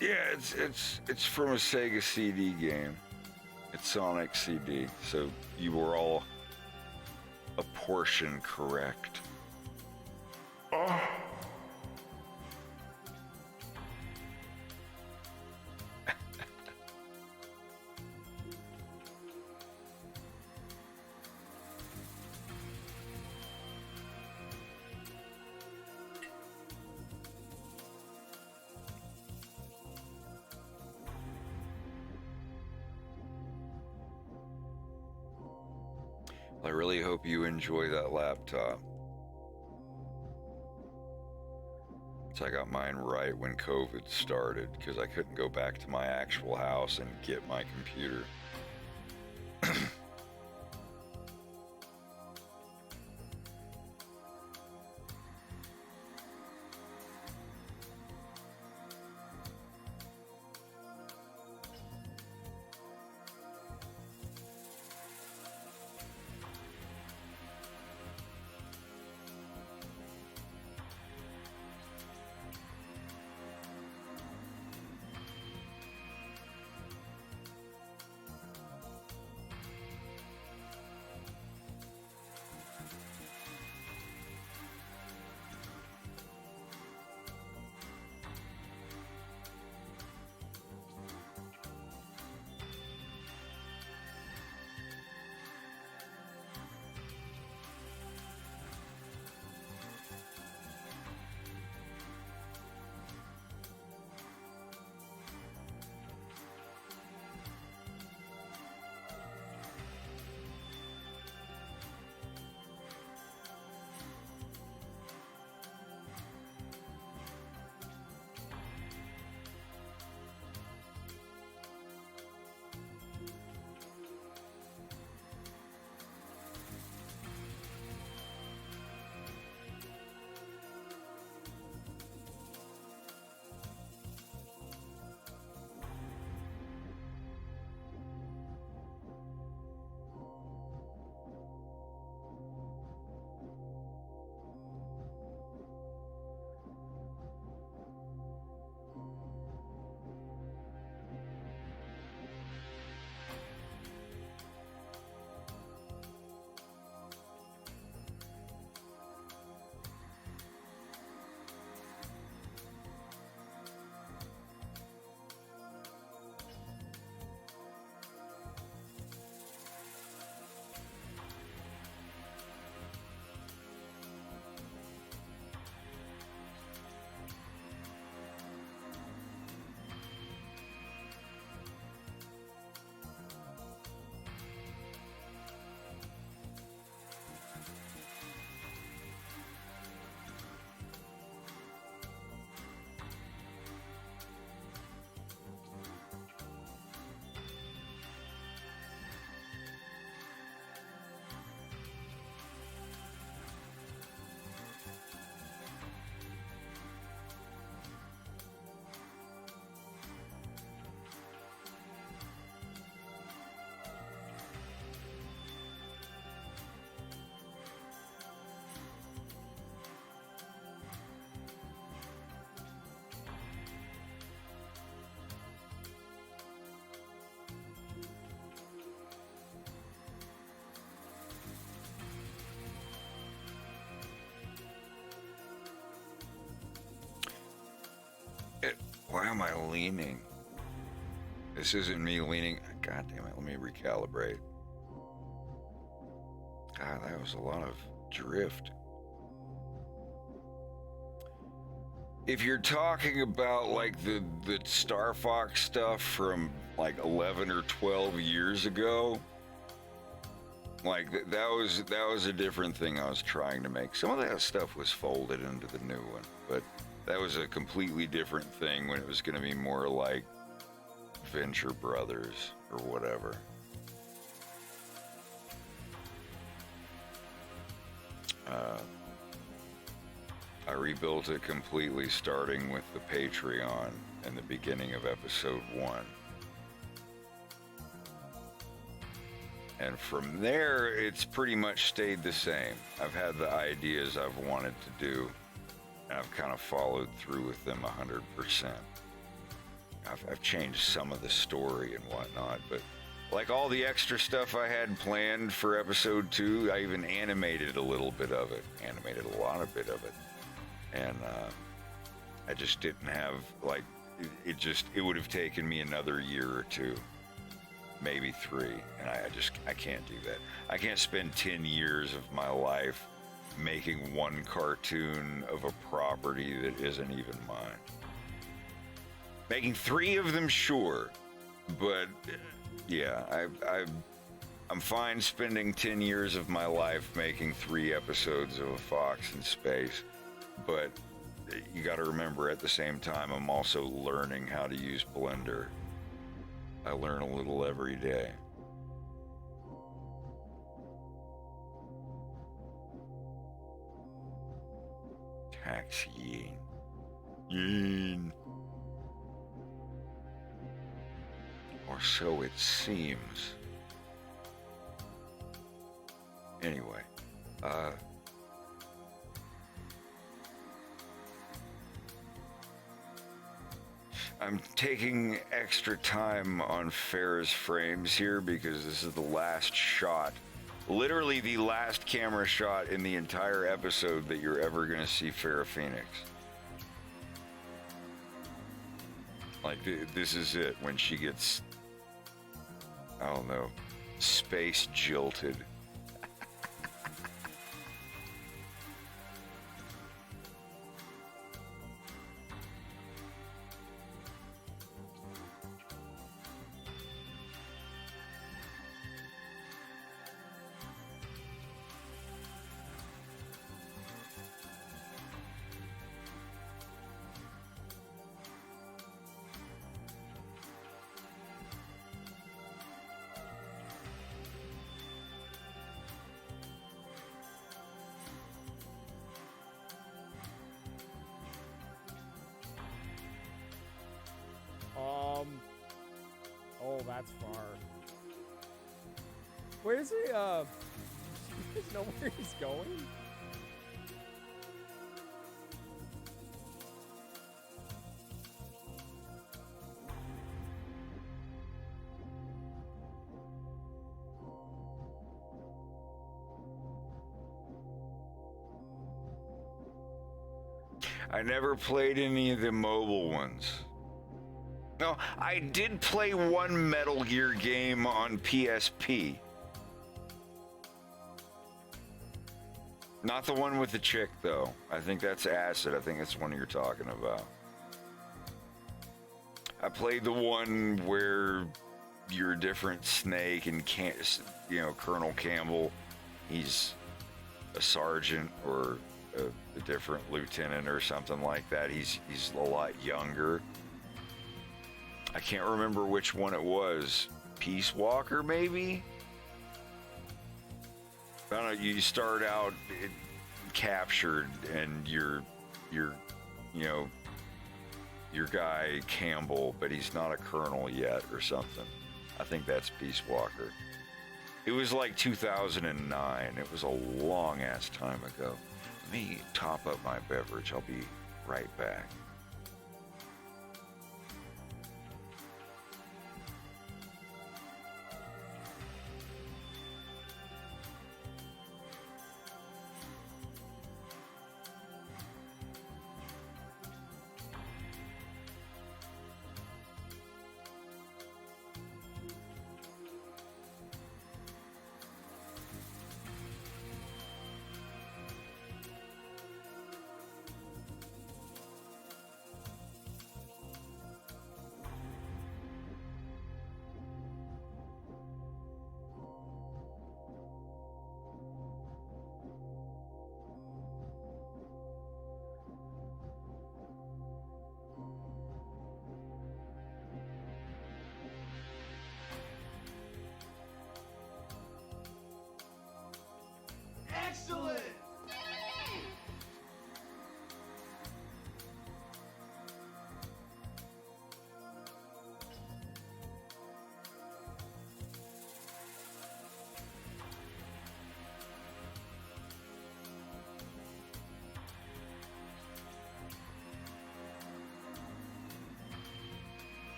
Yeah, it's from a Sega CD game. It's Sonic CD, so you were all a portion correct. Oh. I really hope you enjoy that laptop. So I got mine right when COVID started because I couldn't go back to my actual house and get my computer. Why am I leaning? This isn't me leaning. God damn it, let me recalibrate. God, that was a lot of drift. If you're talking about like the Star Fox stuff from like 11 or 12 years ago, like that was a different thing I was trying to make. Some of that stuff was folded into the new one, but that was a completely different thing when it was going to be more like Venture Brothers or whatever. I rebuilt it completely, starting with the Patreon in the beginning of episode 1. And from there, it's pretty much stayed the same. I've had the ideas I've wanted to do, and I've kind of followed through with them 100%. I've changed some of the story and whatnot, but like all the extra stuff I had planned for episode 2, I even animated a little bit of it, animated a lot of it, and I just didn't have, like, it would have taken me another year or 2, maybe 3, and I can't do that. I can't spend 10 years of my life making one cartoon of a property that isn't even mine. Making 3 of them, sure, but yeah, I'm fine spending 10 years of my life making 3 episodes of A Fox in Space, but you got to remember at the same time, I'm also learning how to use Blender. I learn a little every day. Taxiing. Yeen. Or so it seems. Anyway, I'm taking extra time on Farrah's frames here because this is the last shot, literally the last camera shot in the entire episode that you're ever going to see Farrah Phoenix. Like, this is it, when she gets, I don't know, space jilted. Oh, that's far. Where's he, do you guys know where he's going? I never played any of the mobile ones. No, I did play one Metal Gear game on PSP. Not the one with the chick, though. I think that's Acid. I think that's the one you're talking about. I played the one where you're a different Snake and Colonel Campbell, he's a sergeant or a different lieutenant or something like that. He's a lot younger. I can't remember which one it was. Peace Walker, maybe? I don't know, you start out captured and your guy Campbell, but he's not a colonel yet or something. I think that's Peace Walker. It was like 2009. It was a long ass time ago. Let me top up my beverage. I'll be right back.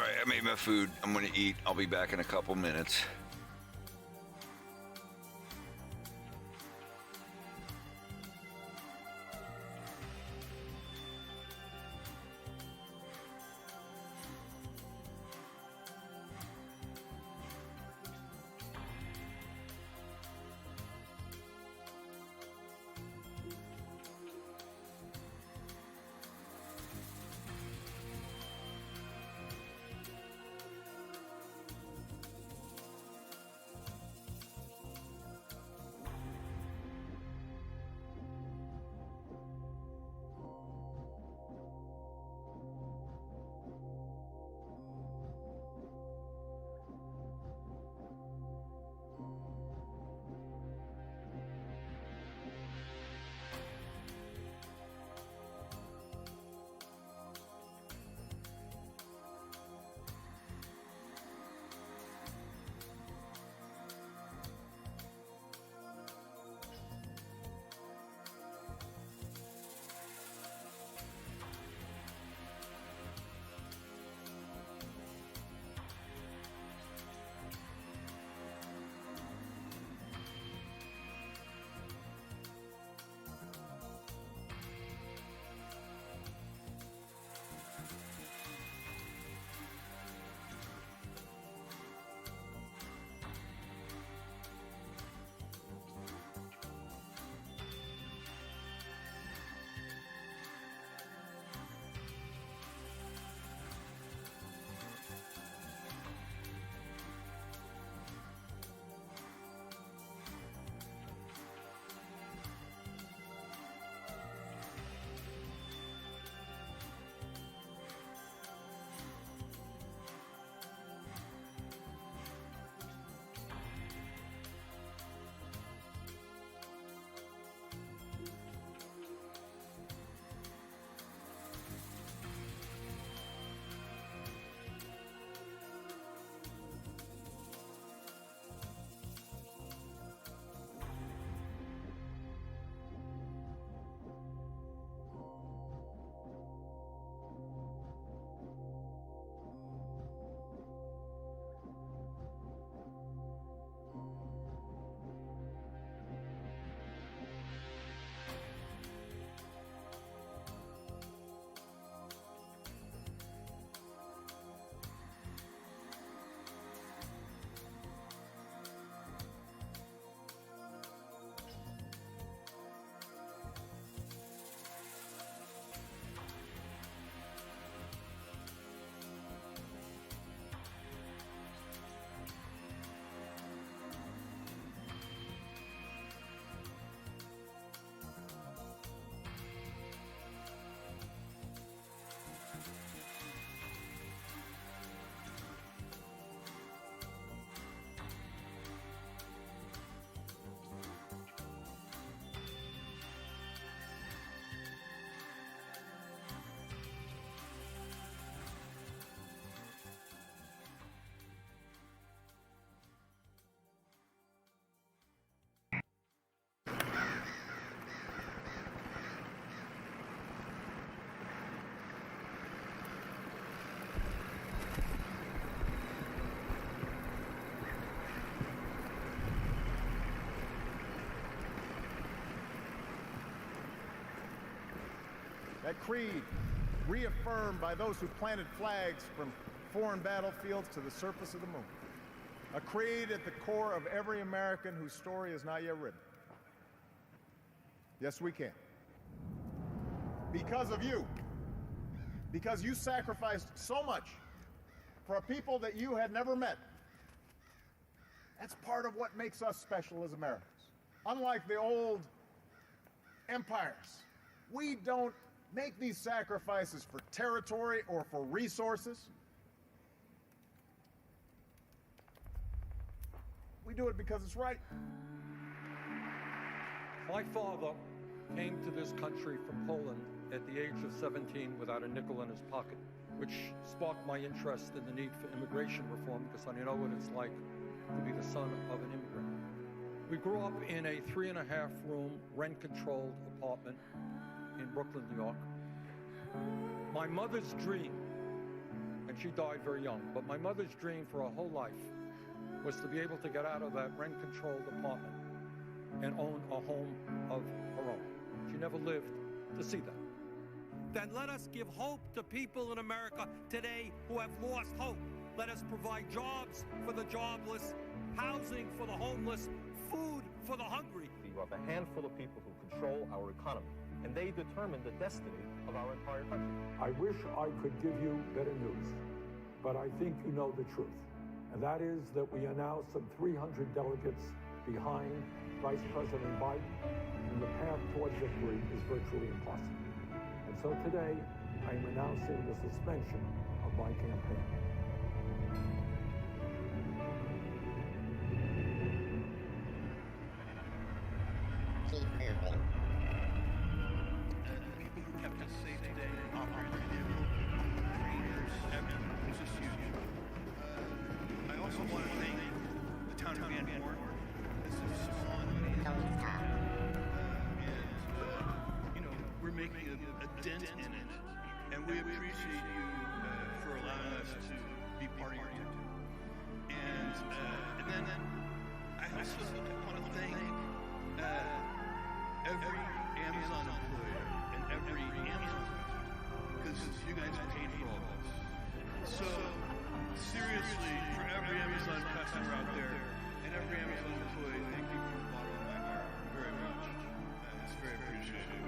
right, I made my food. I'm gonna eat. I'll be back in a couple minutes. That creed, reaffirmed by those who planted flags from foreign battlefields to the surface of the moon. A creed at the core of every American whose story is not yet written. Yes, we can. Because of you. Because you sacrificed so much for a people that you had never met. That's part of what makes us special as Americans. Unlike the old empires, we don't make these sacrifices for territory or for resources. We do it because it's right. My father came to this country from Poland at the age of 17 without a nickel in his pocket, which sparked my interest in the need for immigration reform because I know what it's like to be the son of an immigrant. We grew up in a 3.5-room, rent-controlled apartment in Brooklyn, New York. My mother's dream, and and she died very young. But my mother's dream for her whole life was to be able to get out of that rent-controlled apartment and own a home of her own. She never lived to see that. Then let us give hope to people in America today who have lost hope. Let us provide jobs for the jobless, housing for the homeless, food for the hungry. You have a handful of people who control our economy, and they determine the destiny of our entire country. I wish I could give you better news, but I think you know the truth. And that is that we are now some 300 delegates behind Vice President Biden, and the path towards victory is virtually impossible. And so today, I am announcing the suspension of my campaign. Keep moving. People who kept us safe today, operators, trainers, everyone. This is huge. I also want to thank the town of Van Horn. This is small money. And, we're making a dent in it. And we appreciate you for allowing us to be part of your team. And then I also want to thank every Amazon employer and every Amazon customer, because you guys paid for all this. So, seriously, for every Amazon customer out there and every Amazon employee, thank you from the bottom of my heart very much. It's very appreciated.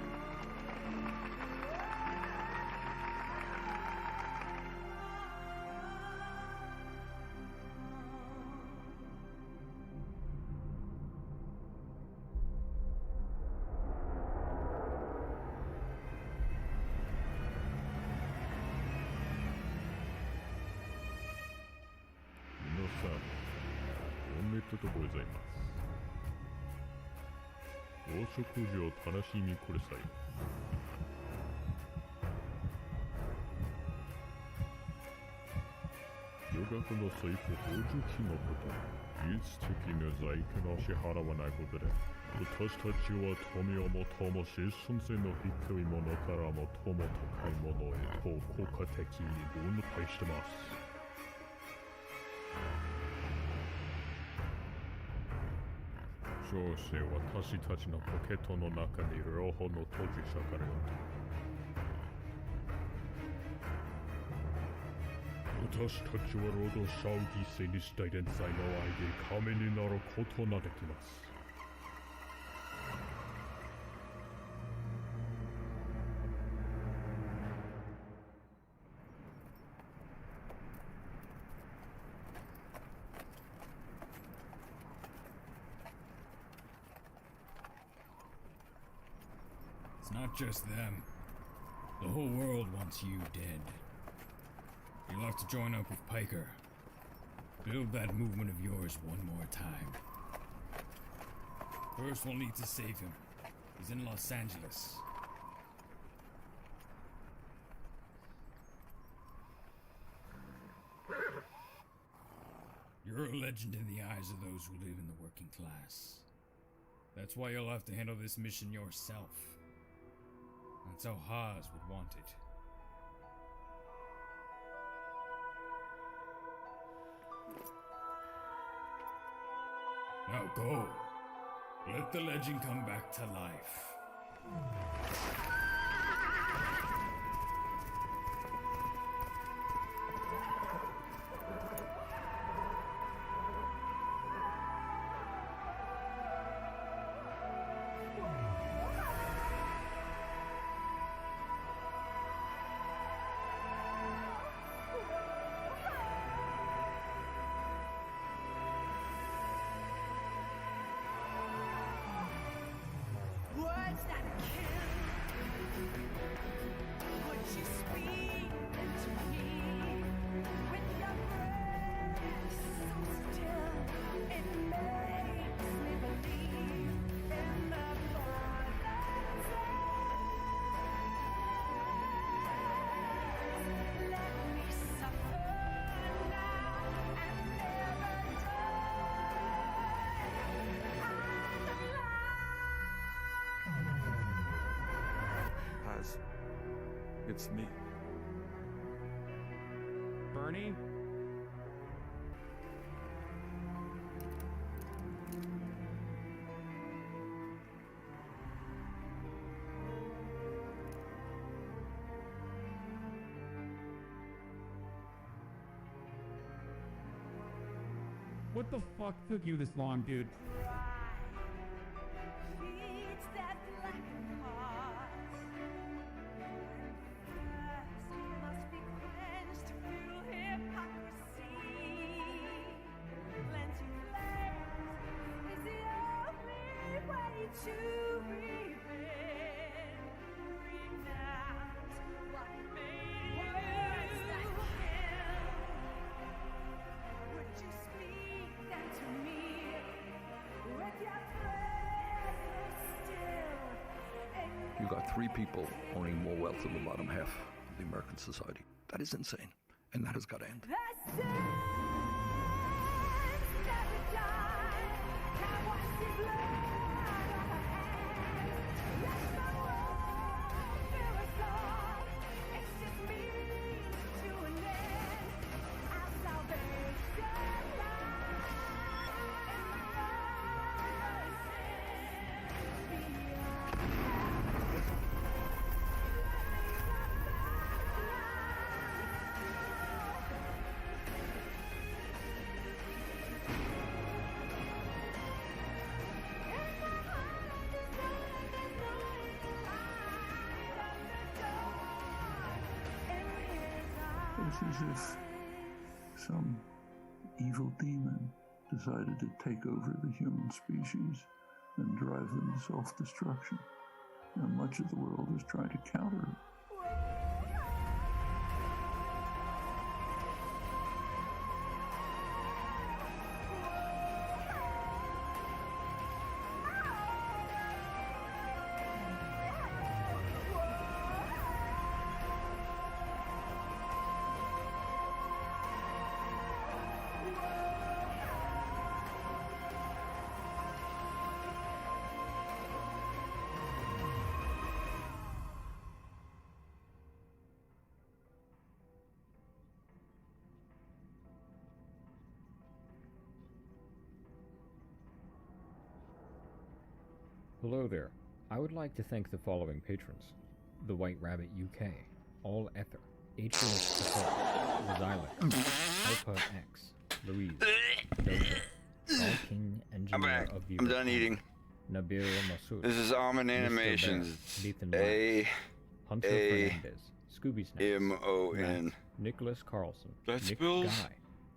It's not just them. The whole world wants you dead. You'll have to join up with Piker. Build that movement of yours one more time. First, we'll need to save him. He's in Los Angeles. You're a legend in the eyes of those who live in the working class. That's why you'll have to handle this mission yourself. That's how Haas would want it. Now go. Let the legend come back to life. Words that kill. Would you speak to me with your breath so still? It makes me believe in the thought. Let me suffer now and never It's me. Bernie? What the fuck took you this long, dude? You got 3 people owning more wealth than the bottom half of the American society. That is insane, and that has got to end. It's as if some evil demon decided to take over the human species and drive them to self-destruction. And much of the world is trying to counter it. Hello there. I would like to thank the following patrons: The White Rabbit UK, All Ether, H. Xylem, Alpha X, Louise, Doja, All King Engineer of the I'm done eating. Nabil Masood. This is Almond Animations. Ethan A Hunter A Fernandez, Scooby Snacks, M-O-N. Matt, Nicholas Carlson, That's Nick Bill's. Guy,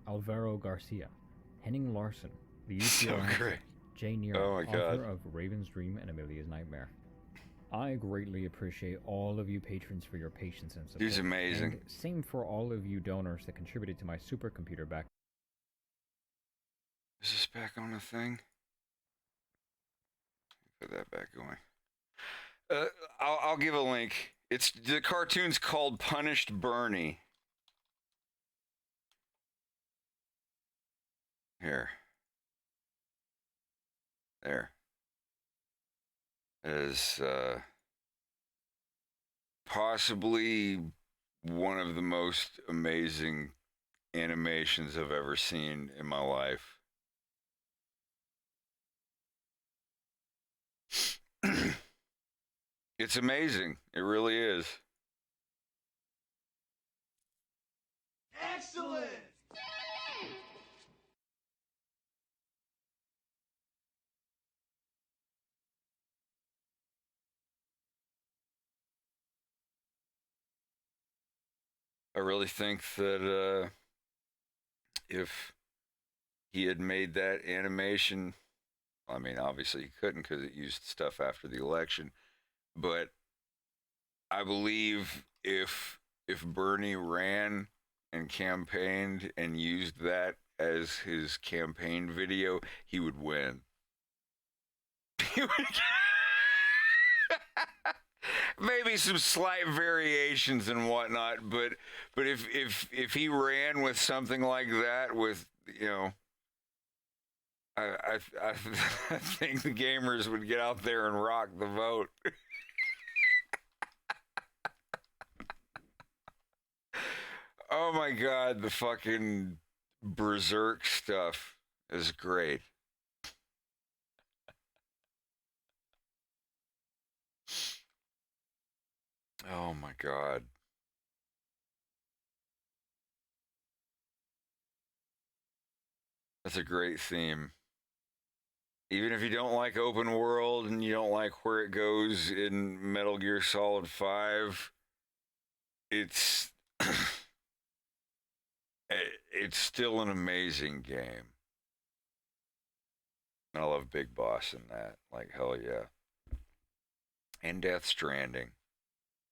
Alvaro Garcia, Henning Larson, the So UCL great. Jay Neer, Oh my author God. of Raven's Dream and Amelia's Nightmare. I greatly appreciate all of you patrons for your patience and support. He's amazing. And same for all of you donors that contributed to my supercomputer back. Is this back on the thing? Put that back going. I'll give a link. It's the cartoon's called Punished Bernie. Here. There. Is possibly one of the most amazing animations I've ever seen in my life. It's amazing. It really is. Excellent! I really think that if he had made that animation, I mean, obviously he couldn't because it used stuff after the election, but I believe if Bernie ran and campaigned and used that as his campaign video, he would win. He would maybe some slight variations and whatnot, but if he ran with something like that, with, you know, I think the gamers would get out there and rock the vote. Oh my god, the fucking berserk stuff is great. Oh my god. That's a great theme. Even if you don't like open world and you don't like where it goes in Metal Gear Solid 5, it's it's still an amazing game. I love Big Boss in that. Like, hell yeah. And Death Stranding.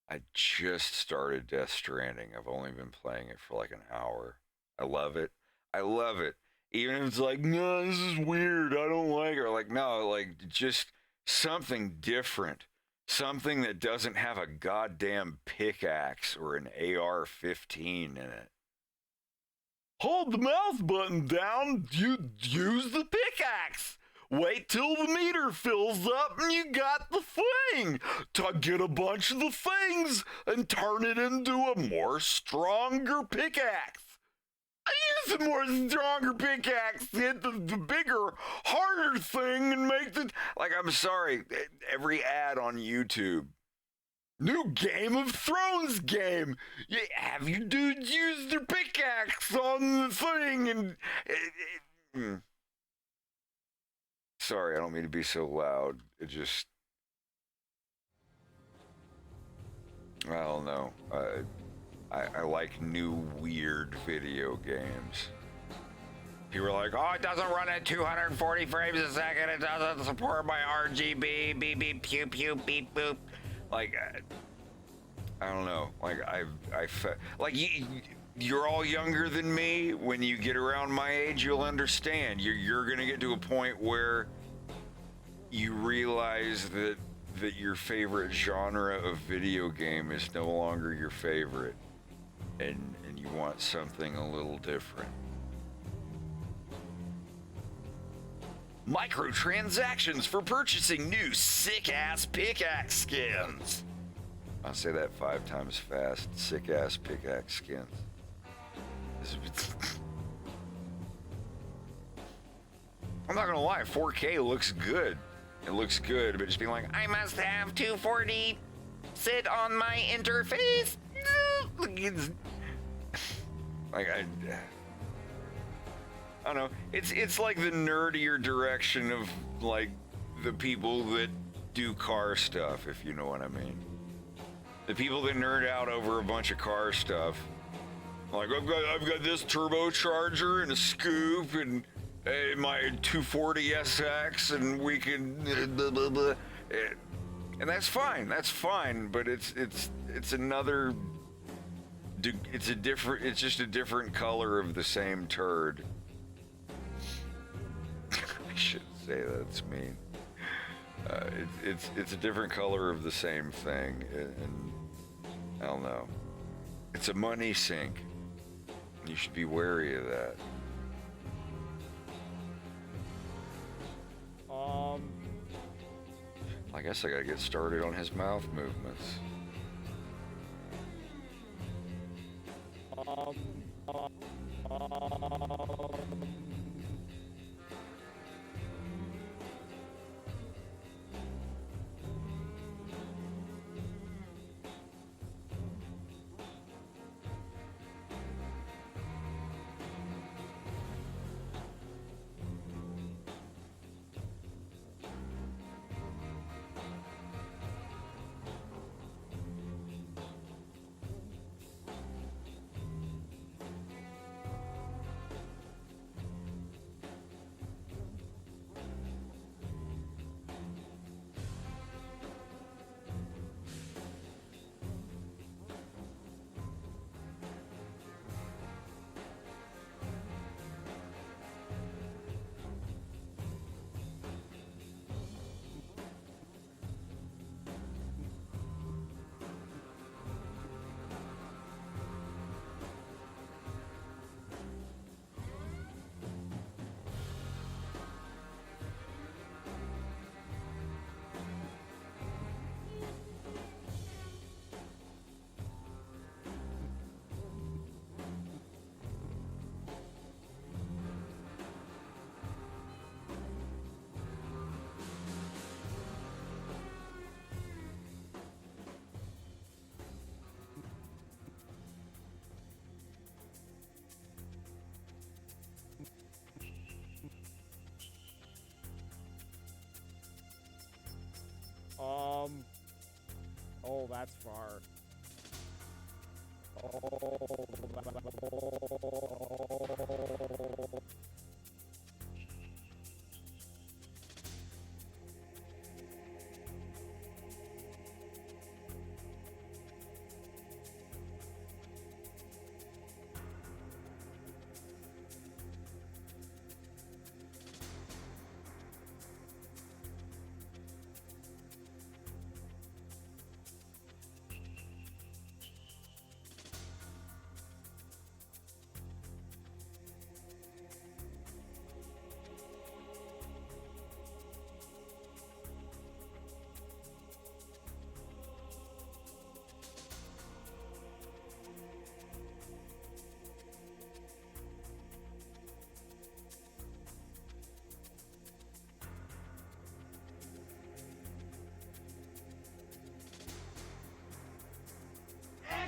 I just started Death Stranding. I've only been playing it for like an hour. I love it. I love it. Even if it's like, no, this is weird, I don't like it. Or like, no, like just something different. Something that doesn't have a goddamn pickaxe or an AR-15 in it. Hold the mouse button down, you use the pickaxe. Wait till the meter fills up and you got the thing. To get a bunch of the things and turn it into a more stronger pickaxe. I use a more stronger pickaxe to hit the bigger, harder thing and make the... Like, I'm sorry, every ad on YouTube. New Game of Thrones game. You have your dudes use their pickaxe on the thing and... Sorry, I don't mean to be so loud. It just... I don't know. I like new weird video games. People are like, oh, it doesn't run at 240 frames a second. It doesn't support my RGB. Beep, beep, pew, pew, beep, boop. Like, I don't know. Like, like you're all younger than me. When you get around my age, you'll understand. You're going to get to a point where you realize that your favorite genre of video game is no longer your favorite. And you want something a little different. Microtransactions for purchasing new sick-ass pickaxe skins. I'll say that 5 times fast. Sick-ass pickaxe skins. I'm not gonna lie, 4K looks good. It looks good, but just being like, I must have 240 sit on my interface. Like, I don't know. It's like the nerdier direction of like the people that do car stuff, if you know what I mean. The people that nerd out over a bunch of car stuff. Like, I've got this turbocharger and a scoop and my 240SX and we can blah, blah, blah. And that's fine. That's fine, but it's another... It's just a different color of the same turd. I shouldn't say that, it's mean. It's a different color of the same thing, and I don't know. It's a money sink. You should be wary of that. I guess I gotta get started on his mouth movements. that's far.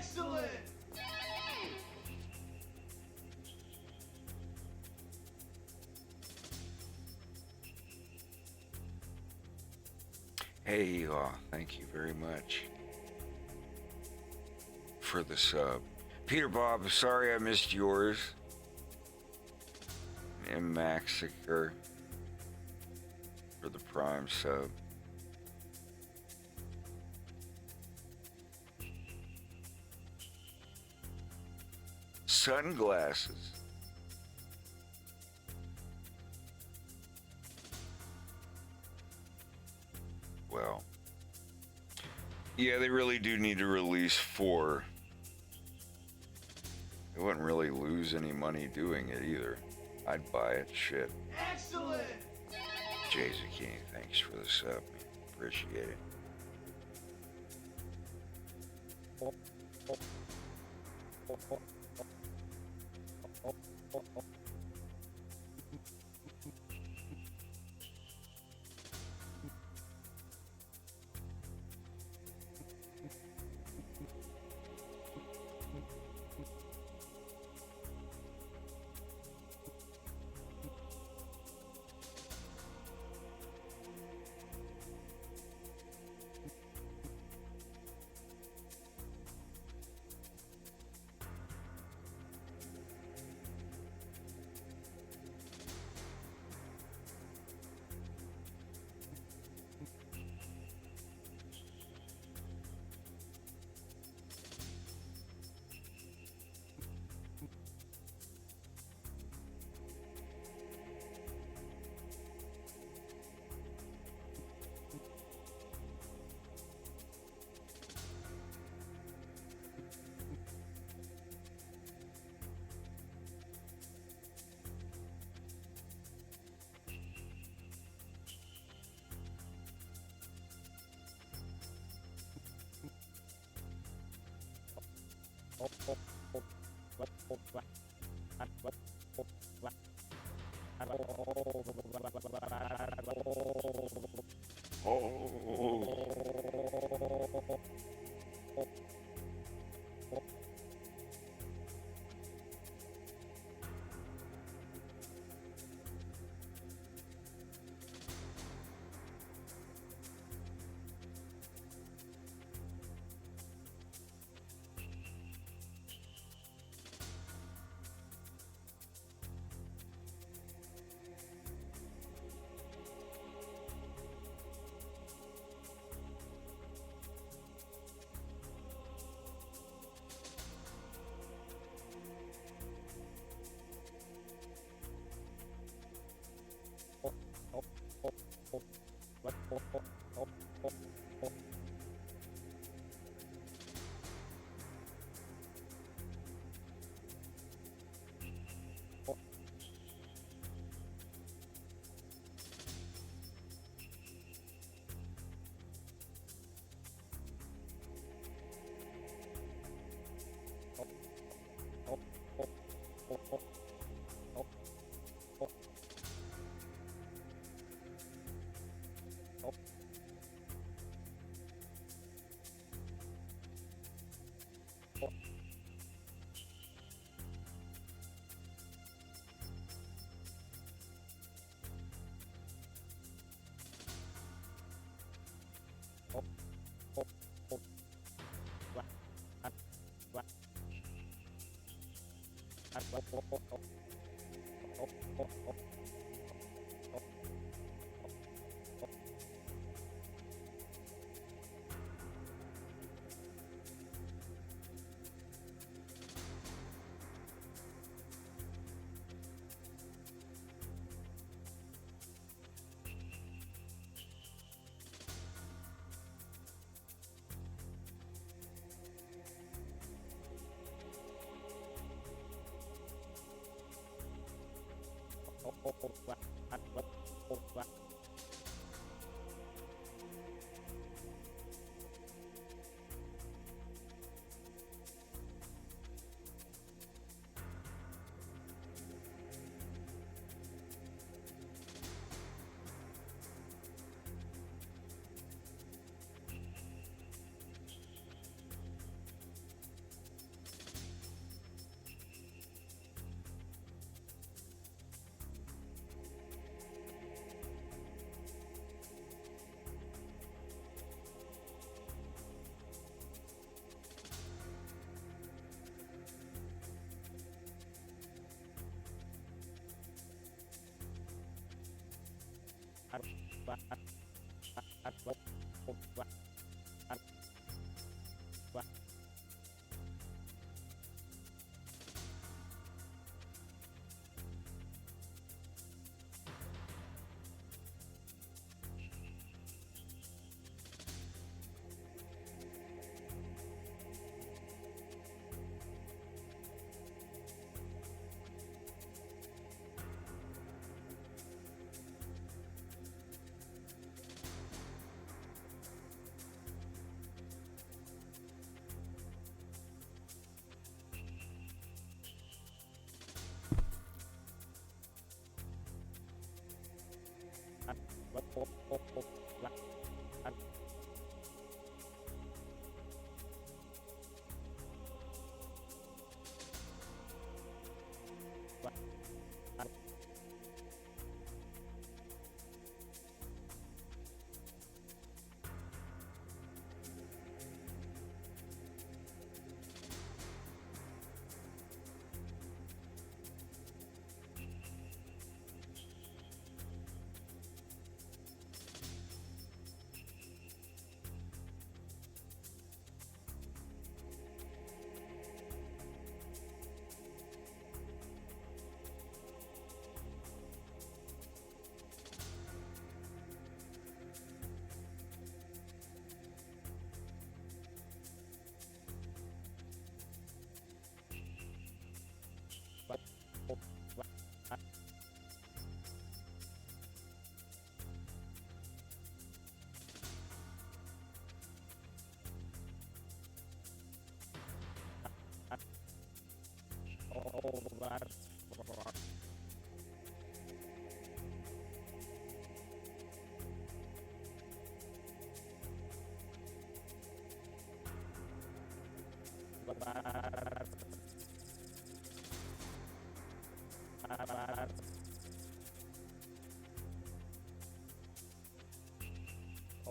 Excellent! Hey, thank you very much for the sub. Peter Bob, sorry I missed yours. And Maxiker for the Prime sub. Sunglasses. Well, yeah, they really do need to release 4. They wouldn't really lose any money doing it either. I'd buy it, shit. Excellent! Jay Zucchini, thanks for the sub, man. Appreciate it.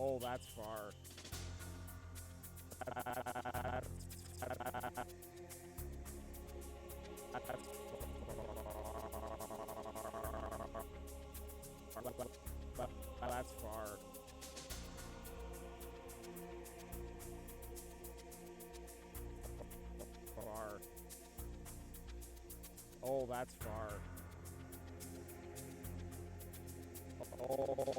Oh, that's far. That's far. Far. Oh, that's far. Oh.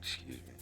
Excuse me.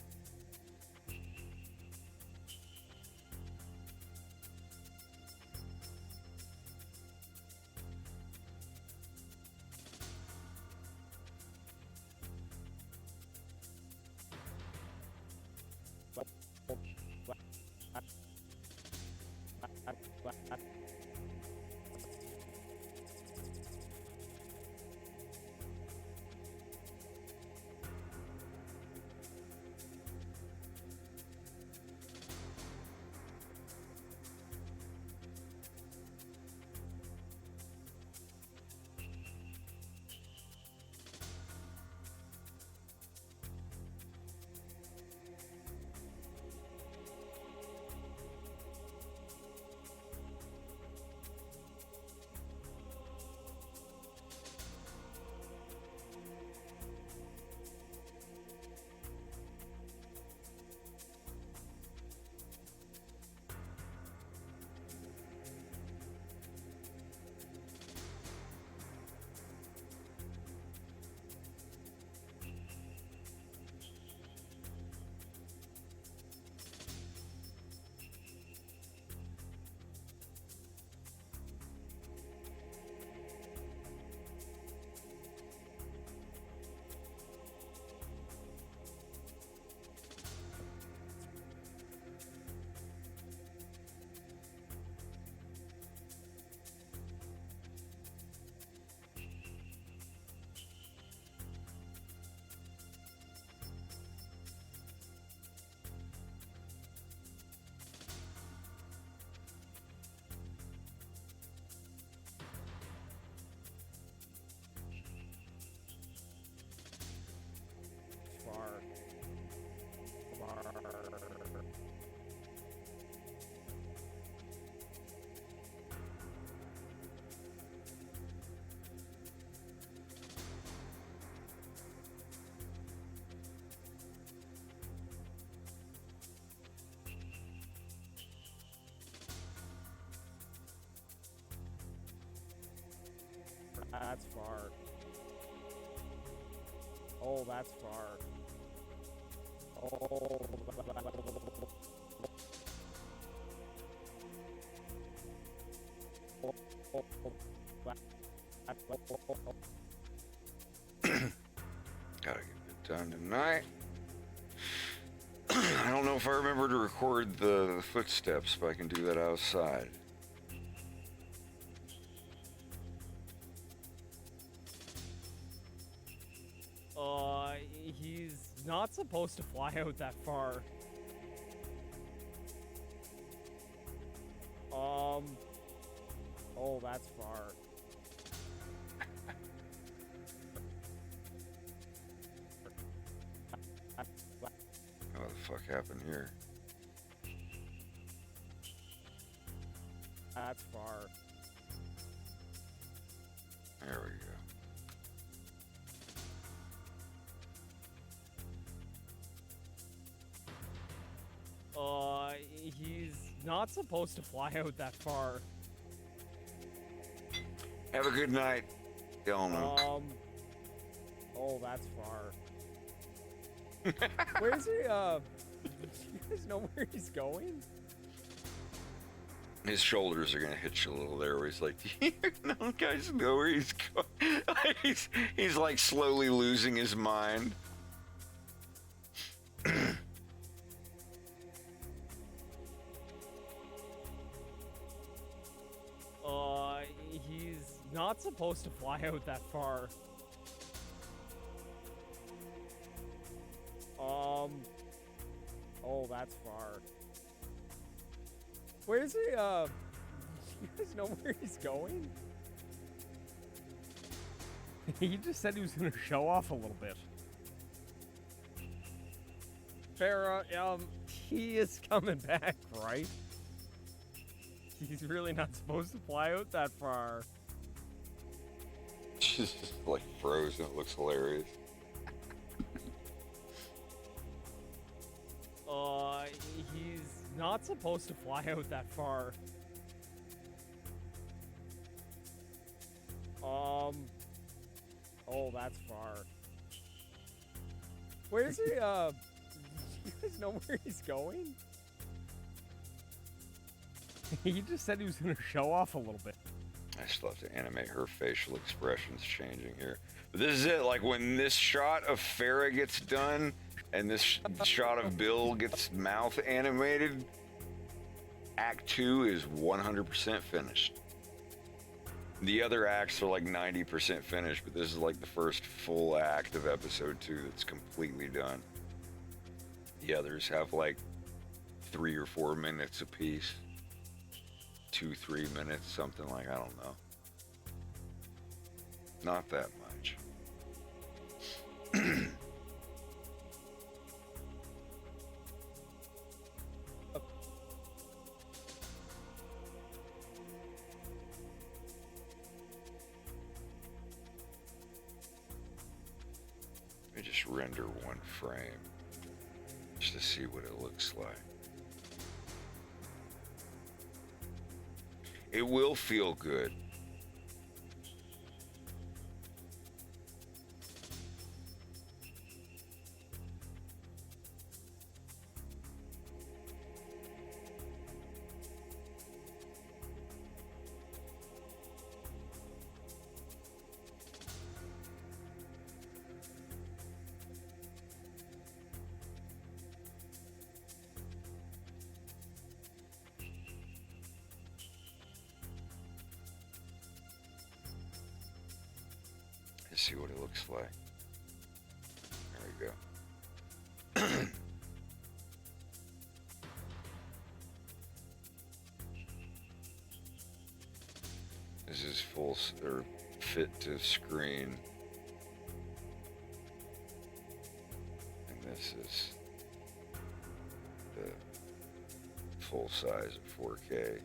that's far. Oh, that's far. Oh, Gotta get it done tonight. I don't know if I remember to record the footsteps, but I can do that outside. He's not supposed to fly out that far. Oh, that's far. What the fuck happened here? That's far. There we go. He's not supposed to fly out that far. Have a good night, Delano. Oh, that's far. Where's he, do you guys know where he's going? His shoulders are gonna hit you a little there where he's like, do you guys know where he's going? he's like slowly losing his mind. He's not supposed to fly out that far. Oh, that's far. Where's he, do you guys know where he's going? He just said he was gonna show off a little bit. Farrah, he is coming back, right? He's really not supposed to fly out that far. She's just like frozen. It looks hilarious. He's not supposed to fly out that far. Oh, that's far. Where's he, do you guys know where he's going? He just said he was gonna show off a little bit. I still have to animate her facial expressions changing here. But this is it. Like when this shot of Farrah gets done and this shot of Bill gets mouth animated, Act 2 is 100% finished. The other acts are like 90% finished, but this is like the first full act of episode 2 that's completely done. The others have like 3 or 4 minutes apiece. 2-3 minutes, something like, I don't know. Not that much. Let me just render one frame just to see what it looks like. It will feel good. Let's see what it looks like. There we go. This is full or fit to screen. And this is the full size of 4K.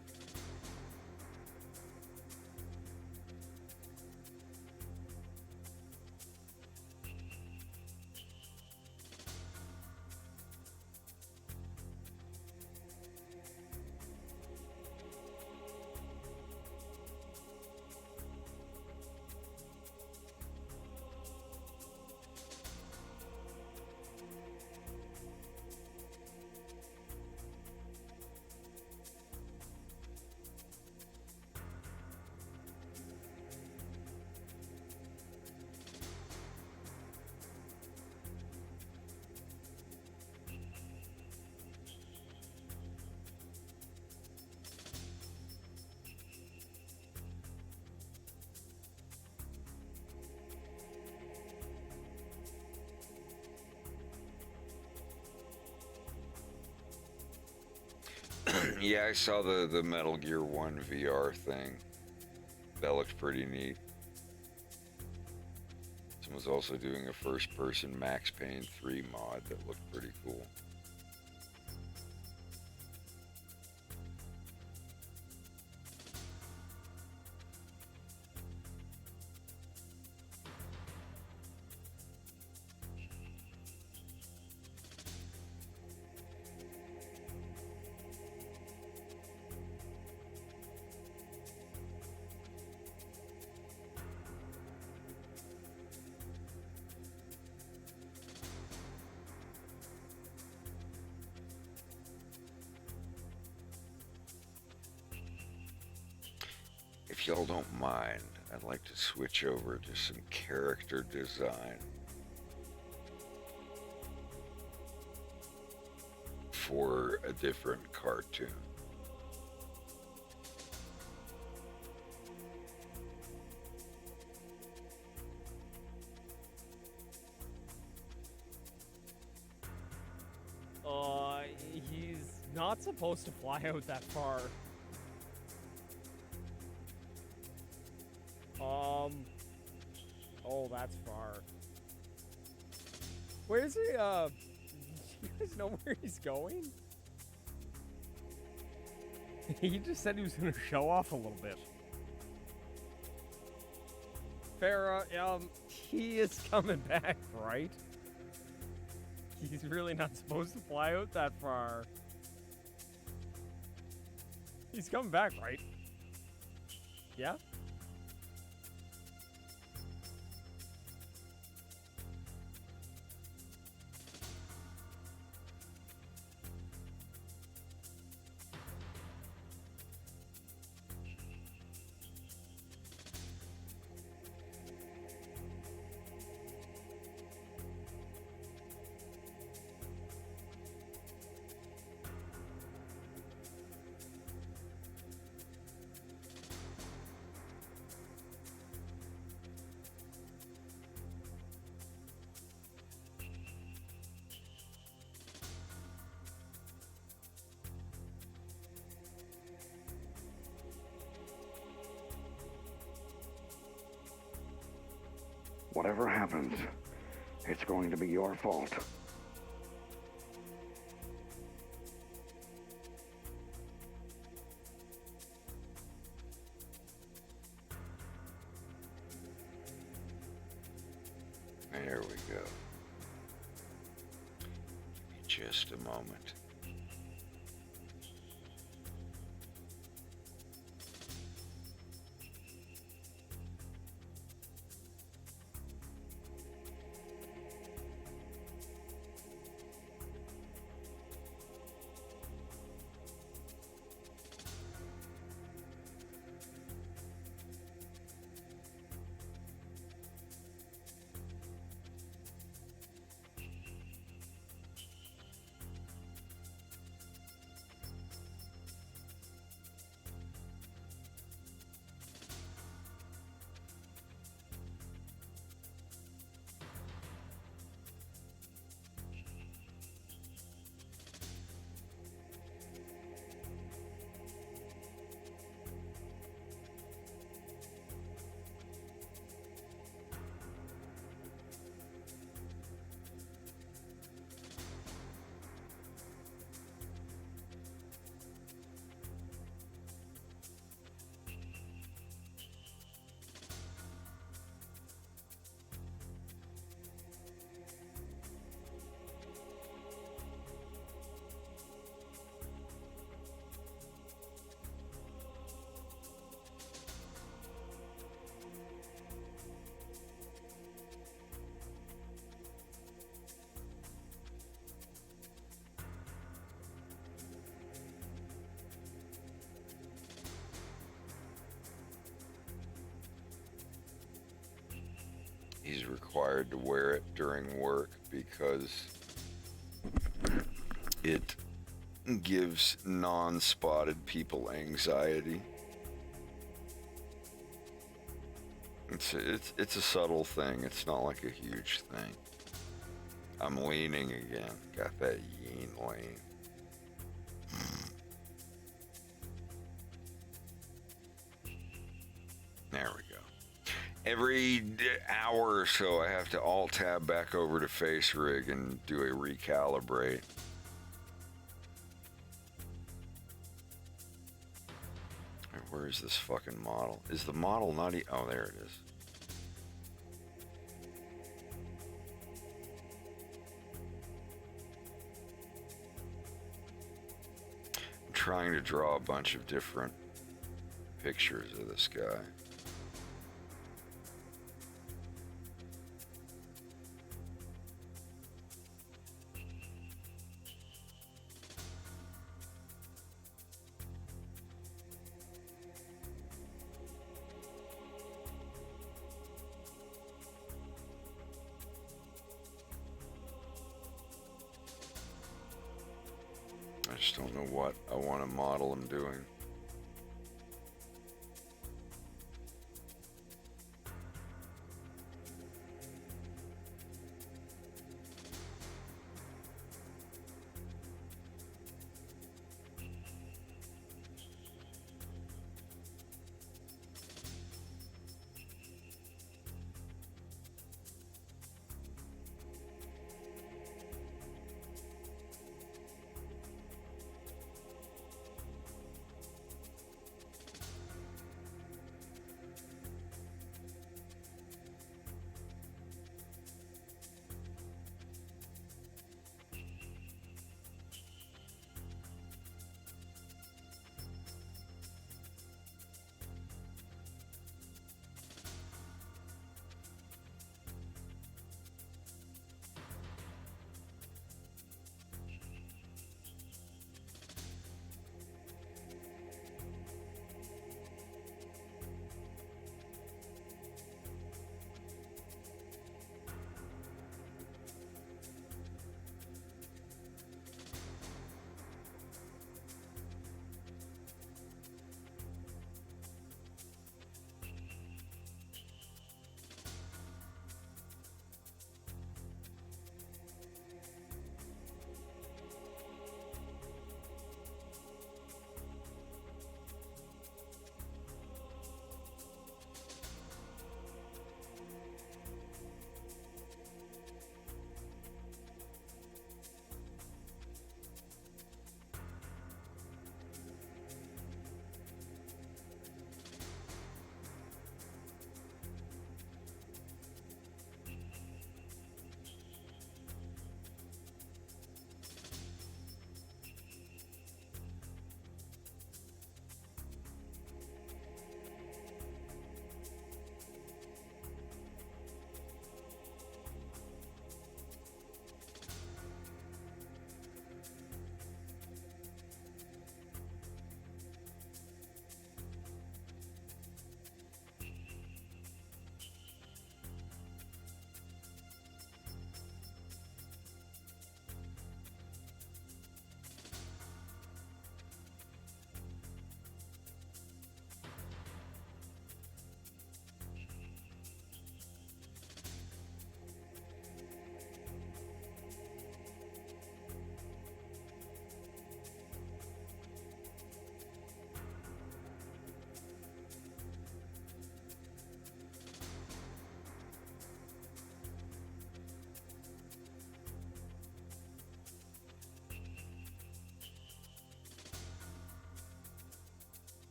Yeah, I saw the Metal Gear 1 VR thing. That looked pretty neat. Someone's also doing a first-person Max Payne 3 mod that looked pretty cool. If y'all don't mind, I'd like to switch over to some character design for a different cartoon. He's not supposed to fly out that far. Oh, that's far. Where's he, do you guys know where he's going? He just said he was gonna show off a little bit. Farrah, he is coming back, right? He's really not supposed to fly out that far. He's coming back, right? Yeah? Whatever happens, it's going to be your fault. There we go. Give me just a moment. He's required to wear it during work because it gives non-spotted people anxiety. It's a subtle thing. It's not like a huge thing. I'm leaning again. Got that yeen lean. Every hour or so, I have to alt-tab back over to Face Rig and do a recalibrate. Where is this fucking model? Is the model not oh, there it is. I'm trying to draw a bunch of different pictures of this guy. I just don't know what I want to model him doing.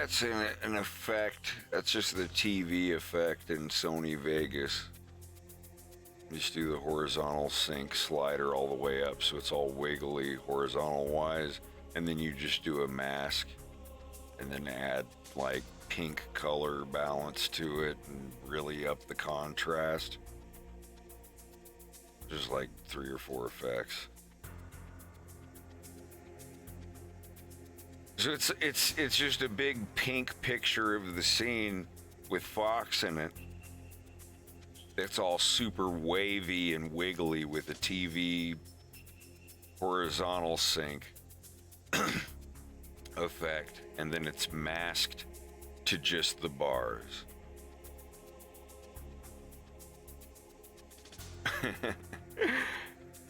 that's an effect. That's just the TV effect in Sony Vegas. Just do the horizontal sync slider all the way up so it's all wiggly horizontal wise, and then you just do a mask and then add like pink color balance to it and really up the contrast. Just like 3 or 4 effects. So it's just a big pink picture of the scene with Fox in it. It's all super wavy and wiggly with a TV horizontal sync effect, and then it's masked to just the bars.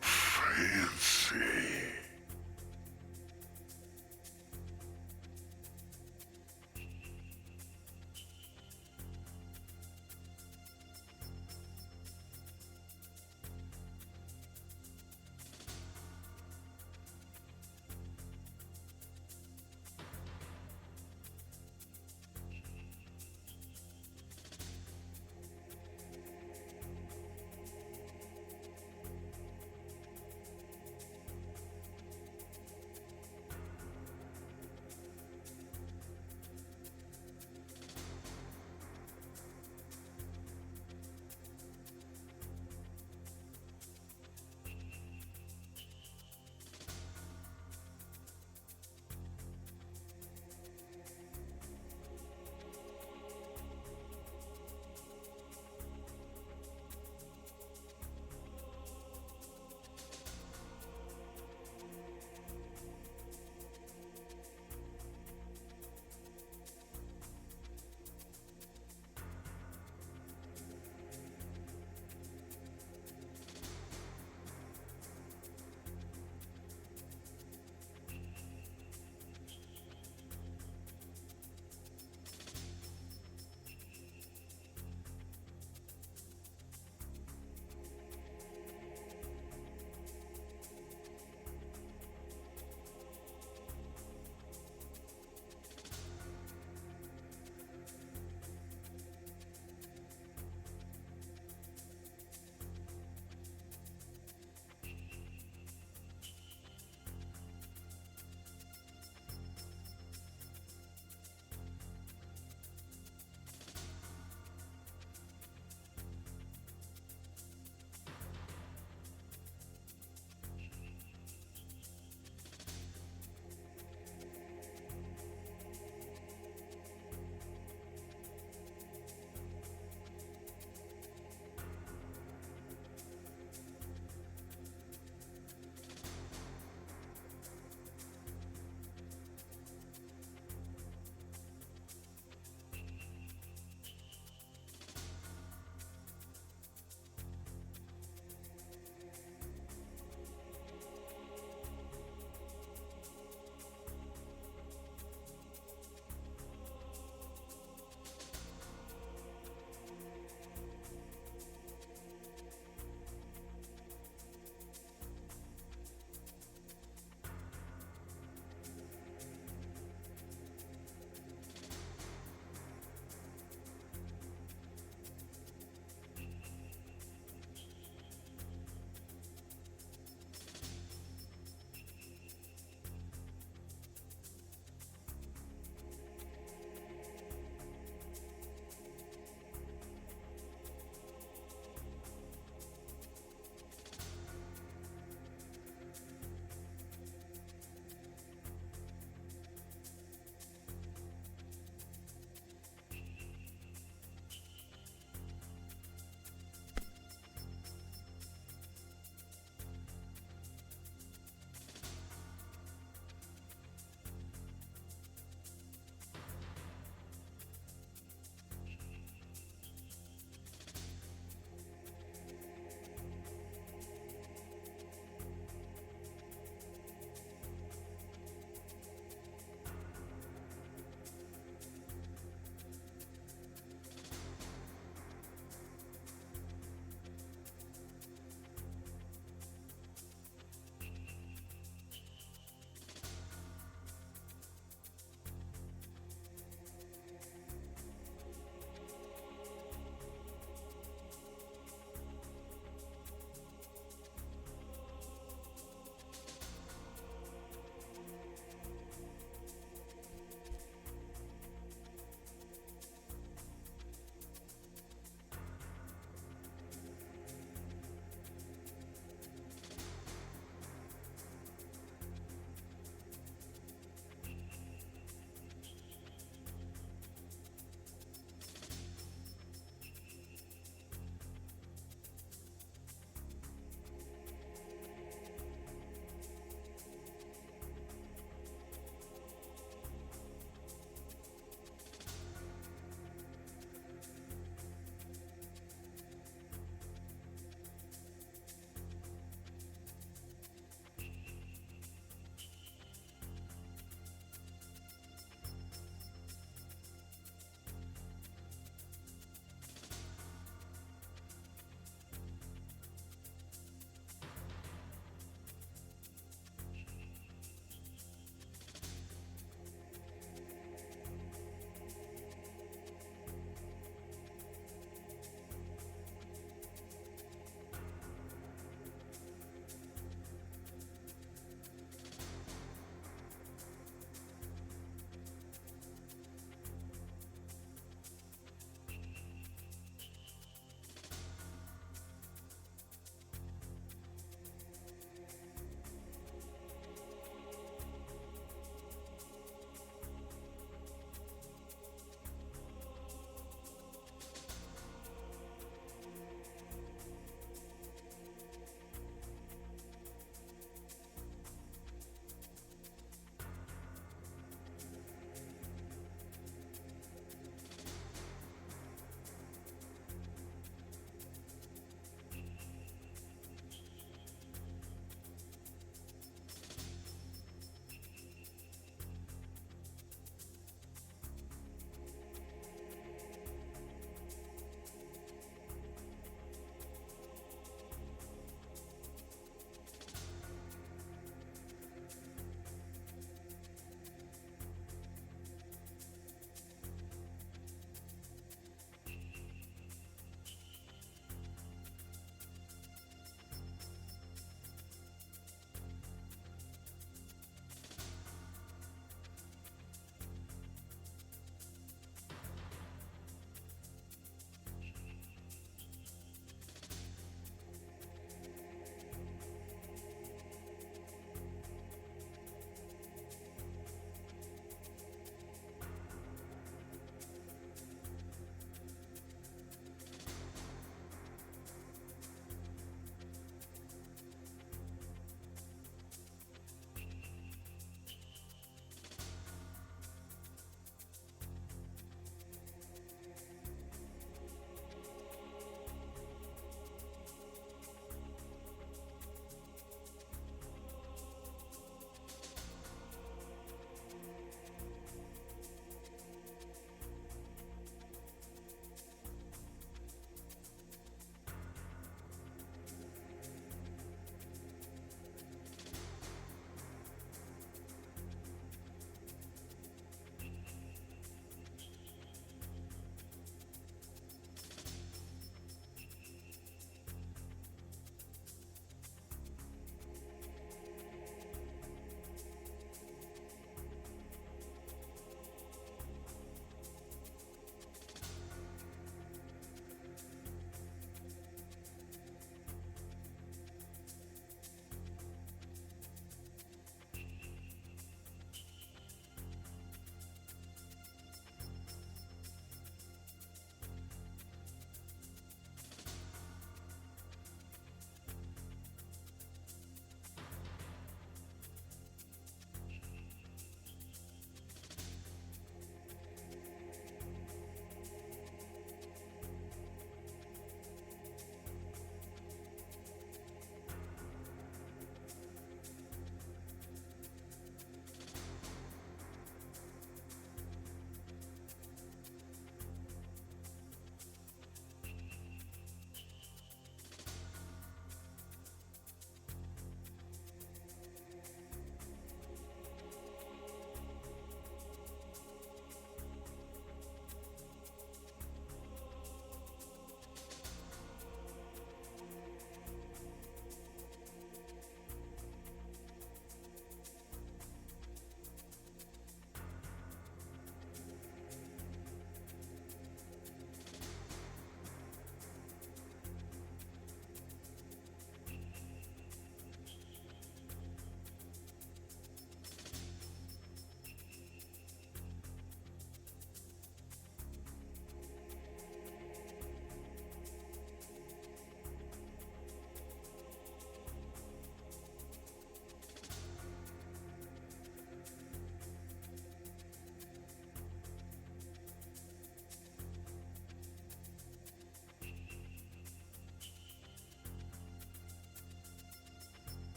Fancy.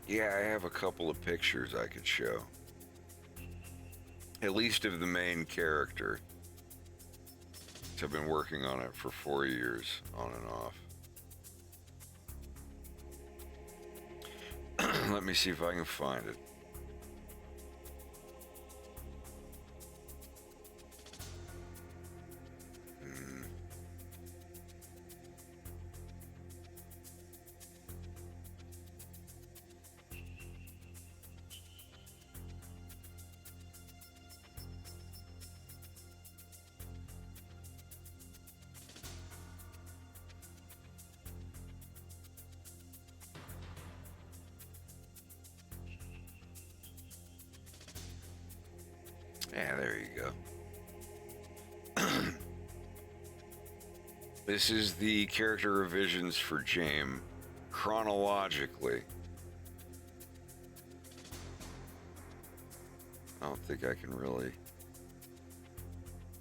Yeah, I have a couple of pictures I could show. At least of the main character. I've been working on it for 4 years, on and off. Let me see if I can find it. Yeah, there you go. This is the character revisions for James chronologically. I don't think I can really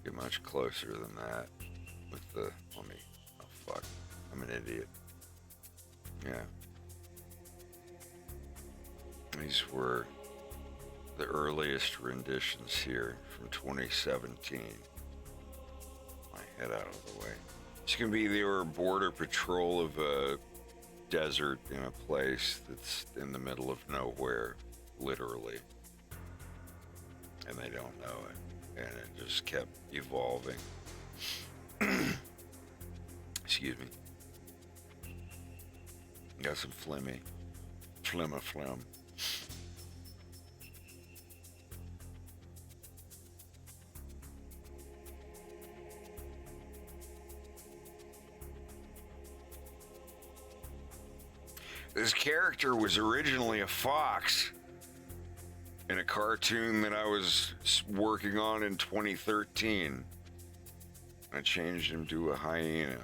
get much closer than that with the, oh fuck, I'm an idiot. Yeah. These were the earliest renditions here from 2017. My head out of the way. It's gonna be they were border patrol of a desert in a place that's in the middle of nowhere, literally. And they don't know it. And it just kept evolving. Excuse me. Got some phlegm. This character was originally a fox in a cartoon that I was working on in 2013. I changed him to a hyena.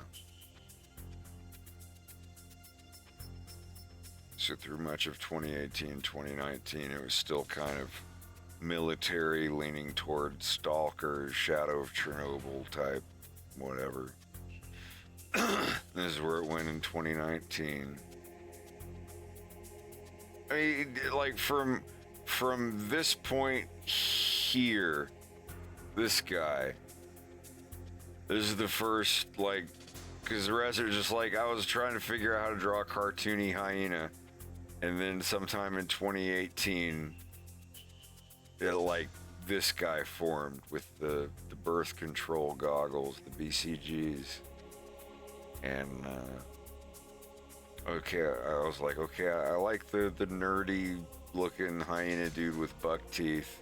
So through much of 2018, 2019, it was still kind of military, leaning toward Stalker, Shadow of Chernobyl type, whatever. This is where it went in 2019. I mean, like from this point here, this guy, this is the first, like, because the rest are just like, I was trying to figure out how to draw a cartoony hyena, and then sometime in 2018, like, this guy formed with the birth control goggles, the BCGs, and, okay, I was like, okay, I like the nerdy looking hyena dude with buck teeth.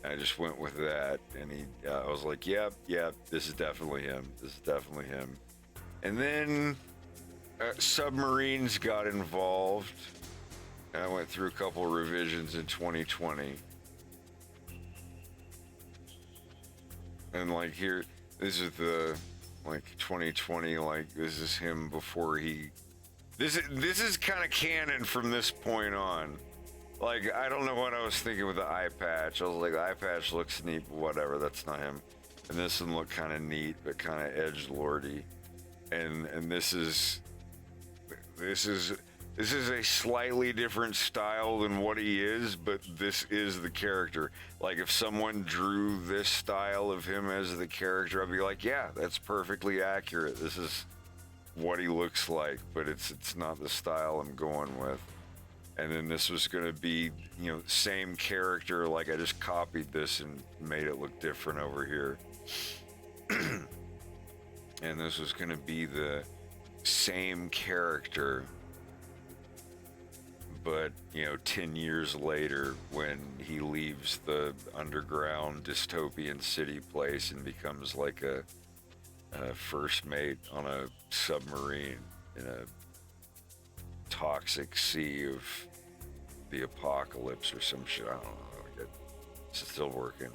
I just went with that, and I was like, yep, this is definitely him. And then submarines got involved, and I went through a couple revisions in 2020. And like here, this is the, like 2020, like this is him before he, this is kind of canon from this point on. Like, I don't know what I was thinking with the eye patch. I was like, the eye patch looks neat, but whatever, that's not him. And this one looked kind of neat, but kind of edgelordy. And this is a slightly different style than what he is, but this is the character. Like, if someone drew this style of him as the character, I'd be like, yeah, that's perfectly accurate. This is what he looks like, but it's not the style I'm going with. And then this was going to be, you know, same character. Like, I just copied this and made it look different over here. And this was going to be the same character, but, you know, 10 years later, when he leaves the underground dystopian city place and becomes like a first mate on a submarine in a toxic sea of the apocalypse or some shit. I don't know. It's still working.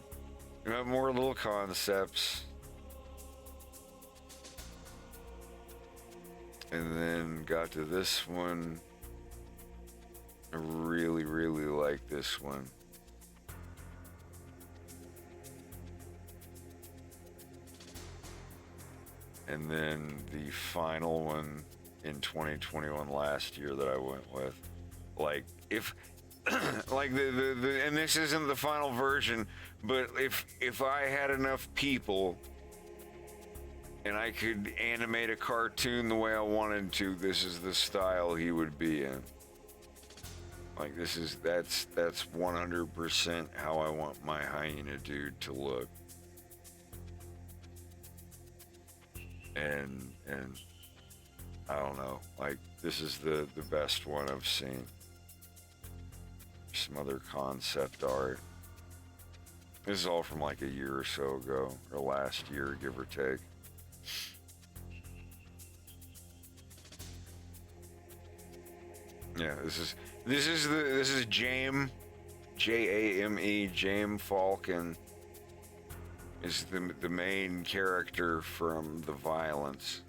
You have more little concepts. And then got to this one. I really, really like this one. And then the final one in 2021 last year that I went with Like if like the and this isn't the final version, but if I had enough people and I could animate a cartoon the way I wanted to, this is the style he would be in. Like that's 100% how I want my hyena dude to look. And I don't know, like this is the best one I've seen. Some other concept art. This is all from like a year or so ago, or last year, give or take. Yeah, this is Jame, Jame, Jame Falcon is the main character from The Violence.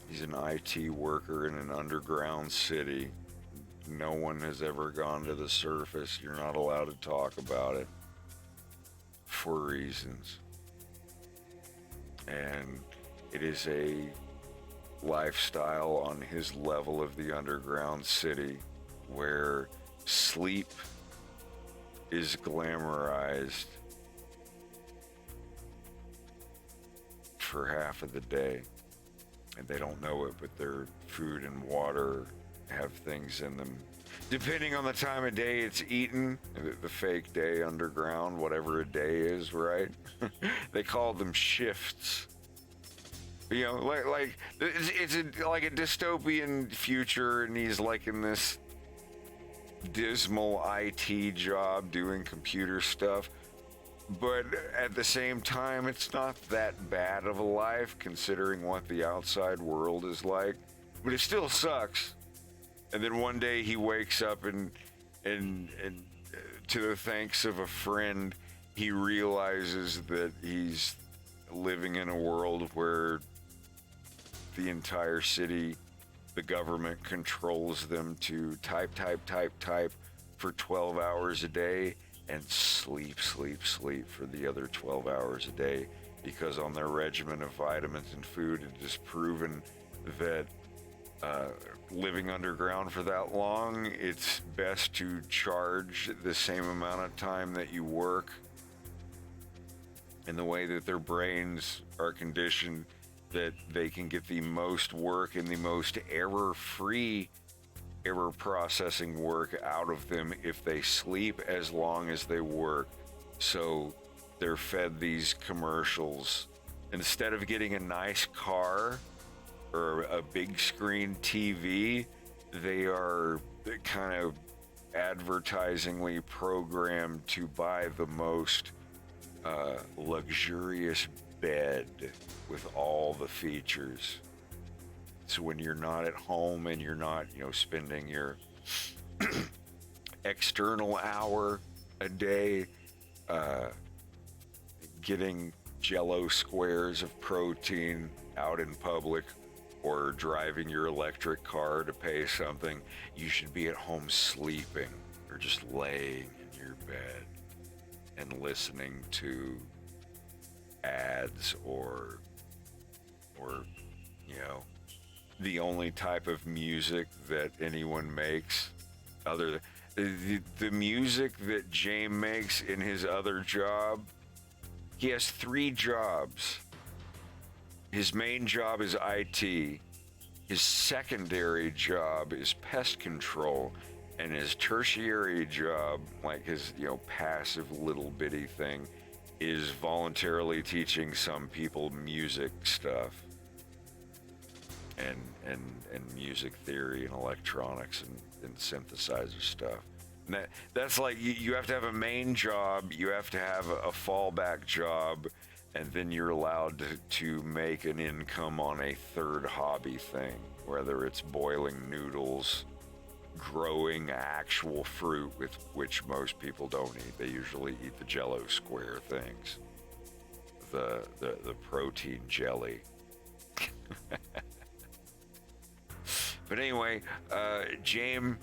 He's an IT worker in an underground city. No one has ever gone to the surface. You're not allowed to talk about it for reasons. And it is a lifestyle on his level of the underground city where sleep is glamorized for half of the day. And they don't know it, but their food and water have things in them. Depending on the time of day it's eaten, the fake day underground, whatever a day is, right? They call them shifts. You know, like it's like a dystopian future, and he's like in this dismal IT job doing computer stuff. But at the same time, it's not that bad of a life considering what the outside world is like. But it still sucks. And then one day he wakes up and to the thanks of a friend, he realizes that he's living in a world where the entire city, the government controls them to type for 12 hours a day and sleep for the other 12 hours a day, because on their regimen of vitamins and food, it is proven that living underground for that long, it's best to charge the same amount of time that you work. And the way that their brains are conditioned, that they can get the most work and the most error-free error processing work out of them if they sleep as long as they work. So they're fed these commercials. Instead of getting a nice car or a big screen TV, they are kind of advertisingly programmed to buy the most luxurious bed with all the features. So when you're not at home and you're not, spending your external hour a day getting Jello squares of protein out in public or driving your electric car to pay something, you should be at home sleeping or just laying in your bed and listening to ads or the only type of music that anyone makes, other than the music that James makes in his other job. He has 3 jobs. His main job is IT. His secondary job is pest control, and his tertiary job, like his passive little bitty thing, is voluntarily teaching some people music stuff and music theory and electronics and synthesizer stuff. And that's like you have to have a main job, you have to have a fallback job, and then you're allowed to make an income on a third hobby thing, whether it's boiling noodles, growing actual fruit, with which most people don't eat. They usually eat the Jello square things, the protein jelly. But anyway, James,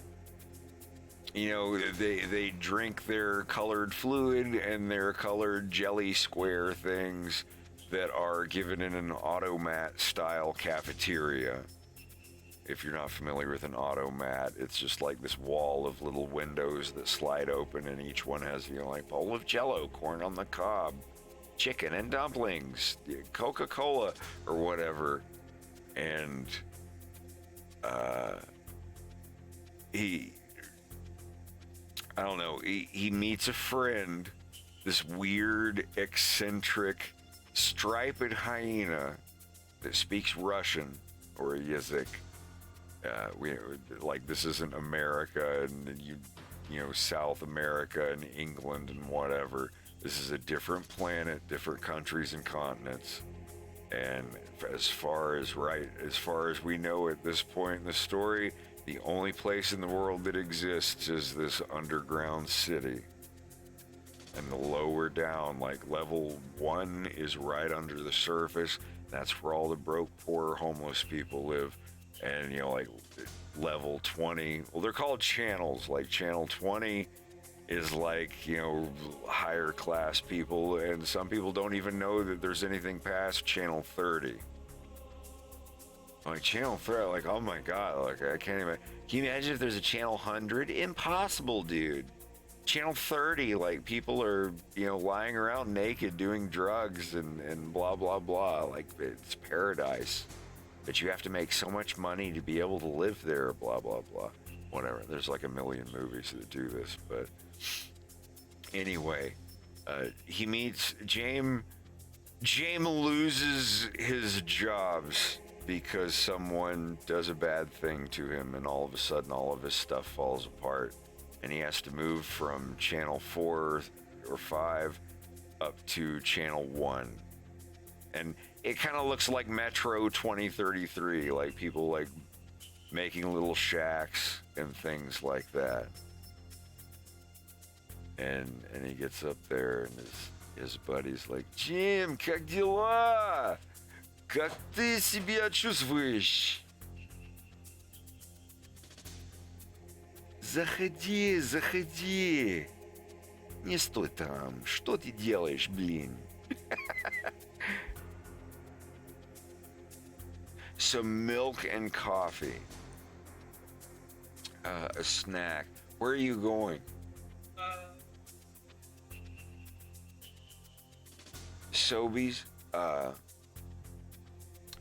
they drink their colored fluid and their colored jelly square things that are given in an automat style cafeteria. if you're not familiar with an automat, it's just like this wall of little windows that slide open, and each one has, you know, like bowl of Jello, corn on the cob, chicken and dumplings, Coca-Cola or whatever. And I don't know, he meets a friend, this weird, eccentric, striped hyena that speaks Russian or Yazık. Like, this isn't America and you know, South America and England and whatever. This is a different planet, different countries and continents. And as far as we know at this point in the story, the only place in the world that exists is this underground city. And the lower down, like level 1 is right under the surface. That's where all the broke, poor, homeless people live. And, you know, like level 20, well, they're called channels. Like channel 20 is like, you know, higher class people. And some people don't even know that there's anything past channel 30. Like channel 30, like, oh my God, like I can't even, can you imagine if there's a channel 100? Impossible, dude. Channel 30, like people are, you know, lying around naked doing drugs and blah, blah, blah. Like it's paradise. But you have to make so much money to be able to live there, blah, blah, blah. Whatever. There's like a million movies that do this. But anyway, he meets James. James loses his jobs because someone does a bad thing to him, and all of a sudden all of his stuff falls apart, and he has to move from channel 4 or 5 up to channel 1. And it kind of looks like Metro 2033, like people like making little shacks and things like that. And he gets up there, and his buddy's like, Jim, как дела? Как ты себя чувствуешь? Заходи, заходи. Не стой там. Что ты делаешь, блин? Some milk and coffee. A snack. Where are you going? Sobeys?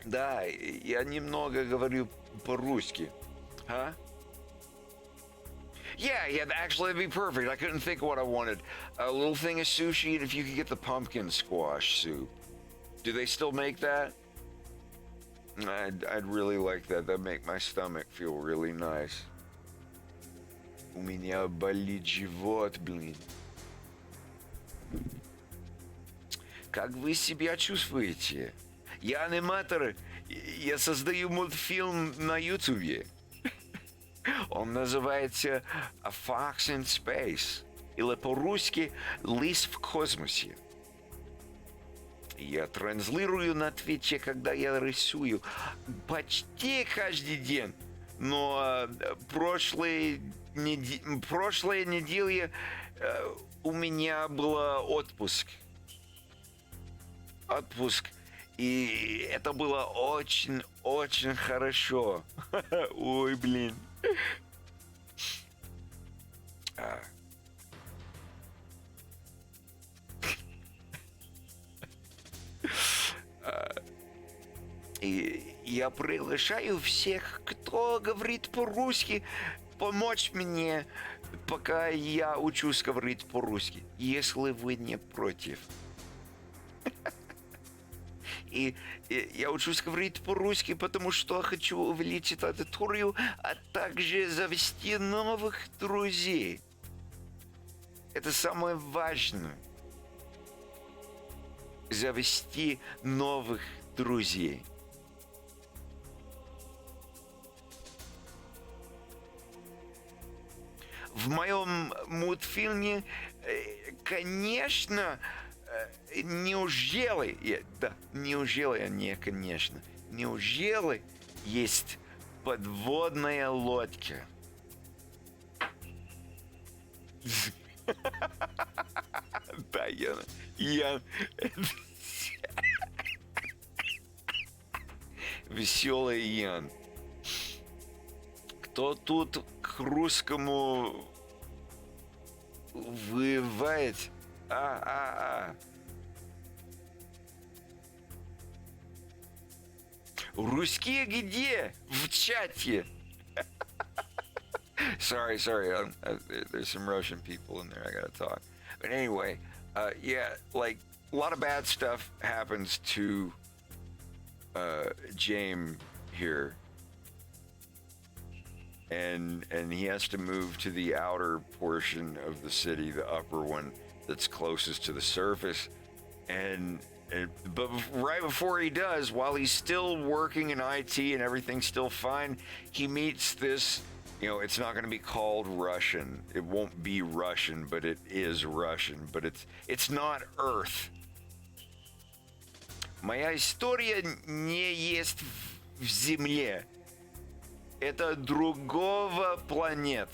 Да, я немного говорю по-русски. Huh? Yeah, actually that'd be perfect. I couldn't think of what I wanted. A little thing of sushi, and if you could get the pumpkin squash soup. Do they still make that? I'd really like that. That'd make my stomach feel really nice. У меня болит живот, блин. Как вы себя чувствуете? Я аниматор, я создаю мультфильм на YouTube. Он называется AFoxInSpace, или по-русски «Лис в космосе». Я транслирую на Твиче, когда я рисую, почти каждый день. Но прошлой неделе у меня был отпуск. И это было очень хорошо. Ой, блин. И я приглашаю всех, кто говорит по-русски, помочь мне, пока я учусь говорить по-русски, если вы не против. И я учусь говорить по-русски, потому что хочу увеличить аудиторию, а также завести новых друзей. Это самое важное. Завести новых друзей. В моем мультфильме, конечно, неужели есть подводная лодка? Да, я... Веселый Ян. Кто тут к русскому вывает? Русские где? В чате. Sorry. There's some Russian people in there. I gotta talk. But anyway, yeah, like a lot of bad stuff happens to James here, and he has to move to the outer portion of the city, the upper one that's closest to the surface, but right before he does, while he's still working in IT and everything's still fine, he meets this. You know, it's not going to be called Russian. It won't be Russian, but it is Russian. But it's not Earth. Моя история не есть в Земле. Это другого планет.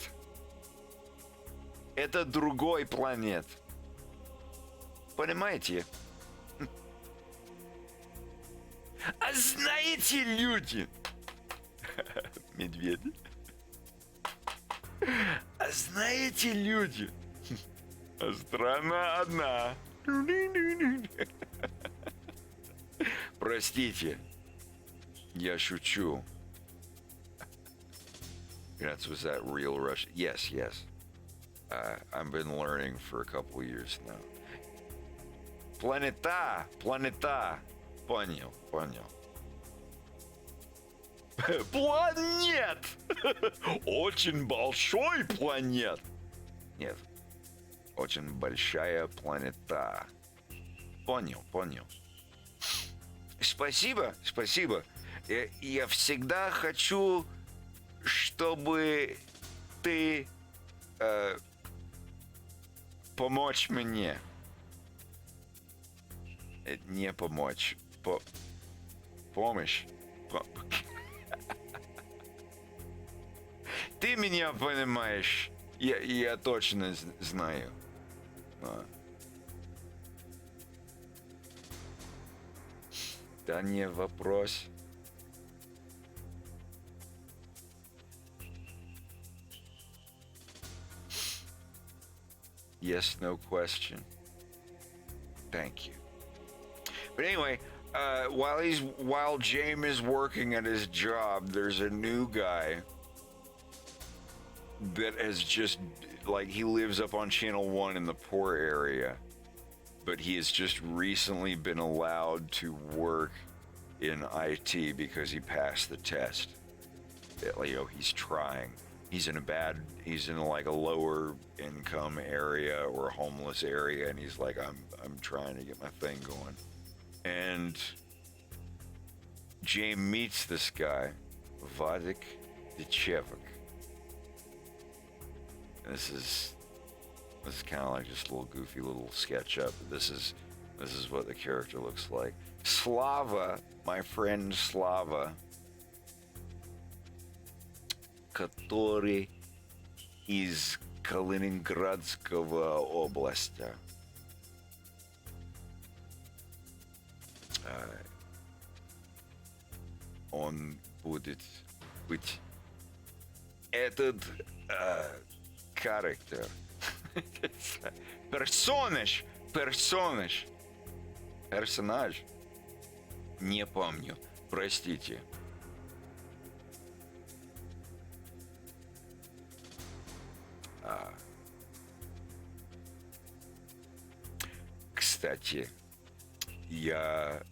Это другой планет. Понимаете? А знаете, люди... Медведи. А знаете, люди, страна одна. Простите, я шучу. Was that real Russian? Yes. I've been learning for a couple of years now. Планета. Понял. Планет! Очень большой планет. Нет. Очень большая планета. Понял. Спасибо. Я всегда хочу, чтобы ты помочь мне. Не помочь. Помощь. Ты меня понимаешь, я точно знаю. Да не вопрос. Yes, no question. Thank you. But anyway, while James is working at his job, there's a new guy that has just, like, he lives up on Channel 1 in the poor area, but he has just recently been allowed to work in IT because he passed the test. You know, he's trying. He's in like a lower income area or a homeless area, and he's like, I'm trying to get my thing going. And James meets this guy, Vadik Dechevik. This is kind of like just a little goofy little sketch up. This is what the character looks like. Slava, my friend Slava, который из Калининградского области. Он будет быть этот character. Персонаж. Персонаж. Не помню. Простите. Кстати, я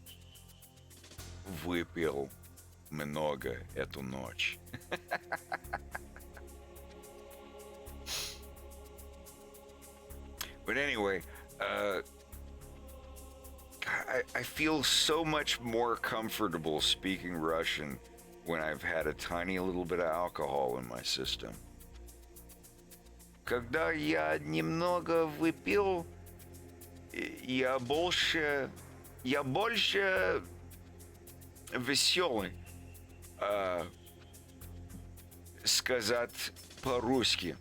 выпил много эту ночь. But anyway, I feel so much more comfortable speaking Russian when I've had a tiny little bit of alcohol in my system. Когда я немного выпил, я больше веселый, сказать по-русски.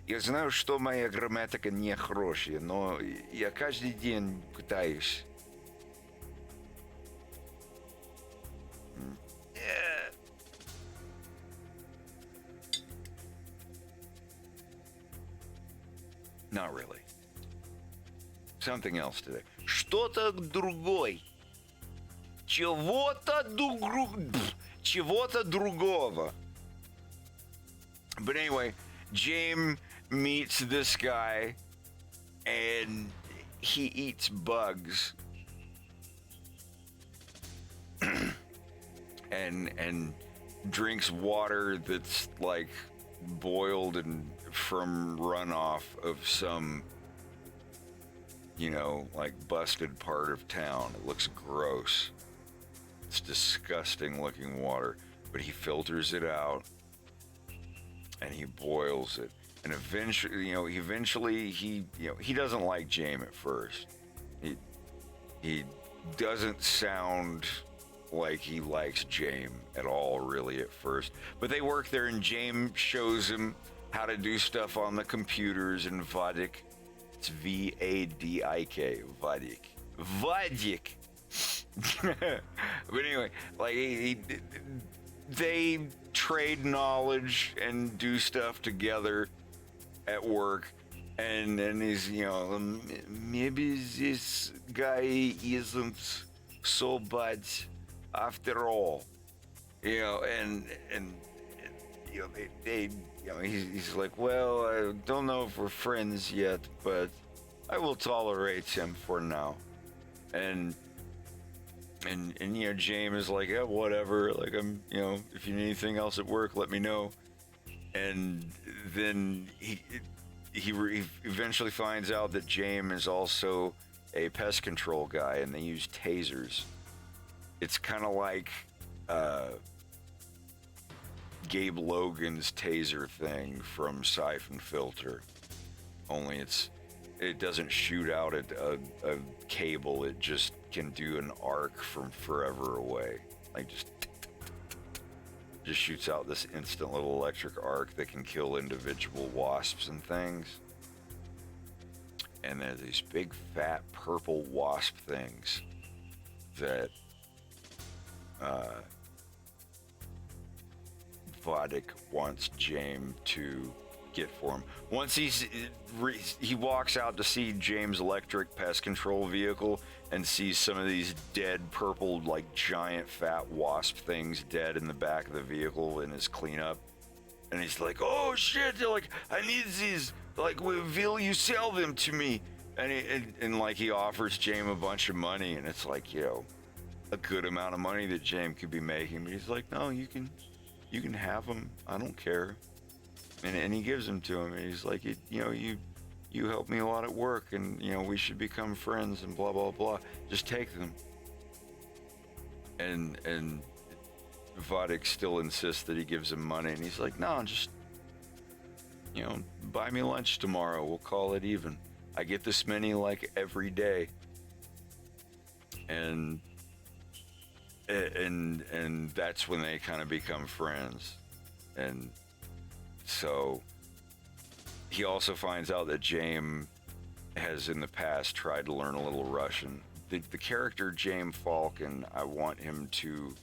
Я знаю, что моя грамматика не хорошая, но я каждый день пытаюсь. Not really. Something else today. Что-то другой. Чего-то другого. But anyway, James meets this guy, and he eats bugs. and drinks water that's like boiled and from runoff of some, you know, like busted part of town. It looks gross. It's disgusting looking water, but he filters it out and he boils it. And eventually, he doesn't like James at first. He doesn't sound like he likes James at all, really, at first. But they work there, and James shows him how to do stuff on the computers in VODIK. It's V-A-D-I-K, VODIK. VODIK! But anyway, like, they trade knowledge and do stuff together at work. And then he's, maybe this guy isn't so bad after all, and he's like, well, I don't know if we're friends yet, but I will tolerate him for now. And James is like, yeah, whatever, like, I'm, if you need anything else at work, let me know. And then he eventually finds out that James is also a pest control guy, and they use tasers. It's kind of like Gabe Logan's taser thing from Siphon Filter, only it doesn't shoot out a cable. It just can do an arc from forever away, like just shoots out this instant little electric arc that can kill individual wasps and things. And there's these big fat purple wasp things that VODIK wants James to get for him. Once he walks out to see James' electric pest control vehicle and sees some of these dead purple, like, giant fat wasp things dead in the back of the vehicle in his cleanup, and he's like, oh shit, they're like, I need these, like, will you sell them to me? And like, he offers James a bunch of money, and it's like, a good amount of money that James could be making, but he's like, no, you can have them, I don't care. And he gives them to him, and he's like, you helped me a lot at work, and we should become friends, and blah blah blah, just take them. And VODIK still insists that he gives him money, and he's like, no, just buy me lunch tomorrow, we'll call it even. I get this many, like, every day. And that's when they kind of become friends. And so he also finds out that James has in the past tried to learn a little Russian. The character James Falcon, I want him to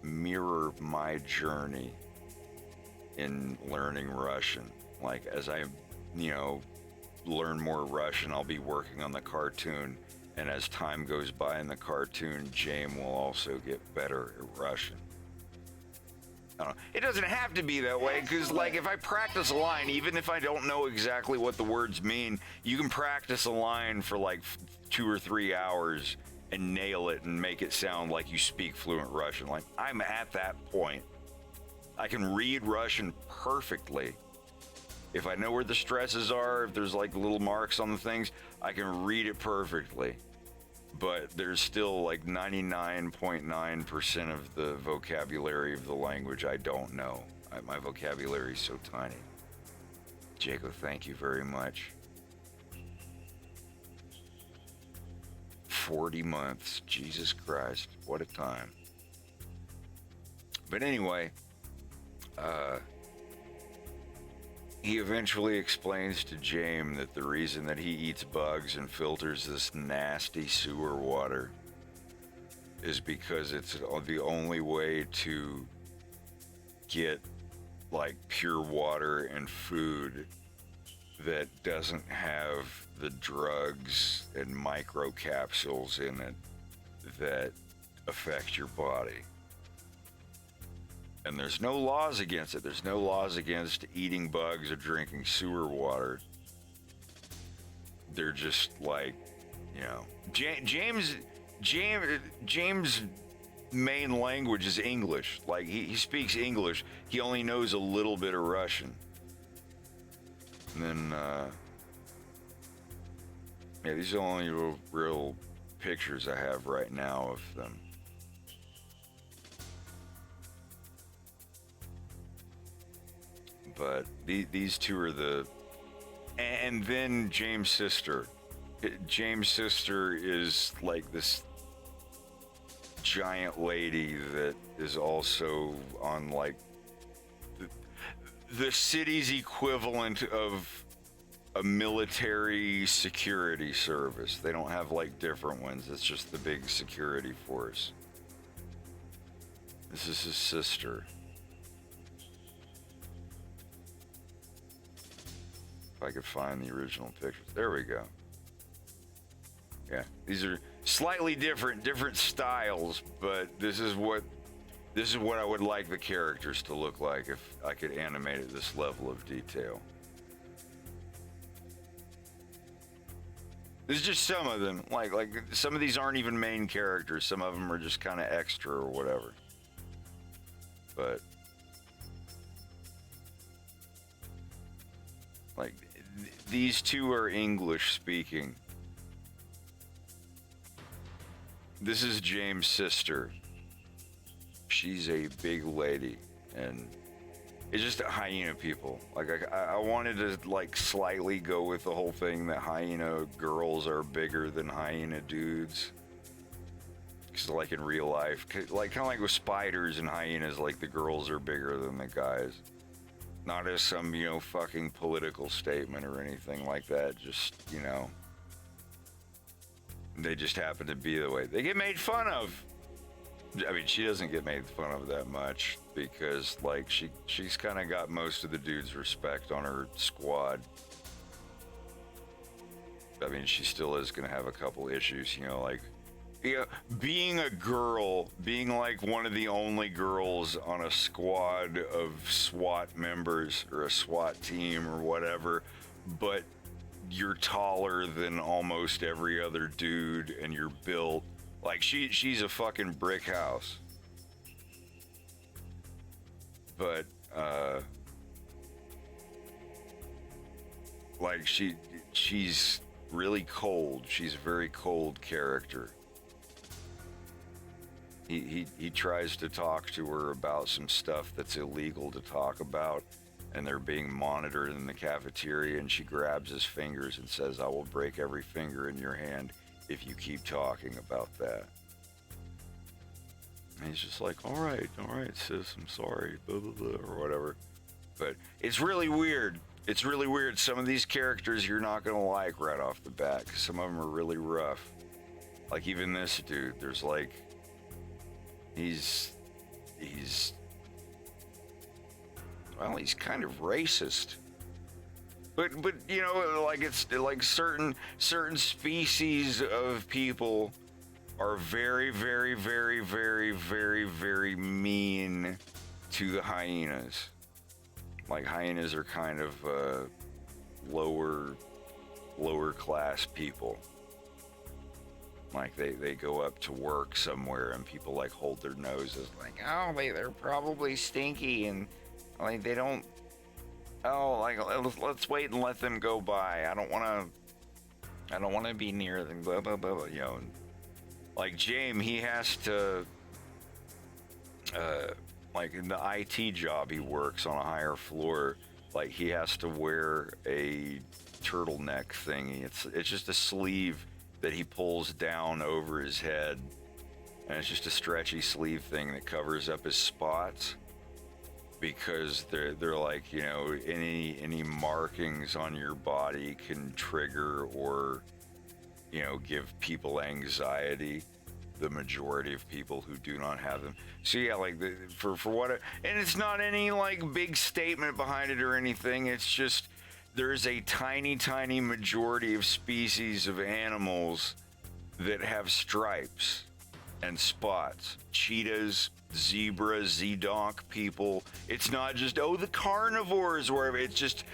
mirror my journey in learning Russian. Like, as I, learn more Russian, I'll be working on the cartoon, and as time goes by in the cartoon, James will also get better at Russian. I don't know. It doesn't have to be that way, because, like, if I practice a line, even if I don't know exactly what the words mean, you can practice a line for like 2 or 3 hours and nail it and make it sound like you speak fluent Russian. Like, I'm at that point. I can read Russian perfectly. If I know where the stresses are, if there's like little marks on the things, I can read it perfectly. But there's still like 99.9% of the vocabulary of the language I don't know. My vocabulary is so tiny. Jacob, thank you very much. 40 months. Jesus Christ. What a time. But anyway, he eventually explains to James that the reason that he eats bugs and filters this nasty sewer water is because it's the only way to get like pure water and food that doesn't have the drugs and microcapsules in it that affect your body. And there's no laws against it. There's no laws against eating bugs or drinking sewer water. They're just like, you know, James' main language is English. Like he speaks English. He only knows a little bit of Russian. And then, yeah, these are the only real pictures I have right now of them. But these two are the, and then James' sister. James' sister is like this giant lady that is also on like the city's equivalent of a military security service. They don't have like different ones. It's just the big security force. This is his sister. If I could find the original pictures. There we go. Yeah, these are slightly different styles, but this is what I would like the characters to look like if I could animate at this level of detail. There's just some of them, like some of these aren't even main characters. Some of them are just kind of extra or whatever. But like these two are English speaking. This is James' sister. She's a big lady, and it's just hyena people. Like I wanted to like slightly go with the whole thing that hyena girls are bigger than hyena dudes. Because like in real life, like kind of like with spiders and hyenas, like the girls are bigger than the guys. Not as some, you know, fucking political statement or anything like that. Just, you know, they just happen to be the way. They get made fun of. I mean, she doesn't get made fun of that much because, like, she's kind of got most of the dudes' respect on her squad. I mean, she still is going to have a couple issues, you know, like, yeah, being a girl, being like one of the only girls on a squad of SWAT members or a SWAT team or whatever, but you're taller than almost every other dude and you're built like she's a fucking brick house. But like she's really cold. She's a very cold character. He tries to talk to her about some stuff that's illegal to talk about, and they're being monitored in the cafeteria, and she grabs his fingers and says, "I will break every finger in your hand if you keep talking about that." And he's just like, all right, sis, I'm sorry, blah, blah, blah, or whatever. But it's really weird. It's really weird. Some of these characters you're not going to like right off the bat, because some of them are really rough. Like even this dude, there's like, he's kind of racist. But you know, like it's like certain species of people are very, very, very, very, very, very mean to the hyenas. Like hyenas are kind of lower class people. Like they go up to work somewhere and people like hold their noses like, oh, they're probably stinky, and like they don't. Oh, like let's wait and let them go by. I don't want to be near them. Blah blah blah. You know, like James, he has to, like in the IT job he works on a higher floor. Like he has to wear a turtleneck thingy. It's just a sleeve that he pulls down over his head, and it's just a stretchy sleeve thing that covers up his spots. Because they're like, you know, any markings on your body can trigger or, you know, give people anxiety. The majority of people who do not have them. So yeah, like for what, and it's not any like big statement behind it or anything. It's just there's a tiny, tiny majority of species of animals that have stripes and spots. Cheetahs, zebras, zedonk people. It's not just, oh, the carnivores, where it's just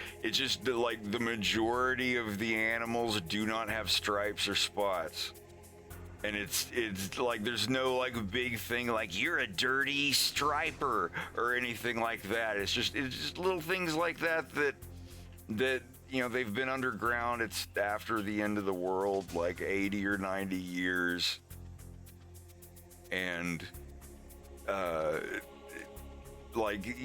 like the majority of the animals do not have stripes or spots. And it's like there's no like big thing like you're a dirty striper or anything like that. It's just little things like that you know, they've been underground. It's after the end of the world, like 80 or 90 years. And like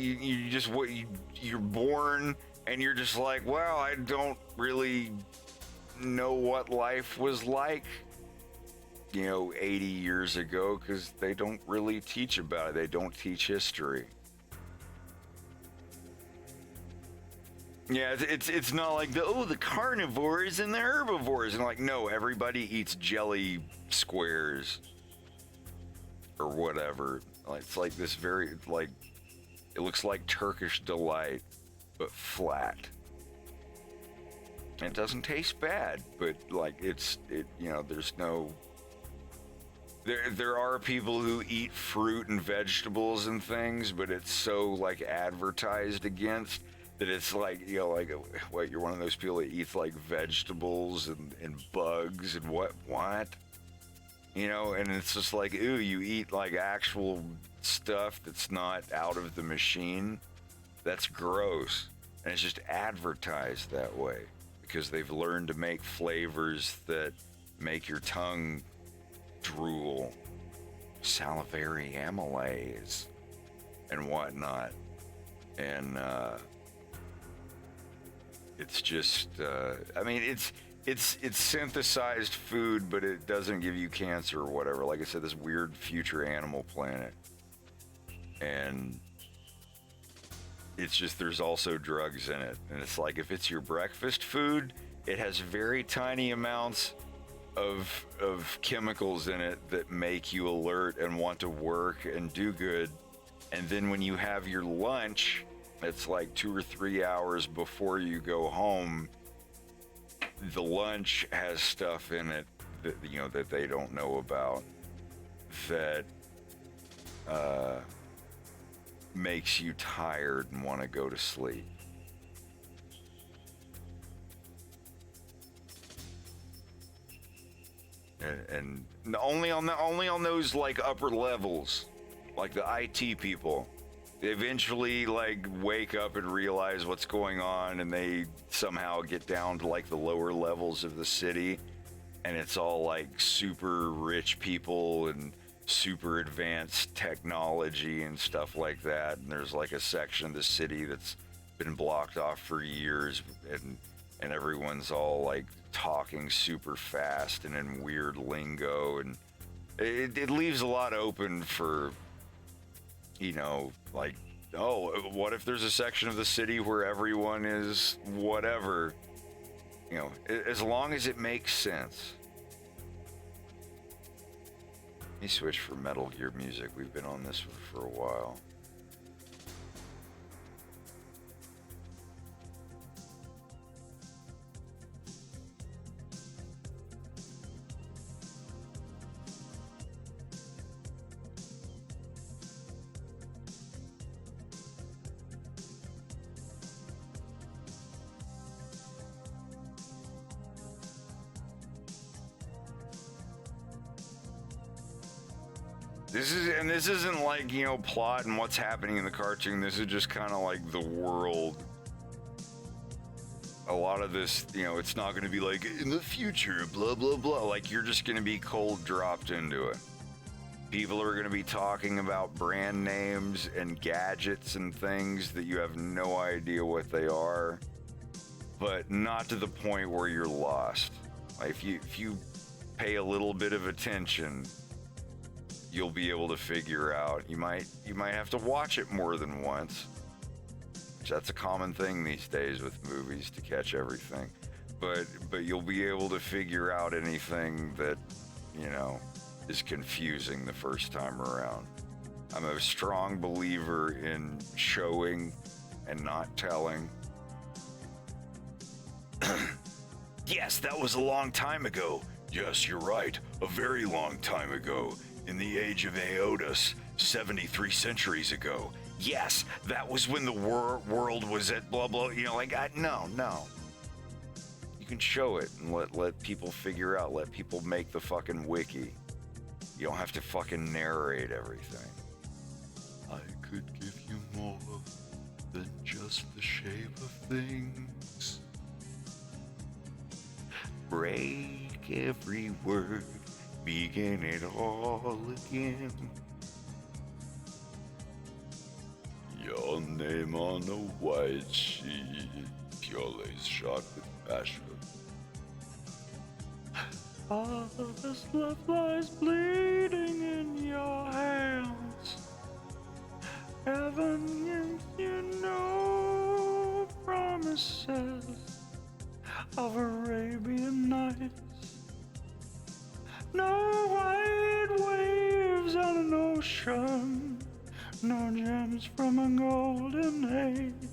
you're born and you're just like, well, I don't really know what life was like, you know, 80 years ago, because they don't really teach about it. They don't teach history. Yeah, it's not like the carnivores and the herbivores, and like, no, everybody eats jelly squares or whatever. It's like this very, like, it looks like Turkish delight, but flat. And it doesn't taste bad, but like you know, there's no. There are people who eat fruit and vegetables and things, but it's so like advertised against that it's like, you know, like, what, you're one of those people that eats like vegetables and bugs and what? You know, and it's just like, ooh, you eat like actual stuff that's not out of the machine. That's gross. And it's just advertised that way because they've learned to make flavors that make your tongue drool, salivary amylase and whatnot. And it's just I mean, it's synthesized food, but it doesn't give you cancer or whatever. Like I said, this weird future animal planet. And it's just, there's also drugs in it. And it's like, if it's your breakfast food, it has very tiny amounts of chemicals in it that make you alert and want to work and do good. And then when you have your lunch, it's like 2 or 3 hours before you go home, the lunch has stuff in it that, you know, that they don't know about, that makes you tired and want to go to sleep. And only on those like upper levels, like the IT people, they eventually like wake up and realize what's going on, and they somehow get down to like the lower levels of the city, and it's all like super rich people and super advanced technology and stuff like that. And there's like a section of the city that's been blocked off for years, and everyone's all like talking super fast and in weird lingo, and it leaves a lot open for, you know, like, oh, what if there's a section of the city where everyone is whatever, you know, as long as it makes sense. Let me switch for Metal Gear music. We've been on this for a while. This isn't like, you know, plot and what's happening in the cartoon. This is just kind of like the world. A lot of this, you know, it's not going to be like in the future, blah, blah, blah. Like, you're just going to be cold dropped into it. People are going to be talking about brand names and gadgets and things that you have no idea what they are, but not to the point where you're lost. Like, if you pay a little bit of attention, you'll be able to figure out. You might have to watch it more than once, which that's a common thing these days with movies, to catch everything. But you'll be able to figure out anything that, you know, is confusing the first time around. I'm a strong believer in showing and not telling. Yes, that was a long time ago. Yes, you're right. A very long time ago. In the age of Aotus, 73 centuries ago. Yes, that was when the world was at blah blah. You know, like no. You can show it and let people figure out. Let people make the fucking wiki. You don't have to fucking narrate everything. I could give you more than just the shape of things. Break every word, begin it all again. Your name on a white sheet, purely shot with passion. All this love lies bleeding in your hands. Heaven gives you no promises of Arabian Nights. No white waves on an ocean, no gems from a golden age.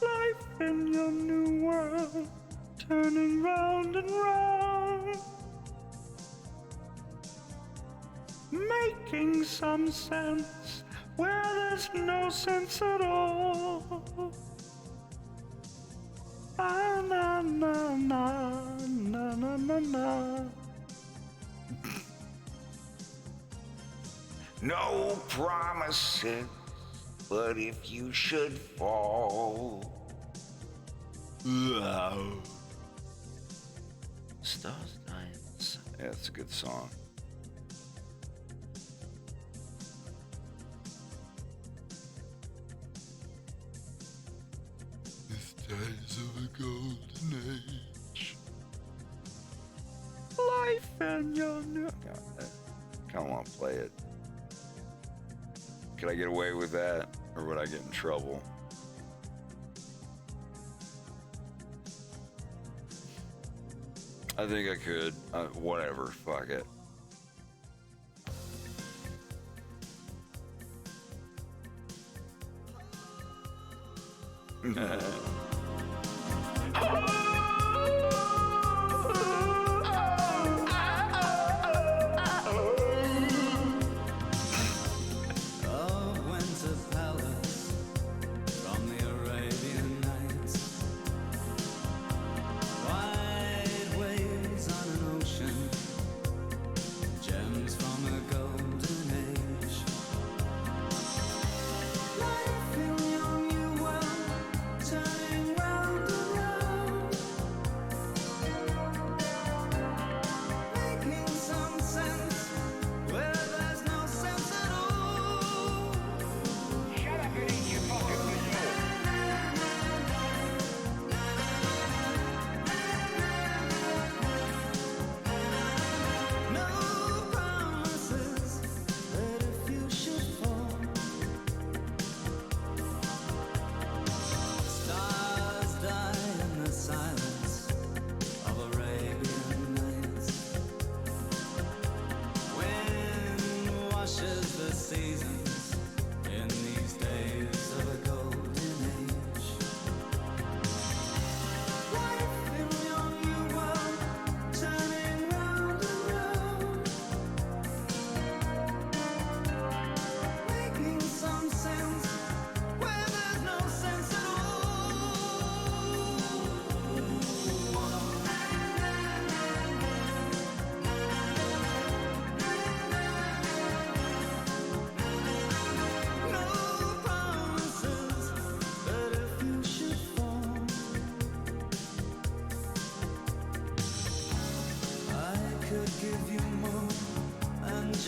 Life in your new world, turning round and round, making some sense where there's no sense at all. Ah, na na na na na na na. No promises, but if you should fall, Stars Dance. Yeah, it's a good song. This days of a golden age. Life and your new. Come on, play it. Could I get away with that, or would I get in trouble? I think I could. Whatever. Fuck it.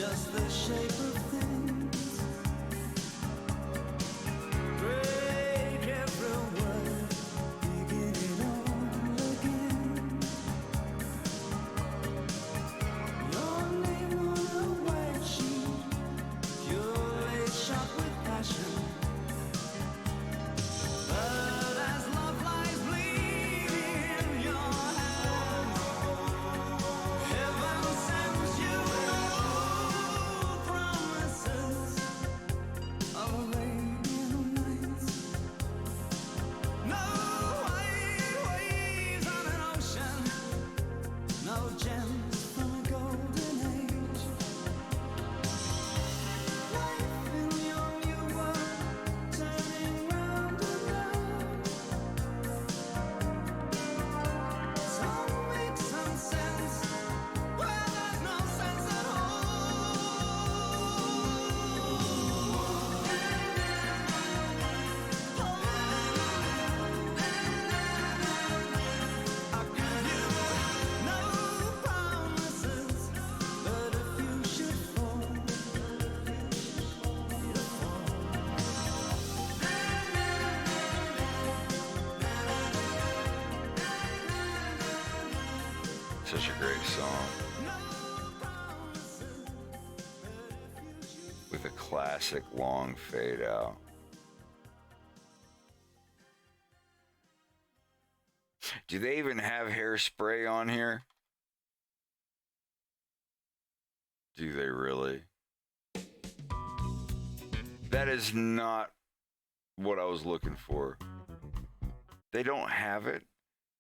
just the shape of things. Break every word, begin it all again. Your name on a white sheet, purely shot with passion. But as love lies bleeding in your hand, heaven sends you no promises. No gems from a golden age. Life in your new world, turning round and round. Some make some sense where there's no sense at all. I'll give you no promises, but if you should fall, you'll Such a great song. With a classic long fade out. Do they even have hairspray on here? Do they really? That is not what I was looking for. They don't have it?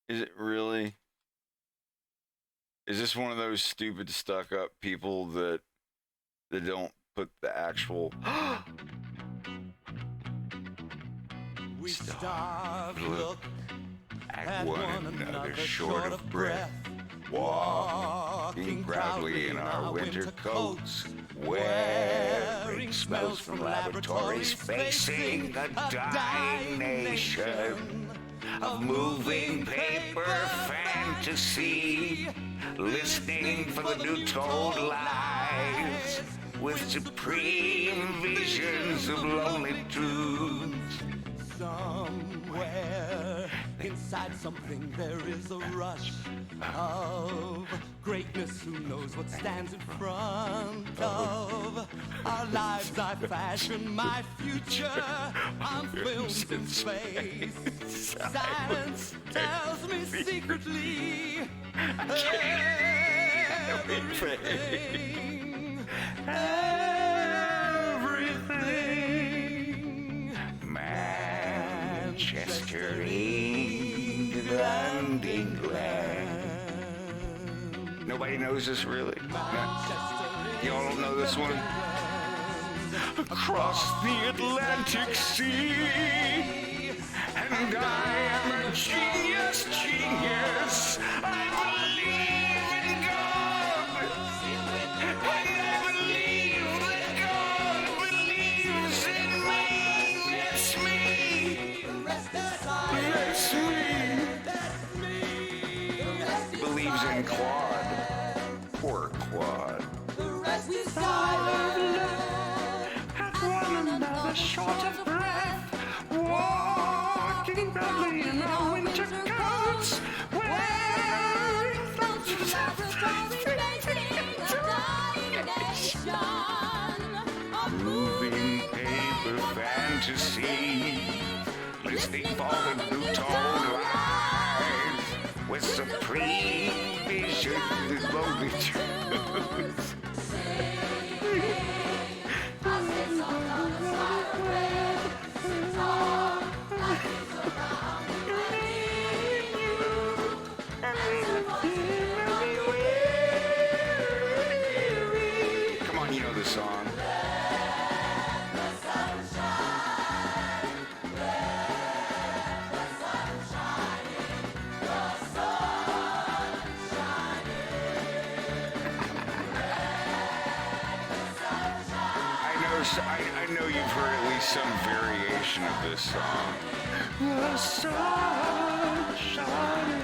Is it really? Is this one of those stupid stuck up people that don't put the actual We start to look at one another short of breath, walking proudly in our winter coats, wearing smells from laboratories, facing a dying nation of moving paper fantasy, listening for the new told lies, with supreme visions of lonely truths. somewhere inside something there is a rush of greatness. Who knows what stands in front of our lives? I fashion my future on films in space. Silence tells me secretly everything. Everything. Manchester, England, England. Nobody knows this really? Y'all don't know this one? Across the Atlantic Sea, and I am a genius, genius. I believe in God, and I believe that God believes in me. That's me. That's me. Believes in Claude. Poor Claude. We silent at one another short of breath, walking proudly in our winter coats, wearing moving paper fantasy, listening for the new told lies, with supreme vision and lonely truths. Come on, you know the song. I know you've heard at least some variation of this song. The sun shining.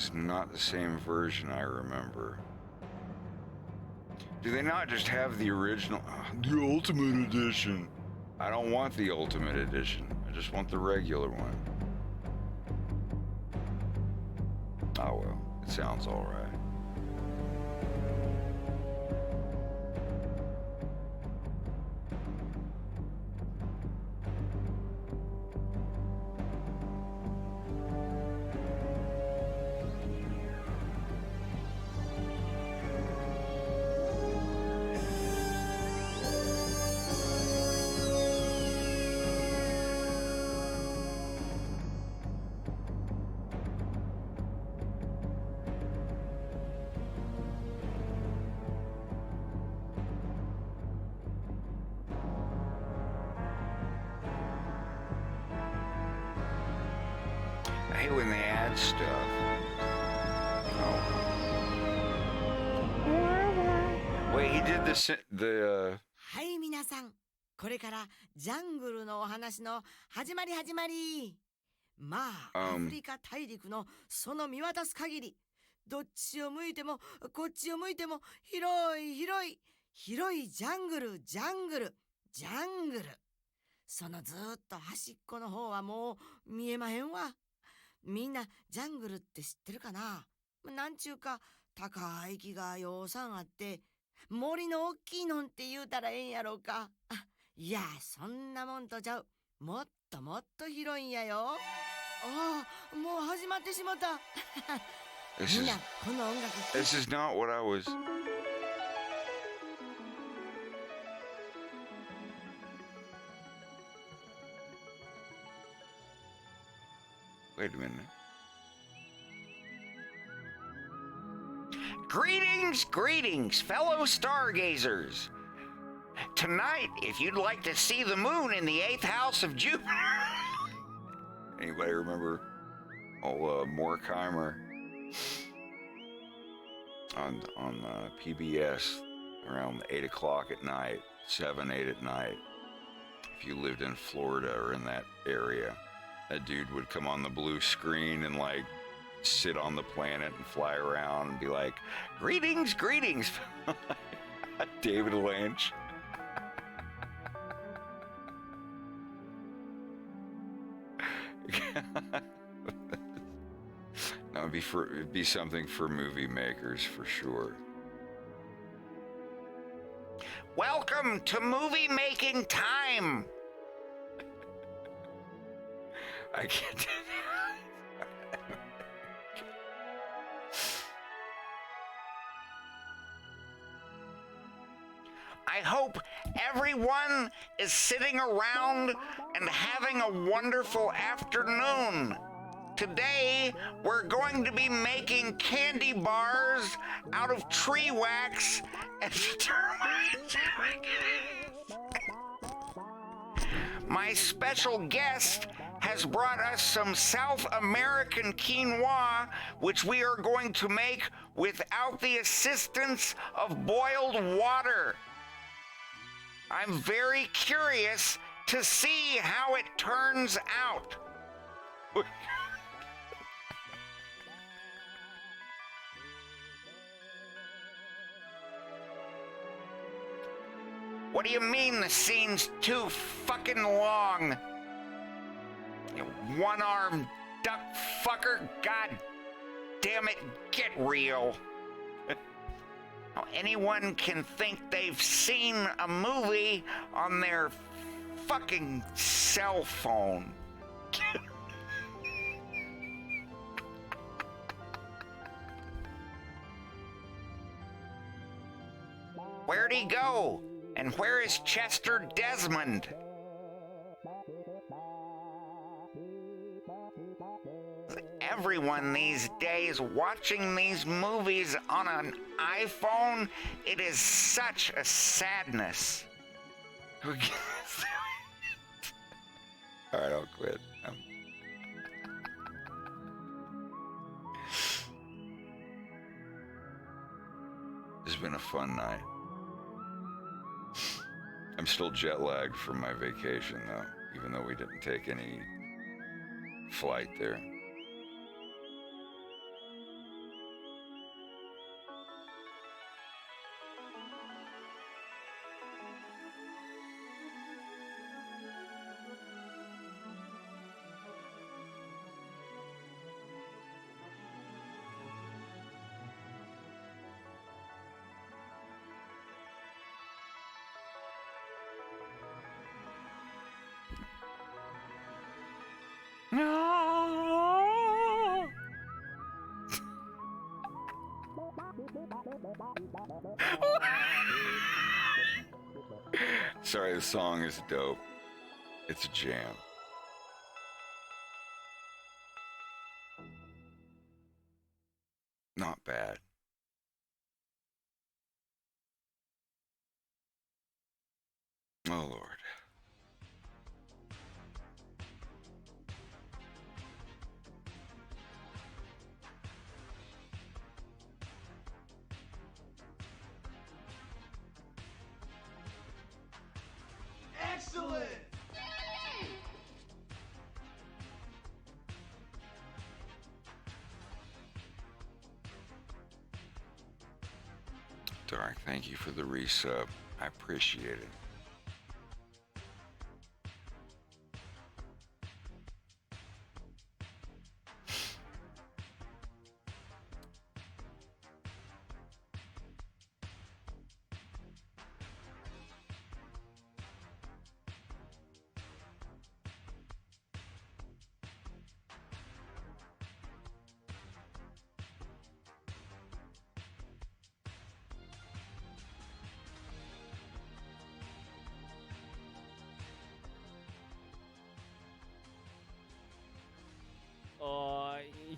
is not the same version I remember. Do they not just have the original? The Ultimate Edition. I don't want the Ultimate Edition. I just want the regular one. Oh well, it sounds alright. I hate when they add stuff. Oh. Wait, he did the はい、皆さん。これからジャングルのお話の始まり。まあ、アフリカ大陸のその見渡す限り、どっちを向いてもこっちを向いても広いジャングル。そのずーっと端っこの方はもう見えまへんわ。みんなジャングルって知ってるかな？なんちゅうか高い木がようさんあって森の大きいのんって言うたらええんやろうか。いやそんなもんとちゃう。もっと広いんやよ。ああ、もう始まってしまった。みんなこの音楽。This is not what I was. Wait a minute. Greetings, fellow stargazers. Tonight, if you'd like to see the moon in the 8th house of Jupiter. Anybody remember Morkheimer on PBS around 8 o'clock at night, 7, 8 at night? If you lived in Florida or in that area, that dude would come on the blue screen and like sit on the planet and fly around and be like, greetings. David Lynch. No, it'd be something for movie makers for sure. Welcome to movie making time. I can't. I hope everyone is sitting around and having a wonderful afternoon. Today, we're going to be making candy bars out of tree wax and termites. My special guest has brought us some South American quinoa, which we are going to make without the assistance of boiled water. I'm very curious to see how it turns out. What do you mean the scene's too fucking long? You one-armed duck fucker? God damn it, get real. Now, anyone can think they've seen a movie on their fucking cell phone. Where'd he go? And where is Chester Desmond? Everyone these days watching these movies on an iPhone, it is such a sadness. All right, I'll quit. It's been a fun night. I'm still jet lagged from my vacation, though, even though we didn't take any flight there. Sorry, the song is dope. It's a jam. Not bad. Oh, Lord. Excellent! Dark, thank you for the resub. I appreciate it.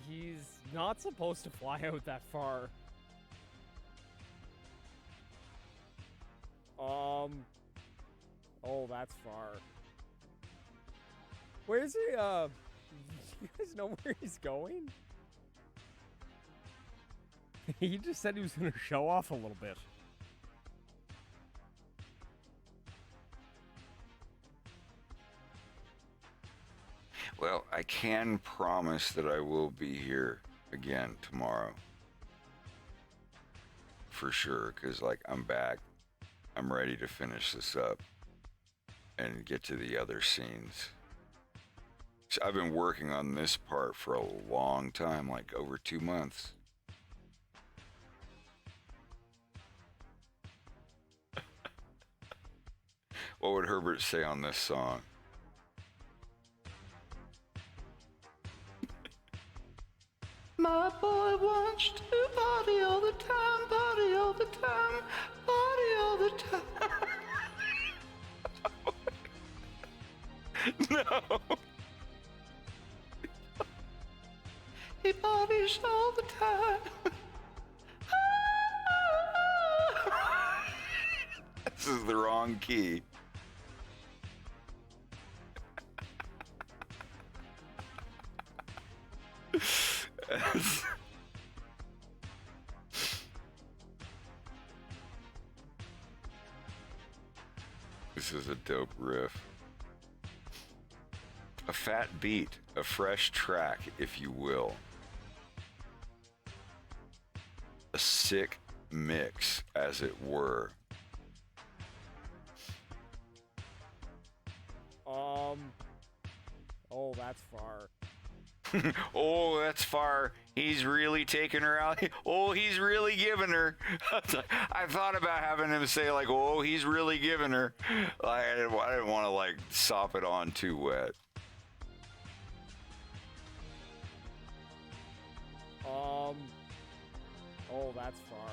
He's not supposed to fly out that far. Oh, that's far. Where's he, do you guys know where he's going? He just said he was gonna show off a little bit. Well, I can promise that I will be here again tomorrow. For sure, because, like, I'm back. I'm ready to finish this up and get to the other scenes. So I've been working on this part for a long time, like over 2 months. What would Herbert say on this song? My boy wants to party all the time, party all the time, party all the time. No. He parties all the time. This is the wrong key. This is a dope riff. A fat beat, a fresh track, if you will. A sick mix, as it were. Oh, that's far. Oh, that's far. He's really taking her out. Oh, he's really giving her. I thought about having him say, like, oh, he's really giving her. I didn't want to, like, sop it on too wet. Oh, that's far.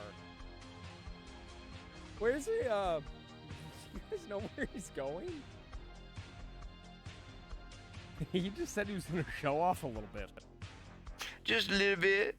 Where's he, do you guys know where he's going? He just said he was gonna show off a little bit. Just a little bit.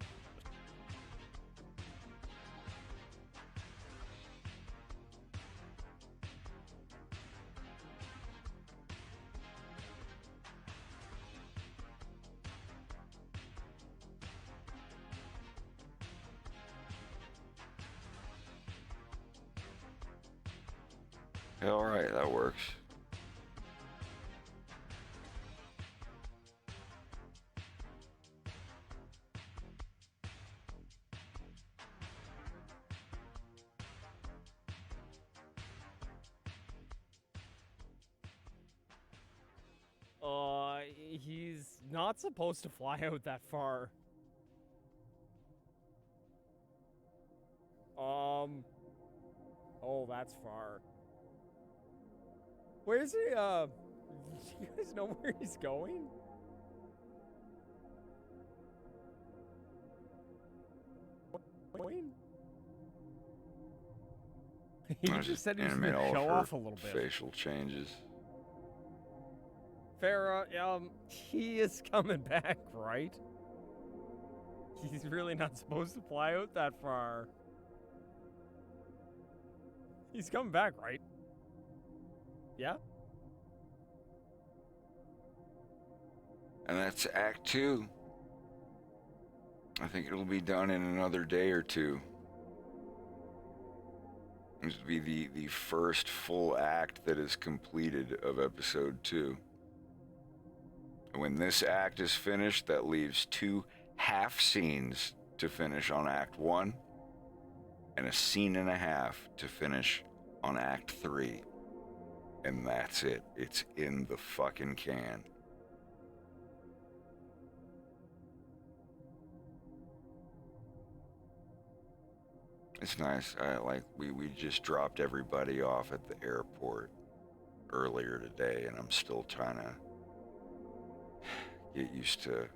All right, that works. He's not supposed to fly out that far. Oh, that's far. Where's he, do you guys know where he's going? He just said he was animate going to all show of her off a little bit. facial changes. Farrah, he is coming back, right? He's really not supposed to fly out that far. He's coming back, right? Yeah? And that's Act 2. I think it'll be done in another day or two. This will be the first full act that is completed of Episode 2. And when this act is finished, that leaves 2 half scenes to finish on Act 1 and a scene and a half to finish on Act 3. And that's it. It's in the fucking can. It's nice. We just dropped everybody off at the airport earlier today, and I'm still trying to get used to.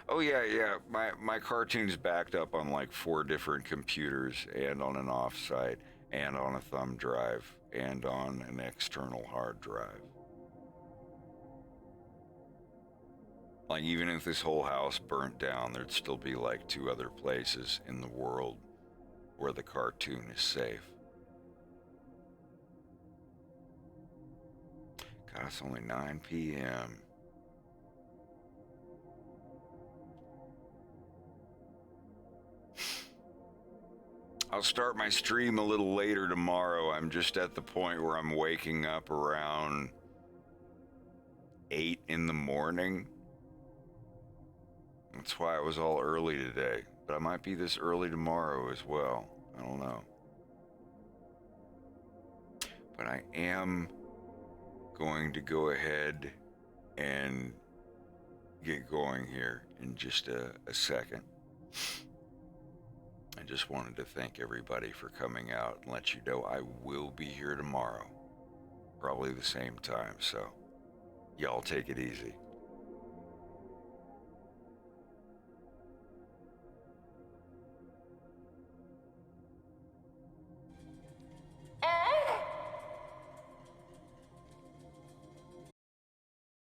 Oh yeah. My cartoon's backed up on like 4 different computers, and on an offsite, and on a thumb drive, and on an external hard drive. Like, even if this whole house burnt down, there'd still be like 2 other places in the world where the cartoon is safe. God, it's only 9 p.m. I'll start my stream a little later tomorrow. I'm just at the point where I'm waking up around 8 in the morning. That's why it was all early today. But I might be this early tomorrow as well. I don't know. But I am going to go ahead and get going here in just a second. I just wanted to thank everybody for coming out and let you know I will be here tomorrow. Probably the same time, so y'all take it easy.